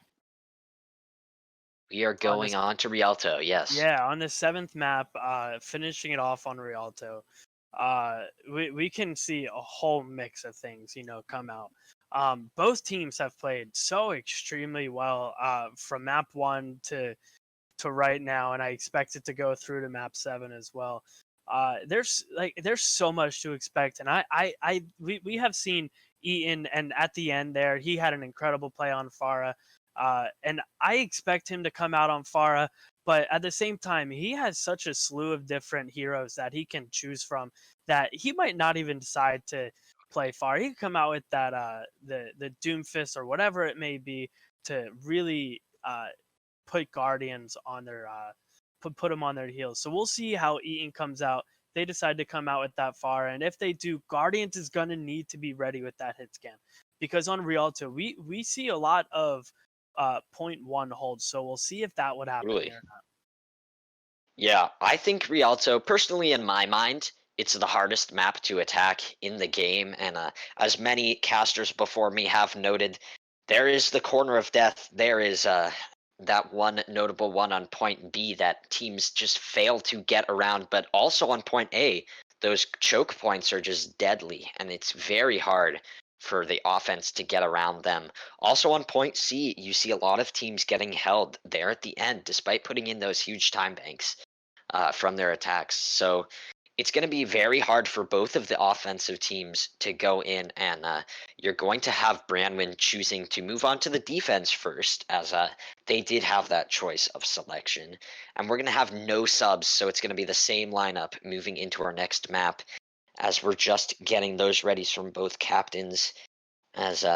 We are going on to Rialto, yes. Yeah, on the 7th map, finishing it off on Rialto. We can see a whole mix of things, come out. Both teams have played so extremely well from map 1 to right now, and I expect it to go through to map 7 as well. There's so much to expect, and we have seen Eaton, and at the end there, he had an incredible play on Pharah, and I expect him to come out on Pharah, but at the same time, he has such a slew of different heroes that he can choose from that he might not even decide to play Pharah. He could come out with that the Doomfist or whatever it may be to really put Guardians on their put them on their heels. So we'll see how Eaton comes out. They decide to come out with that Pharah, and if they do, Guardians is going to need to be ready with that hit scan, because on Rialto we see a lot of 0.1 holds, so we'll see if that would happen really? or not. Yeah, I think Rialto, personally in my mind, it's the hardest map to attack in the game, and as many casters before me have noted, there is the corner of death. There is that one notable one on point B that teams just fail to get around, but also on point A, those choke points are just deadly, and it's very hard for the offense to get around them. Also on point C, you see a lot of teams getting held there at the end, despite putting in those huge time banks from their attacks. So it's going to be very hard for both of the offensive teams to go in, and you're going to have Branwen choosing to move on to the defense first, as they did have that choice of selection. And we're going to have no subs, so it's going to be the same lineup moving into our next map, as we're just getting those readies from both captains, as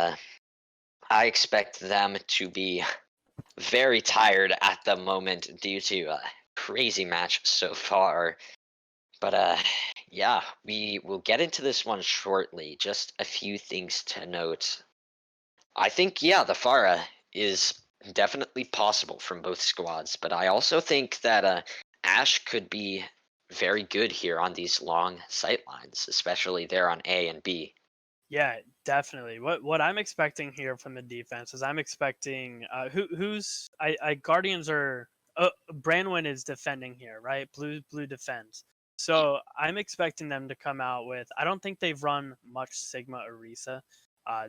I expect them to be very tired at the moment due to a crazy match so far. But yeah, we will get into this one shortly. Just a few things to note. I think, yeah, the Pharah is definitely possible from both squads, but I also think that Ash could be very good here on these long sight lines, especially there on A and B. Yeah, definitely. What I'm expecting here from the defense is I'm expecting who's Guardians are Branwen is defending here, right? Blue defends. So I'm expecting them to come out with, I don't think they've run much Sigma Orisa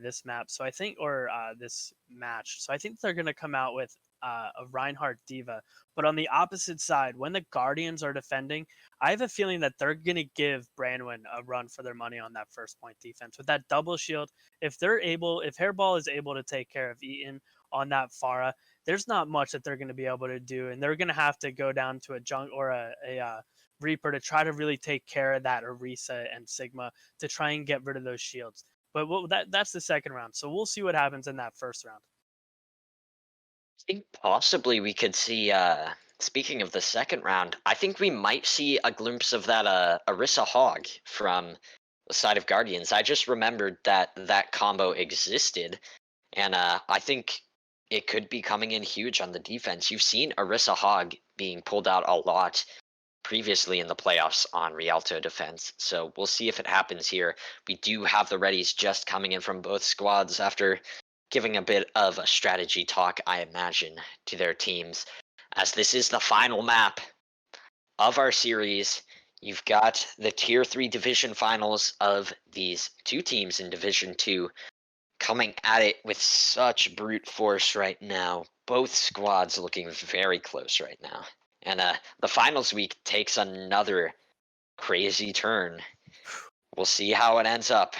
this map. So I think or this match. So I think they're gonna come out with a Reinhardt Diva. But on the opposite side, when the Guardians are defending, I have a feeling that they're going to give Branwen a run for their money on that first point defense. With that double shield, if Hairball is able to take care of Eaton on that Pharah, there's not much that they're going to be able to do. And they're going to have to go down to a junk or a Reaper to try to really take care of that Orisa and Sigma to try and get rid of those shields. But that's the second round. So we'll see what happens in that first round. I think possibly we could see, speaking of the second round, I think we might see a glimpse of that Orisa Hog from the side of Guardians. I just remembered that that combo existed, and I think it could be coming in huge on the defense. You've seen Orisa Hog being pulled out a lot previously in the playoffs on Rialto defense, so we'll see if it happens here. We do have the readies just coming in from both squads after giving a bit of a strategy talk, I imagine, to their teams, as this is the final map of our series. You've got the Tier 3 Division Finals of these two teams in Division 2 coming at it with such brute force right now. Both squads looking very close right now. And the finals week takes another crazy turn. We'll see how it ends up.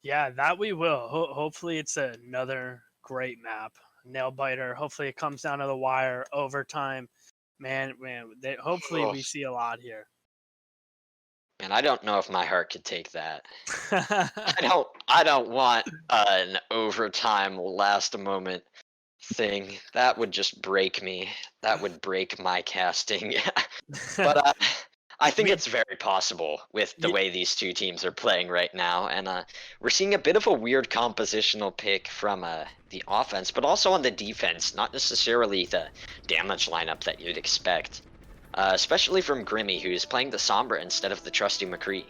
Yeah, that we will. Hopefully it's another great map. Nail biter. Hopefully it comes down to the wire, overtime. Man, hopefully we see a lot here. Man, I don't know if my heart could take that. I don't want an overtime last moment thing. That would just break me. That would break my casting. But I think it's very possible with the way these two teams are playing right now, and we're seeing a bit of a weird compositional pick from the offense, but also on the defense, not necessarily the damage lineup that you'd expect, especially from Grimmy, who's playing the Sombra instead of the trusty McCree.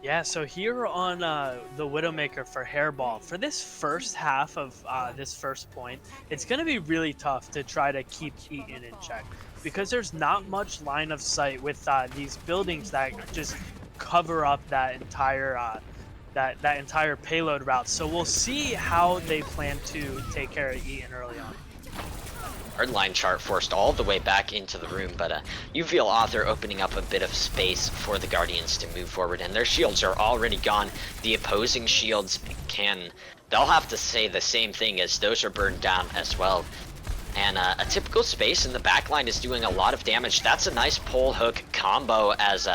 Yeah, so here on the Widowmaker for Hairball, for this first half of this first point, it's going to be really tough to try to keep Eaton in check, because there's not much line of sight with these buildings that just cover up that entire that entire payload route. So we'll see how they plan to take care of Eaton early on. Hardline chart forced all the way back into the room, but you feel Author opening up a bit of space for the Guardians to move forward, and their shields are already gone. The opposing shields they'll have to say the same thing, as those are burned down as well. And a typical space in the backline is doing a lot of damage. That's a nice pole hook combo, as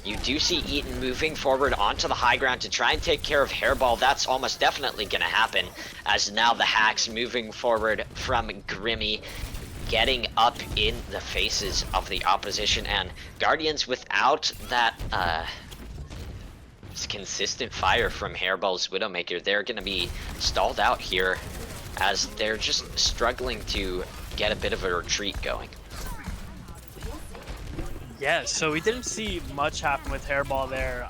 you do see Eaton moving forward onto the high ground to try and take care of Hairball. That's almost definitely going to happen, as now the hacks moving forward from Grimmy, getting up in the faces of the opposition, and Guardians without that consistent fire from Hairball's Widowmaker, they're going to be stalled out here, as they're just struggling to get a bit of a retreat going. Yeah, so we didn't see much happen with Hairball there.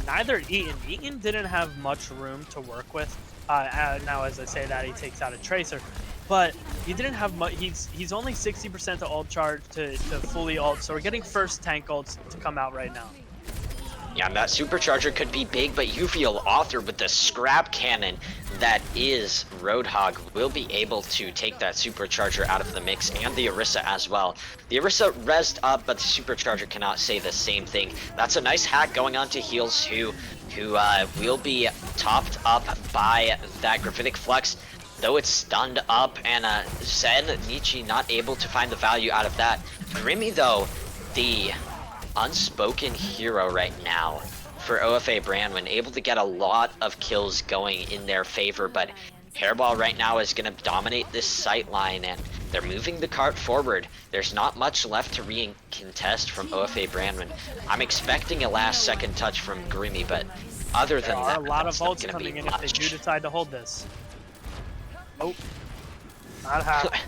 Neither Eaton. Eaton didn't have much room to work with. Now, as I say that, he takes out a Tracer. But he didn't have much. He's only 60% to ult charge to fully ult. So we're getting first tank ults to come out right now. Yeah, and that supercharger could be big, but Uvial Author with the scrap cannon that is Roadhog will be able to take that supercharger out of the mix, and the Orisa as well. The Orisa rezzed up, but the supercharger cannot say the same thing. That's a nice hack going on to Heals, who will be topped up by that Gravitic Flux. Though it's stunned up, and Zen, Nietzsche not able to find the value out of that. Grimmy, though, the unspoken hero right now for OFA Branwen, able to get a lot of kills going in their favor, but Hairball right now is going to dominate this sight line, and they're moving the cart forward. There's not much left to re-contest from OFA Branwen. I'm expecting a last second touch from Grimmy, but other than that, there are a lot of that's not ults gonna coming be in much. if they do decide to hold this. Oh, not happening.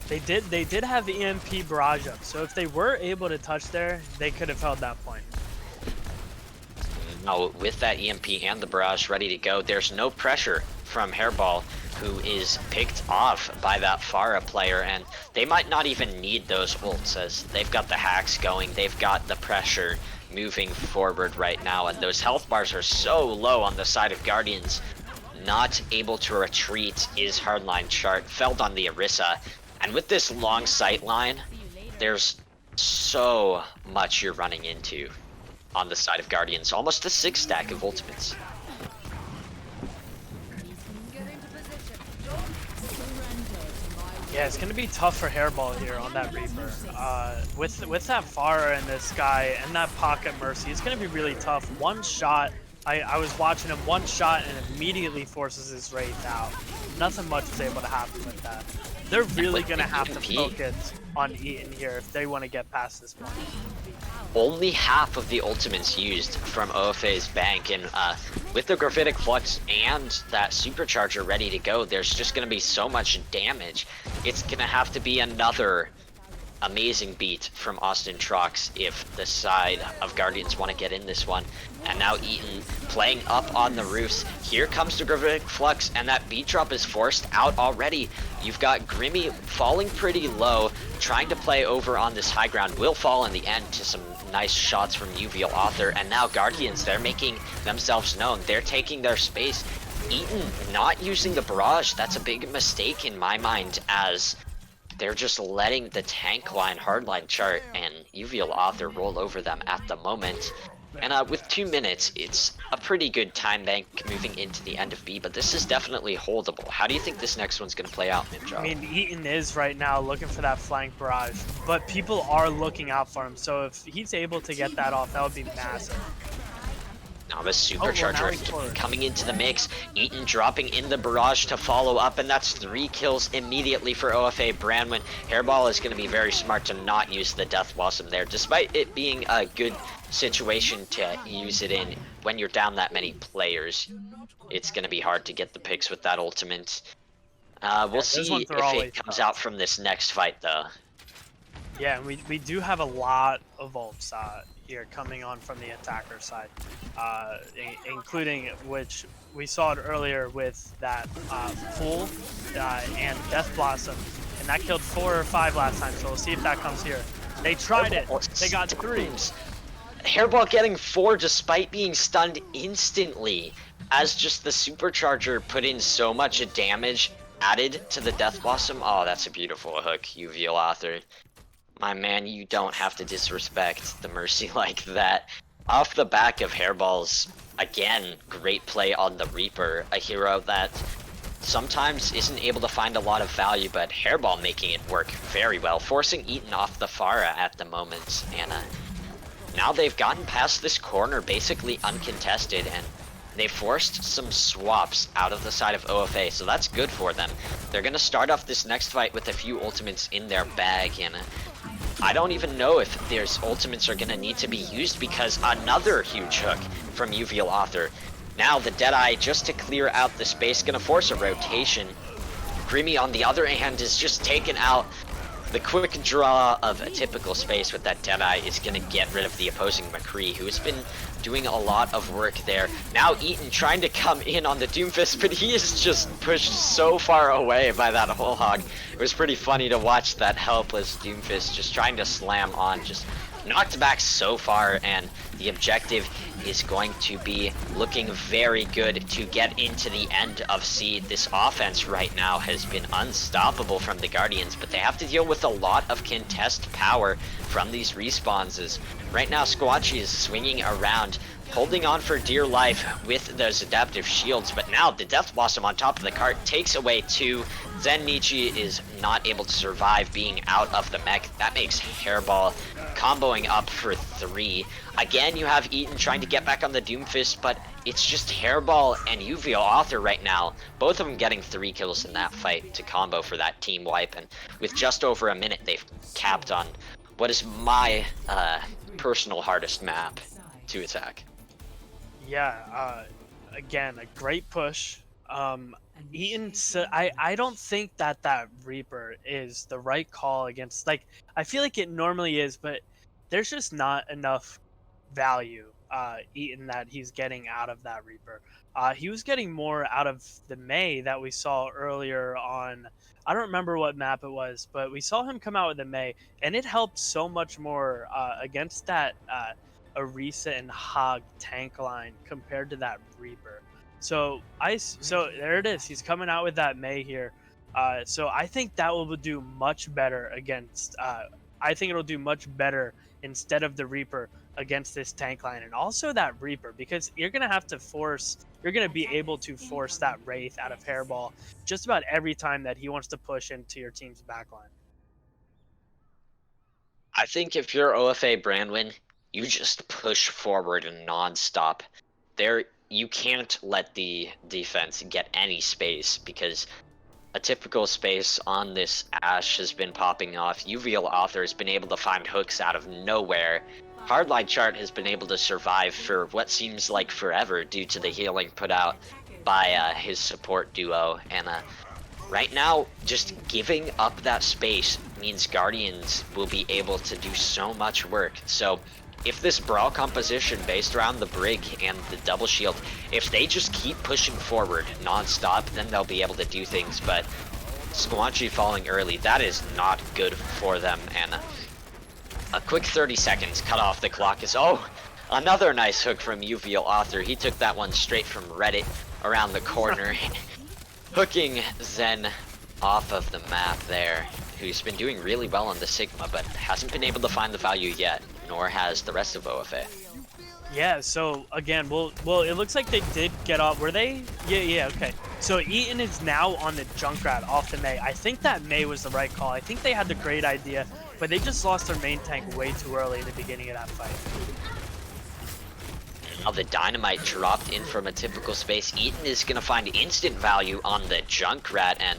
They did have the EMP barrage up, so if they were able to touch there, they could have held that point. Now, with that EMP and the barrage ready to go, there's no pressure from Hairball, who is picked off by that Pharah player, and they might not even need those ults, as they've got the hacks going, they've got the pressure moving forward right now, and those health bars are so low on the side of Guardians. Not able to retreat is Hardline Chart, felled on the Orisa. And with this long sight line, there's so much you're running into on the side of Guardians. Almost a 6-stack of ultimates. Yeah, it's gonna be tough for Hairball here on that Reaper. With that Pharah and this guy and that Pocket Mercy, it's gonna be really tough. One shot, I was watching him, one shot and immediately forces his Wraith out. Nothing much was able to happen with that. They're really gonna have to focus on Eaton here if they want to get past this point. Only half of the ultimates used from OFA's bank, and with the Gravitic Flux and that supercharger ready to go, there's just going to be so much damage. It's going to have to be another amazing beat from Austin Trox if the side of Guardians want to get in this one. And now Eaton playing up on the roofs. Here comes the Gravitic Flux, and that beat drop is forced out already. You've got Grimmy falling pretty low, trying to play over on this high ground. Will fall in the end to some nice shots from Uvial Author, and now Guardians, they're making themselves known. They're taking their space. Eaton not using the barrage, that's a big mistake in my mind, as they're just letting the tank line, hardline Chart, and Uvial Author roll over them at the moment. And with 2 minutes, it's a pretty good time bank moving into the end of B, but this is definitely holdable. How do you think this next one's going to play out, Mimjob? I mean, Eaton is right now looking for that flank barrage, but people are looking out for him, so if he's able to get that off, that would be massive. Now the supercharger coming into the mix. Eaton dropping in the barrage to follow up, and that's 3 kills immediately for OFA Branwen. Hairball is going to be very smart to not use the Death Blossom there, despite it being a good situation to use it in. When you're down that many players, it's going to be hard to get the picks with that ultimate. We'll see if it comes out from this next fight, though. Yeah, we do have a lot of ults here coming on from the attacker side, including which we saw it earlier with that Fool and Death Blossom, and that killed 4 or 5 last time, so we'll see if that comes here. They tried it, they got 3. Hairball getting 4 despite being stunned instantly, as just the supercharger put in so much damage added to the Death Blossom. Oh, that's a beautiful hook, Uvial Author. My man, you don't have to disrespect the Mercy like that. Off the back of Hairball's, again, great play on the Reaper, a hero that sometimes isn't able to find a lot of value, but Hairball making it work very well, forcing Eaton off the Pharah at the moment. And now they've gotten past this corner basically uncontested, and they forced some swaps out of the side of OFA, so that's good for them. They're going to start off this next fight with a few ultimates in their bag, and I don't even know if there's ultimates are going to need to be used, because another huge hook from Uvial Author. Now the Deadeye, just to clear out the space, going to force a rotation. Grimmy, on the other hand, is just taken out the quick draw of a typical space with that Deadeye is going to get rid of the opposing McCree, who has been doing a lot of work there. Now Eaton trying to come in on the Doomfist, but he is just pushed so far away by that whole hog. It was pretty funny to watch that helpless Doomfist just trying to slam on, just knocked back so far, and the objective is going to be looking very good to get into the end of C. This offense right now has been unstoppable from the Guardians, but they have to deal with a lot of contest power from these respawns. As right now Squatchy is swinging around, holding on for dear life with those adaptive shields, but now the Death Blossom on top of the cart takes away 2. Zen Nietzsche is not able to survive being out of the mech. That makes Hairball comboing up for 3. Again, you have Eaton trying to get back on the Doomfist, but it's just Hairball and UVL Author right now. Both of them getting 3 kills in that fight to combo for that team wipe, and with just over a minute, they've capped on what is my personal hardest map to attack. Yeah, again, a great push. Eaton, I don't think that Reaper is the right call against, like, I feel like it normally is, but there's just not enough value, Eaton, that he's getting out of that Reaper. He was getting more out of the Mei that we saw earlier on, I don't remember what map it was, but we saw him come out with the Mei, and it helped so much more against that Orisa and Hog tank line compared to that Reaper. So there it is. He's coming out with that Mei here. So I think that will do much better against. I think it'll do much better instead of the Reaper against this tank line, and also that Reaper, because you're gonna have to force. You're gonna be able to force that Wraith out of Hairball just about every time that he wants to push into your team's backline. I think if you're OFA Branwen, you just push forward non-stop. You can't let the defense get any space, because a typical space on this Ashe has been popping off. UVL Author has been able to find hooks out of nowhere. Hardline Chart has been able to survive for what seems like forever due to the healing put out by his support duo. And right now, just giving up that space means Guardians will be able to do so much work. So if this Brawl composition based around the Brig and the double shield, if they just keep pushing forward non-stop, then they'll be able to do things. But Squanchy falling early, that is not good for them. And a quick 30 seconds cut off the clock is, oh, another nice hook from UVL Author. He took that one straight from Reddit around the corner, hooking Zen off of the map there, who's been doing really well on the Sigma, but hasn't been able to find the value yet, nor has the rest of OFA. Yeah, so again, well, it looks like they did get off. Were they? Yeah, okay. So Eaton is now on the Junkrat off the Mei. I think that Mei was the right call. I think they had the great idea, but they just lost their main tank way too early in the beginning of that fight. Now the Dynamite dropped in from a typical space. Eaton is going to find instant value on the Junkrat, and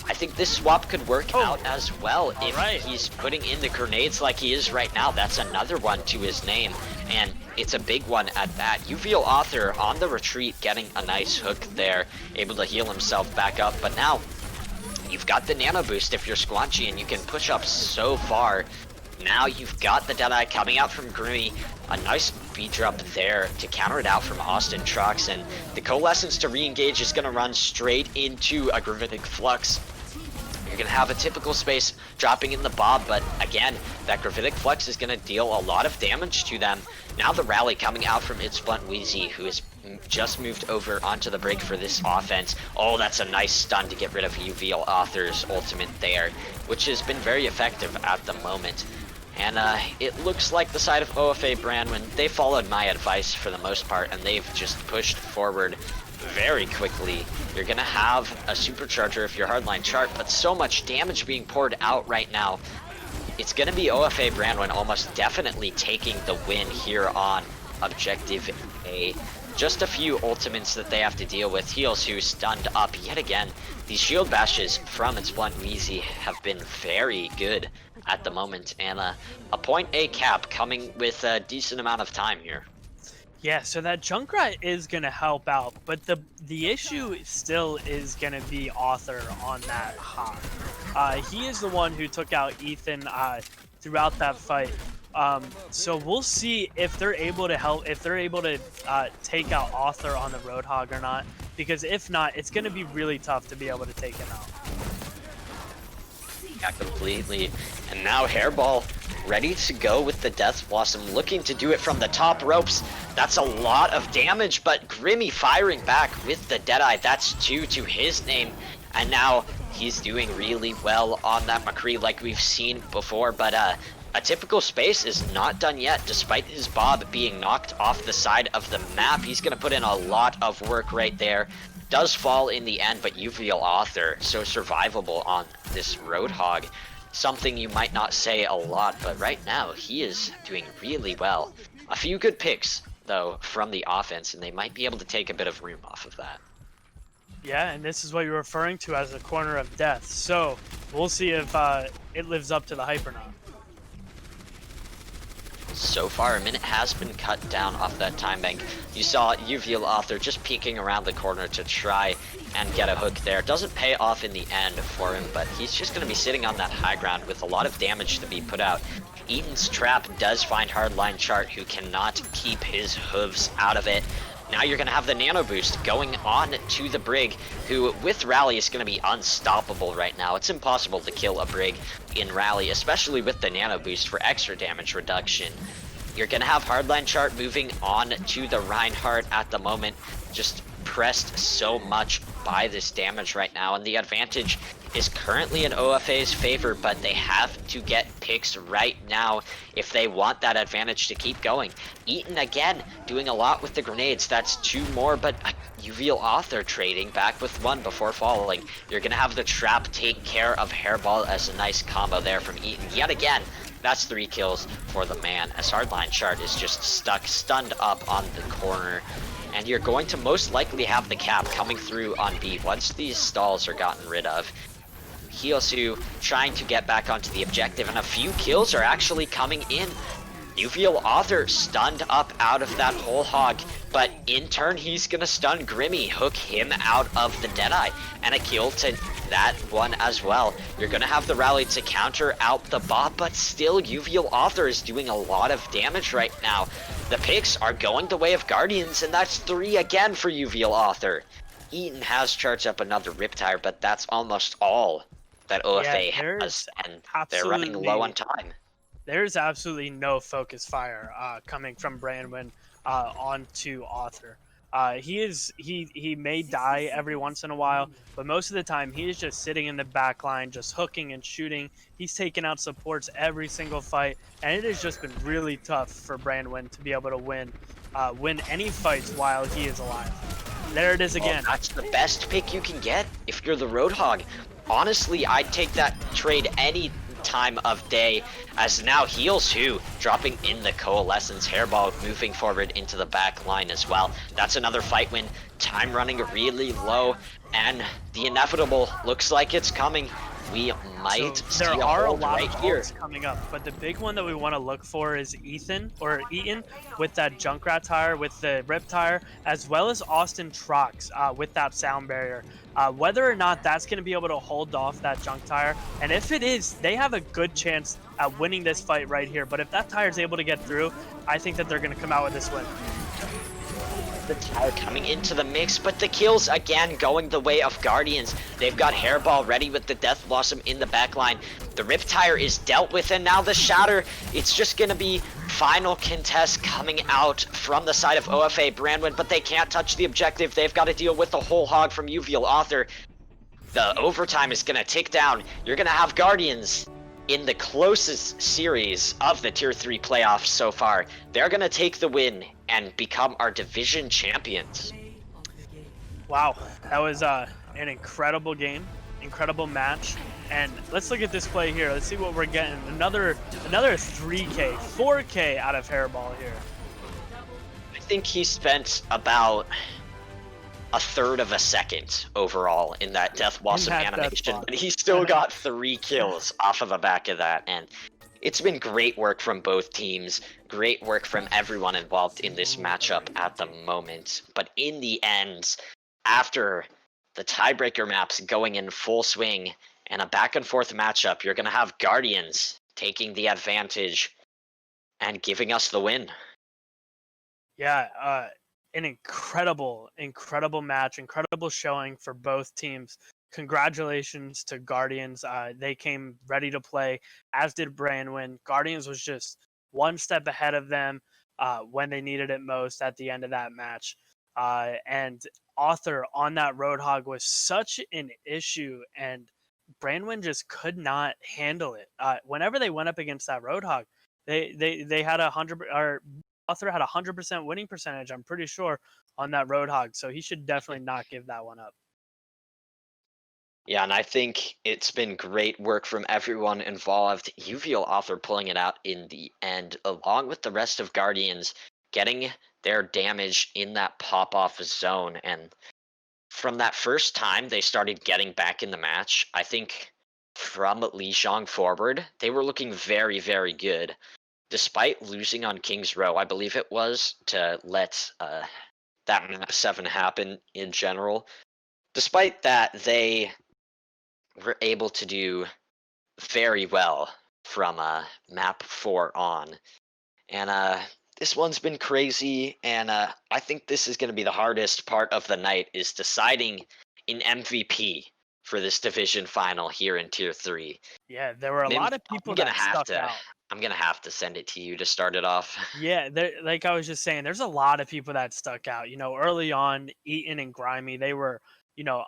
I think this swap could work out as well if he's putting in the grenades like he is right now. That's another one to his name, and it's a big one at that. UVL Author on the retreat getting a nice hook there, able to heal himself back up, but now you've got the nano boost if you're Squanchy, and you can push up so far. Now you've got the Deadeye coming out from Grimmy, a nice beat drop there to counter it out from Austin Trucks, and the Coalescence to re-engage is going to run straight into a Gravitic Flux. You're going to have a typical space dropping in the Bob, but again, that Gravitic Flux is going to deal a lot of damage to them. Now the rally coming out from It's Blunt Wheezy, who has just moved over onto the Brig for this offense. Oh, that's a nice stun to get rid of UVL Author's ultimate there, which has been very effective at the moment. And it looks like the side of OFA Branwen, they followed my advice for the most part, and they've just pushed forward very quickly. You're gonna have a supercharger if you're Hardline Chart, but so much damage being poured out right now. It's gonna be OFA Branwen almost definitely taking the win here on Objective A. Just a few ultimates that they have to deal with. Heals who stunned up yet again. These shield bashes from It's Blunt Wheezy have been very good at the moment, and a point A cap coming with a decent amount of time here. Yeah, so that Junkrat is going to help out, but the issue still is going to be Author on that Hawk. He is the one who took out Ethan throughout that fight. So we'll see if they're able to help, if they're able to take out Author on the Roadhog or not. Because if not, it's going to be really tough to be able to take him out. Yeah, completely. And now Hairball ready to go with the Death Blossom, looking to do it from the top ropes. That's a lot of damage, but Grimmy firing back with the Deadeye. That's 2 to his name. And now he's doing really well on that McCree like we've seen before, but a typical space is not done yet, despite his Bob being knocked off the side of the map. He's going to put in a lot of work right there. Does fall in the end, but Uvial Author so survivable on this Roadhog. Something you might not say a lot, but right now he is doing really well. A few good picks, though, from the offense, and they might be able to take a bit of room off of that. Yeah, and this is what you're referring to as a corner of death. So we'll see if it lives up to the hype or not. So far, a minute has been cut down off that time bank. You saw Uvial Author just peeking around the corner to try and get a hook there. Doesn't pay off in the end for him, but he's just going to be sitting on that high ground with a lot of damage to be put out. Eaton's trap does find Hardline Chart, who cannot keep his hooves out of it. Now you're going to have the Nano Boost going on to the Brig, who with Rally is going to be unstoppable right now. It's impossible to kill a Brig in Rally, especially with the Nano Boost for extra damage reduction. You're going to have Hardline Chart moving on to the Reinhardt at the moment, just pressed so much by this damage right now, and the advantage is currently in OFA's favor, but they have to get picks right now if they want that advantage to keep going. Eaton again doing a lot with the grenades. That's 2 more, but Uvial Author trading back with 1 before falling. You're gonna have the trap take care of Hairball as a nice combo there from Eaton yet again. That's 3 kills for the man, as Hardline Chart is just stunned up on the corner. And you're going to most likely have the cap coming through on B once these stalls are gotten rid of. Hyosu trying to get back onto the objective, and a few kills are actually coming in. Uvial Author stunned up out of that whole hog, but in turn he's gonna stun Grimmy, hook him out of the Deadeye, and a kill to that one as well. You're gonna have the rally to counter out the bot, but still Uvial Author is doing a lot of damage right now. The picks are going the way of Guardians, and that's 3 again for Uvial Author. Eaton has charged up another Riptire, but that's almost all that OFA has, and they're running low on time. There's absolutely no focus fire coming from Branwen onto Author. He may die every once in a while, but most of the time he is just sitting in the back line, just hooking and shooting. He's taking out supports every single fight, and it has just been really tough for Branwen to be able to win any fights while he is alive. There it is again. Well, that's the best pick you can get if you're the Roadhog. Honestly, I'd take that trade any time of day, as now Heals Who dropping in the Coalescence. Hairball moving forward into the back line as well. That's another fight win. Time running really low, and the inevitable looks like it's coming. We might see there are a lot right of here coming up, but the big one that we want to look for is Eaton with that Junkrat tire, with the Rip tire, as well as Austin Trox with that sound barrier. Whether or not that's going to be able to hold off that junk tire, and if it is, they have a good chance at winning this fight right here. But if that tire is able to get through, I think that they're going to come out with this win. The tire coming into the mix, but the kills again going the way of Guardians. They've got Hairball ready with the Death Blossom in the backline. The Rip Tire is dealt with, and now the Shatter. It's just gonna be final contest coming out from the side of OFA Branwen, but they can't touch the objective. They've got to deal with the whole hog from Uvial Author. The overtime is gonna tick down. You're gonna have Guardians in the closest series of the Tier 3 playoffs so far. They're gonna take the win and become our division champions. Wow, that was an incredible game, incredible match. And let's look at this play here. Let's see what we're getting. Another 3K, 4K out of Hairball here. I think he spent about a third of a second overall in that Death Blossom animation, but he still got 3 kills off of the back of that. And it's been great work from both teams, great work from everyone involved in this matchup at the moment. But in the end, after the tiebreaker maps going in full swing And a back and forth matchup. You're going to have Guardians taking the advantage and giving us the win. Yeah, an incredible match, incredible showing for both teams. Congratulations to Guardians. They came ready to play, as did Branwen. Guardians was just one step ahead of them when they needed it most at the end of that match. And Author on that Roadhog was such an issue, and Branwen just could not handle it. Whenever they went up against that Roadhog, they had 100, or Author had 100% winning percentage, I'm pretty sure, on that Roadhog. So he should definitely not give that one up. Yeah, and I think it's been great work from everyone involved. UVL Author pulling it out in the end, along with the rest of Guardians getting their damage in that pop-off zone. And from that first time they started getting back in the match, I think from Lijiang forward, they were looking very, very good. Despite losing on King's Row, I believe it was, to let that map 7 happen in general. Despite that, they were able to do very well from map 4 on. And this one's been crazy, and I think this is going to be the hardest part of the night, is deciding an MVP for this division final here in Tier 3. Yeah, there were a lot of people that stuck out. I'm going to have to send it to you to start it off. Yeah, like I was just saying, there's a lot of people that stuck out. Early on, Eaton and Grimy, they were,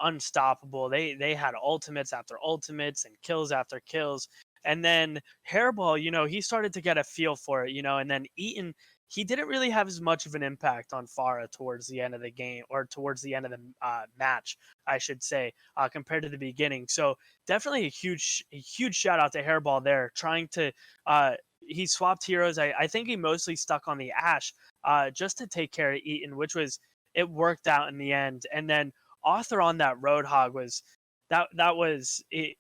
unstoppable. They had ultimates after ultimates and kills after kills. And then Hairball, he started to get a feel for it, and then Eaton, he didn't really have as much of an impact on Farah towards the end of the game, or towards the end of the match, I should say, compared to the beginning. So definitely a huge shout out to Hairball there, trying to he swapped heroes. I think he mostly stuck on the Ashe just to take care of Eaton, it worked out in the end. And then Author on that Roadhog was that was it.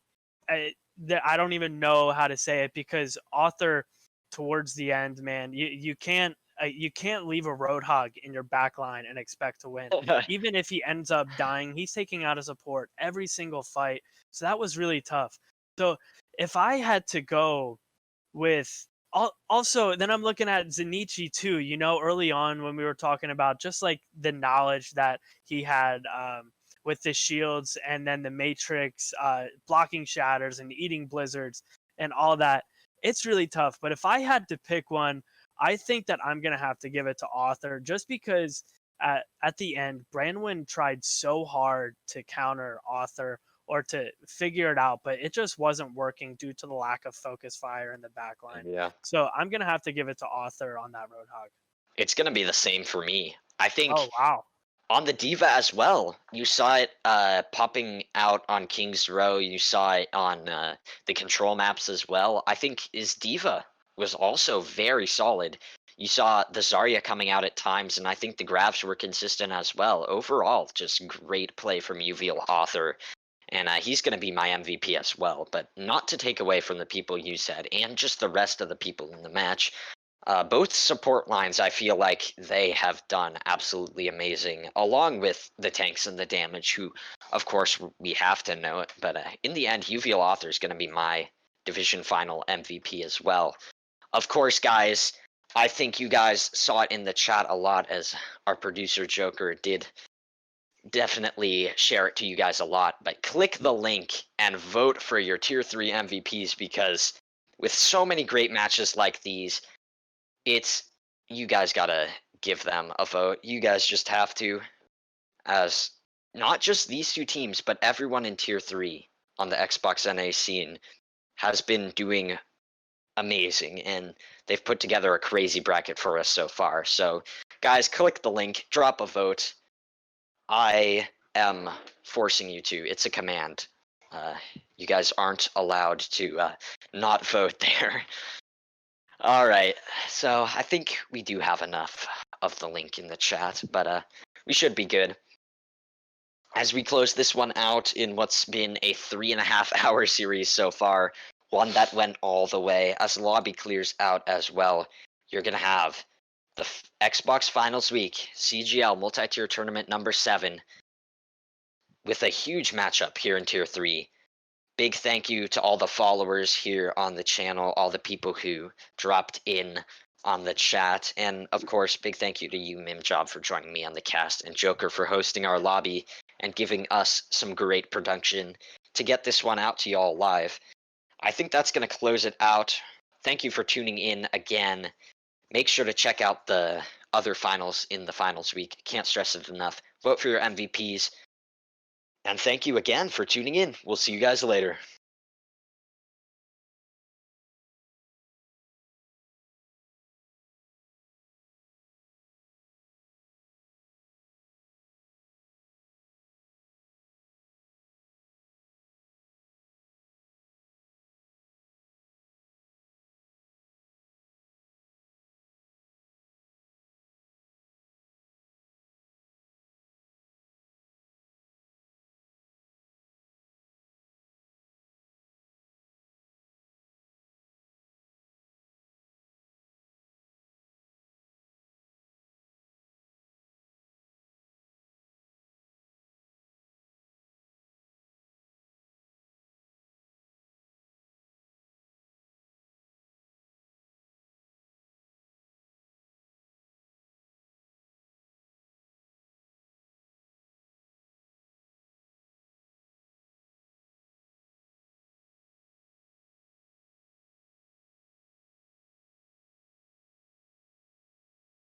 I don't even know how to say it, because Author towards the end, man, you can't leave a Roadhog in your back line and expect to win. Even if he ends up dying, he's taking out a support every single fight. So that was really tough. So if I had to go with also, then I'm looking at Zenichi too, early on when we were talking about just like the knowledge that he had with the shields, and then the Matrix, blocking shatters and eating blizzards and all that. It's really tough. But if I had to pick one, I think that I'm going to have to give it to Author, just because at the end, Branwen tried so hard to counter Author or to figure it out, but it just wasn't working due to the lack of focus fire in the back line. Yeah. So I'm going to have to give it to Author on that Roadhog. It's going to be the same for me. I think Oh, wow. on the Diva as well, you saw it popping out on King's Row. You saw it on the control maps as well. I think his Diva was also very solid. You saw the Zarya coming out at times, and I think the grabs were consistent as well. Overall, just great play from UVL Author. And he's going to be my MVP as well. But not to take away from the people you said, and just the rest of the people in the match. Both support lines, I feel like they have done absolutely amazing, along with the tanks and the damage, who, of course, we have to know it. But in the end, UVL Author is going to be my division final MVP as well. Of course, guys, I think you guys saw it in the chat a lot, as our producer Joker did definitely share it to you guys a lot. But click the link and vote for your Tier 3 MVPs, because with so many great matches like these, you guys gotta give them a vote. You guys just have to, as not just these two teams, but everyone in Tier 3 on the Xbox NA scene has been doing amazing, and they've put together a crazy bracket for us so far. So, guys, click the link, drop a vote. I am forcing you to. It's a command. You guys aren't allowed to not vote there. All right, so I think we do have enough of the link in the chat, but we should be good. As we close this one out in what's been a 3.5-hour series so far, one that went all the way, as the lobby clears out as well, you're going to have the Xbox Finals Week, CGL Multi-Tier Tournament number 7, with a huge matchup here in Tier 3. big thank you to all the followers here on the channel, all the people who dropped in on the chat, and of course, big thank you to you, Mimjob, for joining me on the cast, and Joker for hosting our lobby and giving us some great production to get this one out to y'all live. I think that's going to close it out. Thank you for tuning in again. Make sure to check out the other finals in the finals week. Can't stress it enough. Vote for your MVPs. And thank you again for tuning in. We'll see you guys later.